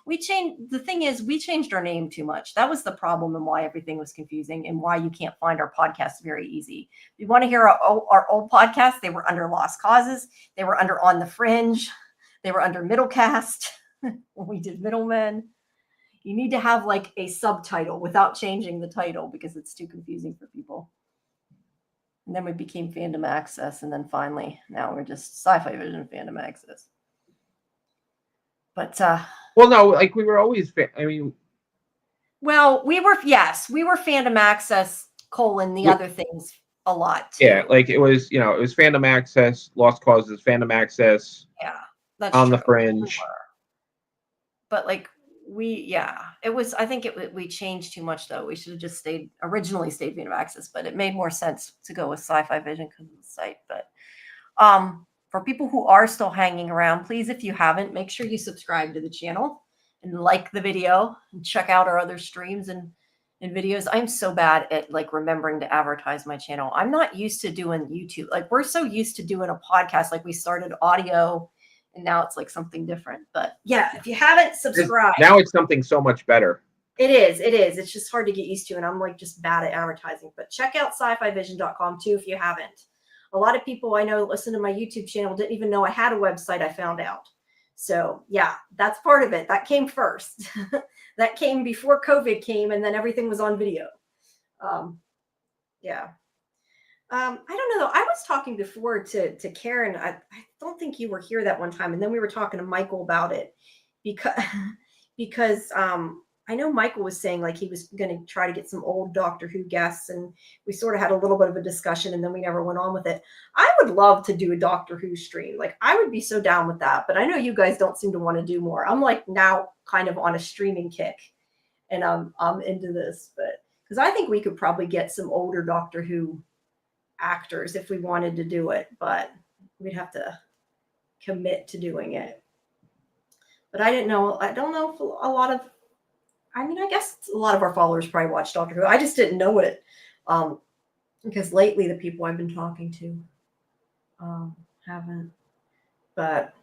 S1: we changed our name too much. That was the problem, and why everything was confusing, and why you can't find our podcast very easy. If you want to hear our old podcasts, they were under Lost Causes, they were under On the Fringe, they were under Middlecast when we did Middlemen. You need to have like a subtitle without changing the title, because it's too confusing for people. And then we became Fandom Access, and then finally, now we're just SciFi Vision Fandom Access. But
S2: well, no, like we were always.
S1: Well, we were Fandom Access : the other things a lot too.
S2: Yeah, like it was Fandom Access, Lost Causes, Fandom Access.
S1: Yeah, that's
S2: on
S1: true.
S2: the Fringe.
S1: But like I think we changed too much though. We should have just originally stayed Fandom Access, but it made more sense to go with SciFi Vision because of the site. But for people who are still hanging around, please, if you haven't, make sure you subscribe to the channel and like the video and check out our other streams and videos. I'm so bad at like remembering to advertise my channel. I'm not used to doing YouTube. Like, we're so used to doing a podcast. Like, we started audio and now it's like something different. But yeah, if you haven't subscribed,
S2: now it's something so much better.
S1: It is. It's just hard to get used to, and I'm like just bad at advertising. But check out scifivision.com too if you haven't. A lot of people I know listen to my YouTube channel didn't even know I had a website. I found out. So yeah, that's part of it. That came first. That came before COVID came, and then everything was on video. Yeah. I don't know. I was talking before to Karen. I don't think you were here that one time. And then we were talking to Michael about it because I know Michael was saying like he was going to try to get some old Doctor Who guests, and we sort of had a little bit of a discussion, and then we never went on with it. I would love to do a Doctor Who stream. Like, I would be so down with that, but I know you guys don't seem to want to do more. I'm like now kind of on a streaming kick, and I'm into this, but because I think we could probably get some older Doctor Who actors if we wanted to do it, but we'd have to commit to doing it. But I don't know if I guess a lot of our followers probably watch Doctor Who. I just didn't know it because lately the people I've been talking to haven't. But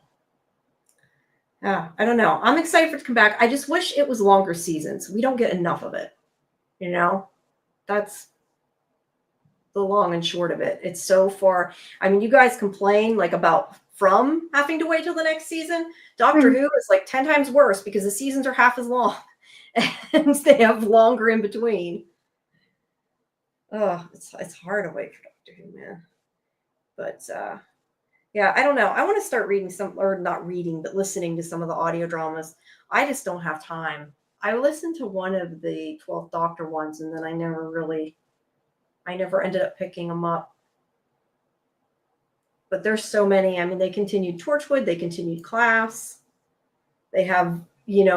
S1: yeah, I don't know. I'm excited for it to come back. I just wish it was longer seasons. We don't get enough of it. That's the long and short of it. It's so far. I mean, you guys complain like about From having to wait till the next season. Doctor Who is like 10 times worse because the seasons are half as long and they have longer in between. Oh, it's hard to wait for Doctor Who, man. But yeah, I don't know. I want to start reading not reading, but listening to some of the audio dramas. I just don't have time. I listened to one of the 12th Doctor ones, and then I never ended up picking them up. But there's so many. I mean, they continued Torchwood, they continued Class. They have,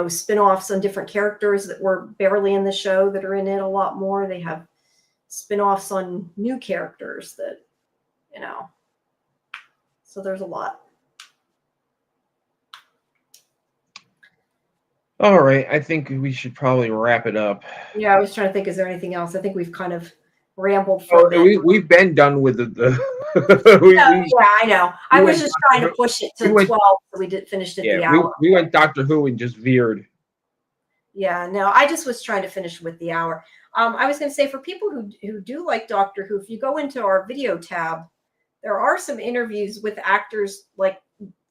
S1: spin-offs on different characters that were barely in the show that are in it a lot more. They have spin-offs on new characters that, so there's a lot.
S2: All right, I think we should probably wrap it up.
S1: Yeah, I was trying to think, is there anything else? I think we've kind of rambled for a bit.
S2: We've been done with the
S1: Yeah, I know. I was just trying to push it to 12, so we finished at the hour.
S2: We went Doctor Who and just veered.
S1: Yeah, no, I just was trying to finish with the hour. I was going to say, for people who do like Doctor Who, if you go into our video tab, there are some interviews with actors like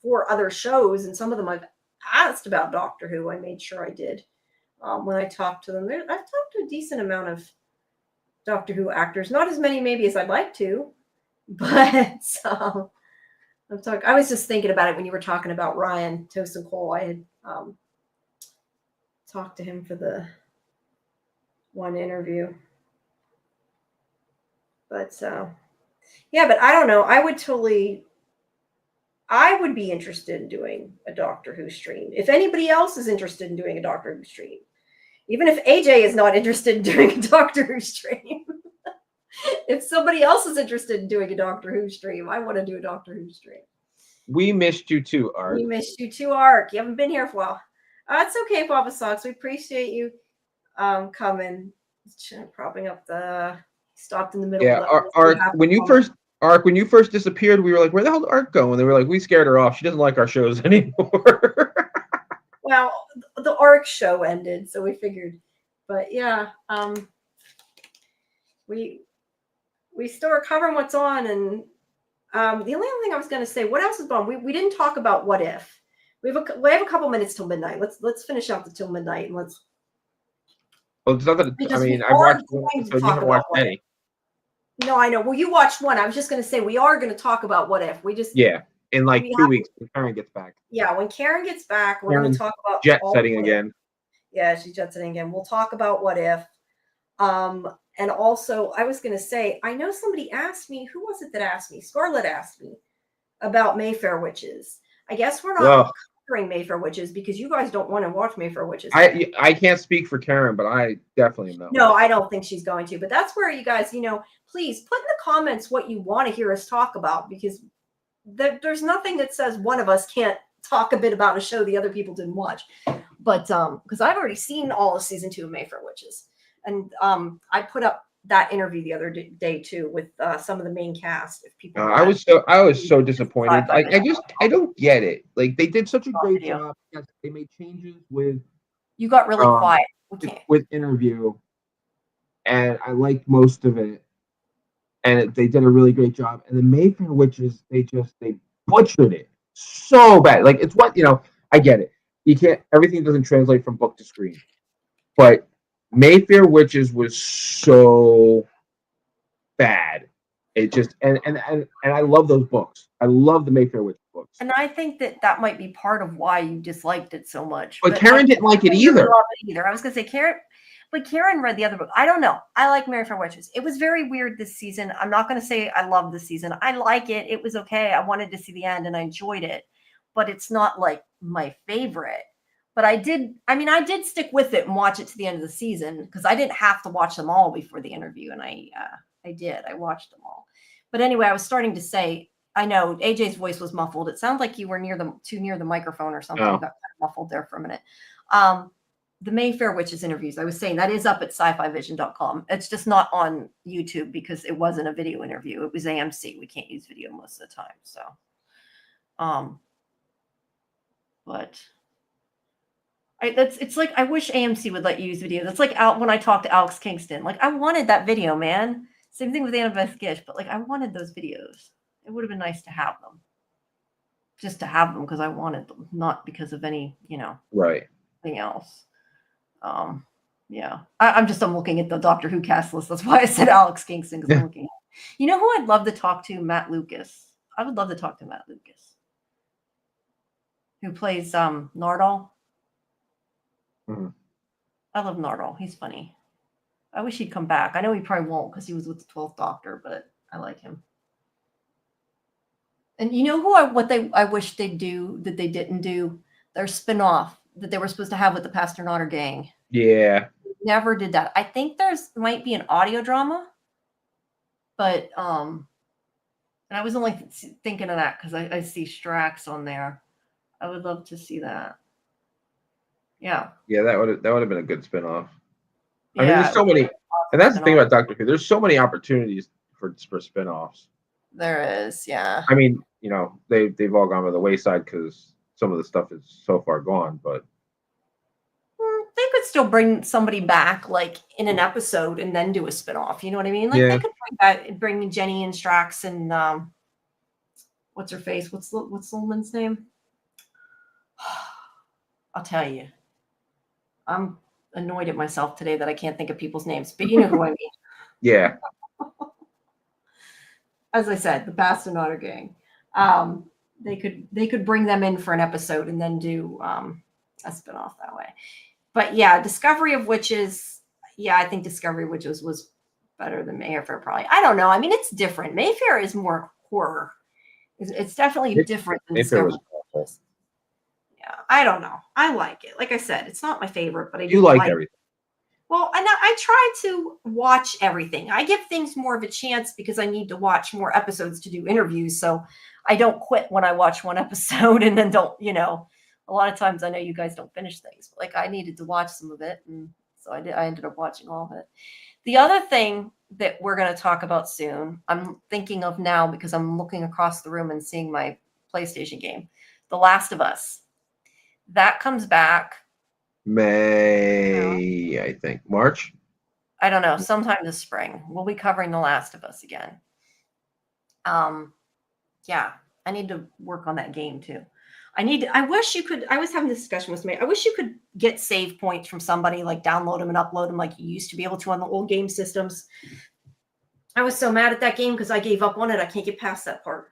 S1: for other shows, and some of them I've asked about Doctor Who. I made sure I did when I talked to them. I've talked to a decent amount of Doctor Who actors, not as many maybe as I'd like to, but I was just thinking about it when you were talking about Ryan Tosin Cole. I had talked to him for the one interview, but yeah, but I don't know. I would be interested in doing a Doctor Who stream. If anybody else is interested in doing a Doctor Who stream, even if AJ is not interested in doing a Doctor Who stream, if somebody else is interested in doing a Doctor Who stream, I want to do a Doctor Who stream.
S2: We missed you too, Ark.
S1: We missed you too, Ark. You haven't been here for a while. It's okay, Papa Socks. We appreciate you coming. Propping up the stopped in the middle.
S2: Yeah, Ark. When you first disappeared, we were like, "Where the hell did Ark go?" And they were like, "We scared her off. She doesn't like our shows anymore."
S1: Well, the Ark show ended, so we figured. But yeah, we still are covering what's on, and the only thing I was going to say, what else is on? We didn't talk about What If. We have a couple minutes till midnight. Let's finish out the till midnight, and let's.
S2: Well, it's not that. I mean, I watched one, so you haven't watched any.
S1: No, I know. Well, you watched one. I was just going to say we are going to talk about What If. We just
S2: in like 2 weeks when Karen gets back.
S1: Yeah, when Karen gets back, we're going to talk about
S2: jet setting again.
S1: Yeah, she's jet setting again. We'll talk about What If. And also, I was going to say, I know somebody asked me. Who was it that asked me? Scarlett asked me about Mayfair Witches. I guess we're not covering Mayfair Witches because you guys don't want to watch Mayfair Witches.
S2: I can't speak for Karen, but I definitely know.
S1: No, I don't think she's going to. But that's where you guys, please put in the comments what you want to hear us talk about, because there's nothing that says one of us can't talk a bit about a show the other people didn't watch. But because I've already seen all of season 2 of Mayfair Witches, and I put up that interview the other day too with some of the main cast. If people,
S2: I was so disappointed. I don't get it. Like, they did such a great job. Yes, they made changes with.
S1: You got really quiet.
S2: With interview, and I liked most of it, and they did a really great job. And the Mayfair Witches, they butchered it so bad. Like, it's what I get it. You can't. Everything doesn't translate from book to screen, but Mayfair Witches was so bad. It just and I love those books. I love the Mayfair Witches books.
S1: And I think that might be part of why you disliked it so much.
S2: But Karen didn't like it either.
S1: I was going to say Karen read the other book. I don't know. I like Mayfair Witches. It was very weird this season. I'm not going to say I love this season. I like it. It was okay. I wanted to see the end and I enjoyed it. But it's not like my favorite. But I did stick with it and watch it to the end of the season because I didn't have to watch them all before the interview. And I did. I watched them all. But anyway, I was starting to say, I know AJ's voice was muffled. It sounds like you were too near the microphone or something.
S2: Oh.
S1: You got kind of muffled there for a minute. The Mayfair Witches interviews, I was saying, that is up at scifivision.com. It's just not on YouTube because it wasn't a video interview. It was AMC. We can't use video most of the time. So, but it's like, I wish AMC would let you use video. That's like when I talked to Alex Kingston. Like, I wanted that video, man. Same thing with Annabeth Gish, but like, I wanted those videos. It would have been nice to have them. Just to have them because I wanted them, not because of any,
S2: right.
S1: Thing else. Yeah. I'm looking at the Doctor Who cast list. That's why I said Alex Kingston, because I'm looking at. Who I'd love to talk to? Matt Lucas. I would love to talk to Matt Lucas, who plays Nardole.
S2: Mm-hmm.
S1: I love Nardole. He's funny. I wish he'd come back. I know he probably won't because he was with the 12th Doctor, but I like him. And I wish they'd do that they didn't do? Their spinoff that they were supposed to have with the Pastor Nodder gang.
S2: Yeah.
S1: Never did that. I think might be an audio drama But and I was only thinking of that because I see Strax on there. I would love to see that. Yeah.
S2: Yeah, that would have been a good spinoff. I mean,
S1: Yeah.
S2: there's so many, and that's the thing about Doctor Who. There's so many opportunities for spinoffs.
S1: There is, yeah.
S2: I mean, they've all gone by the wayside because some of the stuff is so far gone. But
S1: They could still bring somebody back, like in an episode, and then do a spinoff. You know what I mean? Like
S2: yeah,
S1: they could bring Jenny and Strax and what's her face? What's the woman's name? I'll tell you. I'm annoyed at myself today that I can't think of people's names, but you know who I mean.
S2: yeah.
S1: As I said, the Bastarnator gang. They could bring them in for an episode and then do a spinoff that way. But yeah, Discovery of Witches. Yeah, I think Discovery of Witches was better than Mayfair, probably. I don't know. I mean, it's different. Mayfair is more horror. It's definitely different than
S2: Mayfair
S1: Discovery.
S2: was
S1: Yeah, I don't know. I like it. Like I said, it's not my favorite, but I do
S2: you like
S1: like
S2: everything.
S1: Well, I try to watch everything. I give things more of a chance because I need to watch more episodes to do interviews. So I don't quit when I watch one episode and then don't, a lot of times I know you guys don't finish things, but like I needed to watch some of it. And so I ended up watching all of it. The other thing that we're going to talk about soon, I'm thinking of now because I'm looking across the room and seeing my PlayStation game, The Last of Us. That comes back.
S2: May, I think. March?
S1: I don't know, sometime this spring. We'll be covering The Last of Us again. Yeah, I need to work on that game too. I wish you could, I was having this discussion with somebody. I wish you could get save points from somebody, like download them and upload them like you used to be able to on the old game systems. I was so mad at that game because I gave up on it. I can't get past that part.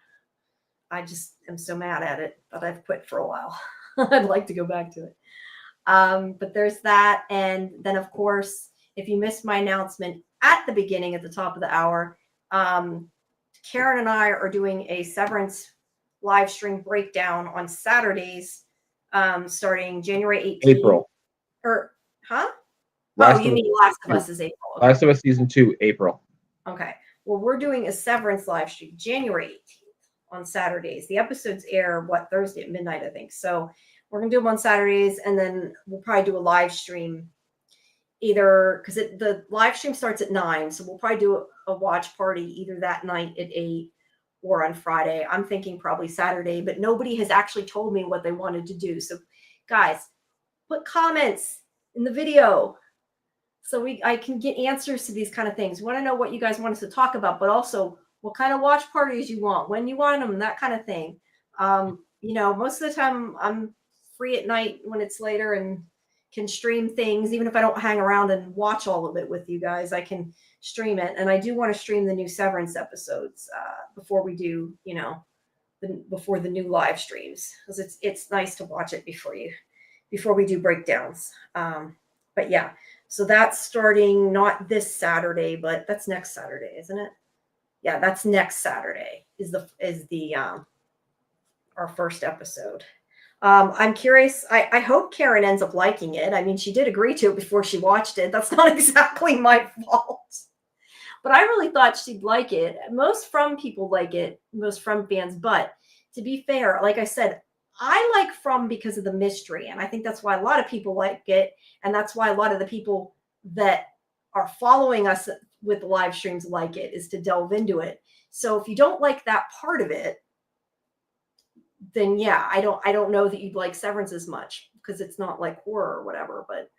S1: I just am so mad at it, but I've quit for a while. I'd like to go back to it. But there's that. And then, of course, if you missed my announcement at the beginning, at the top of the hour, Karen and I are doing a Severance live stream breakdown on Saturdays, starting January 18th.
S2: April.
S1: Or, huh?
S2: Last
S1: you mean Last of Us is April. Okay.
S2: Last of Us Season 2, April.
S1: Okay. Well, we're doing a Severance live stream January 18th on Saturdays. The episodes air, Thursday at midnight, I think. So we're going to do them on Saturdays, and then we'll probably do a live stream either because the live stream starts at 9. So we'll probably do a watch party either that night at 8 or on Friday. I'm thinking probably Saturday, but nobody has actually told me what they wanted to do. So guys, put comments in the video so I can get answers to these kind of things. We want to know what you guys want us to talk about, but also what kind of watch parties you want, when you want them, that kind of thing. Most of the time I'm free at night when it's later and can stream things. Even if I don't hang around and watch all of it with you guys, I can stream it. And I do want to stream the new Severance episodes before we do, before the new live streams, because it's nice to watch it before we do breakdowns. But yeah, so that's starting not this Saturday, but that's next Saturday, isn't it? Yeah, that's next Saturday is our first episode. I'm curious. I hope Karen ends up liking it. I mean, she did agree to it before she watched it. That's not exactly my fault. But I really thought she'd like it. Most From people like it, most From fans. But to be fair, like I said, I like From because of the mystery. And I think that's why a lot of people like it. And that's why a lot of the people that are following us with the live streams like it, is to delve into it. So if you don't like that part of it, then yeah, I don't know that you'd like Severance as much because it's not like horror or whatever, but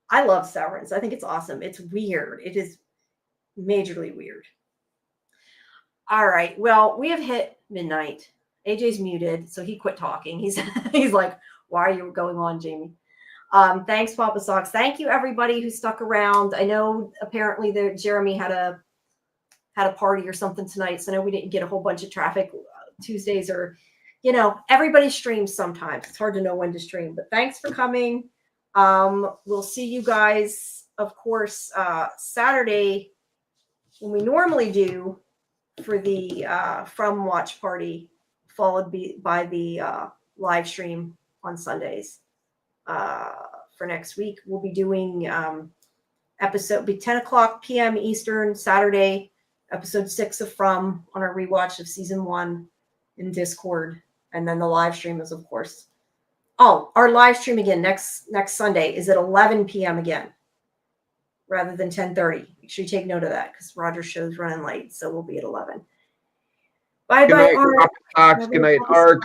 S1: I love Severance. I think it's awesome. It's weird. It is majorly weird. All right. Well, we have hit midnight. AJ's muted, so he quit talking. He's like, why are you going on, Jamie? Thanks, Papa Socks. Thank you, everybody who stuck around. I know apparently Jeremy had a party or something tonight, so I know we didn't get a whole bunch of traffic Tuesdays or everybody streams sometimes. It's hard to know when to stream, but thanks for coming. We'll see you guys, of course, Saturday when we normally do for the From watch party, followed by the live stream on Sundays. For next week, we'll be doing episode be 10 o'clock p.m. Eastern Saturday, episode 6 of From on our rewatch of season 1 in Discord, and then the live stream is, of course. Oh, our live stream again next Sunday is at 11 p.m. again, rather than 10:30. Make sure you take note of that because Roger's show's running late, so we'll be at 11. Bye,
S2: Good night,
S1: Art.
S2: Fox. Good night, Ark.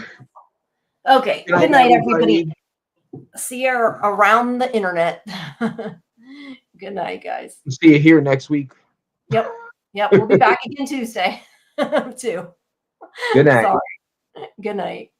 S1: Okay. Good night, everybody. See you around the internet. Good night, guys.
S2: See you here next week.
S1: Yep. We'll be back again Tuesday too.
S2: Good night.
S1: Sorry. Good night.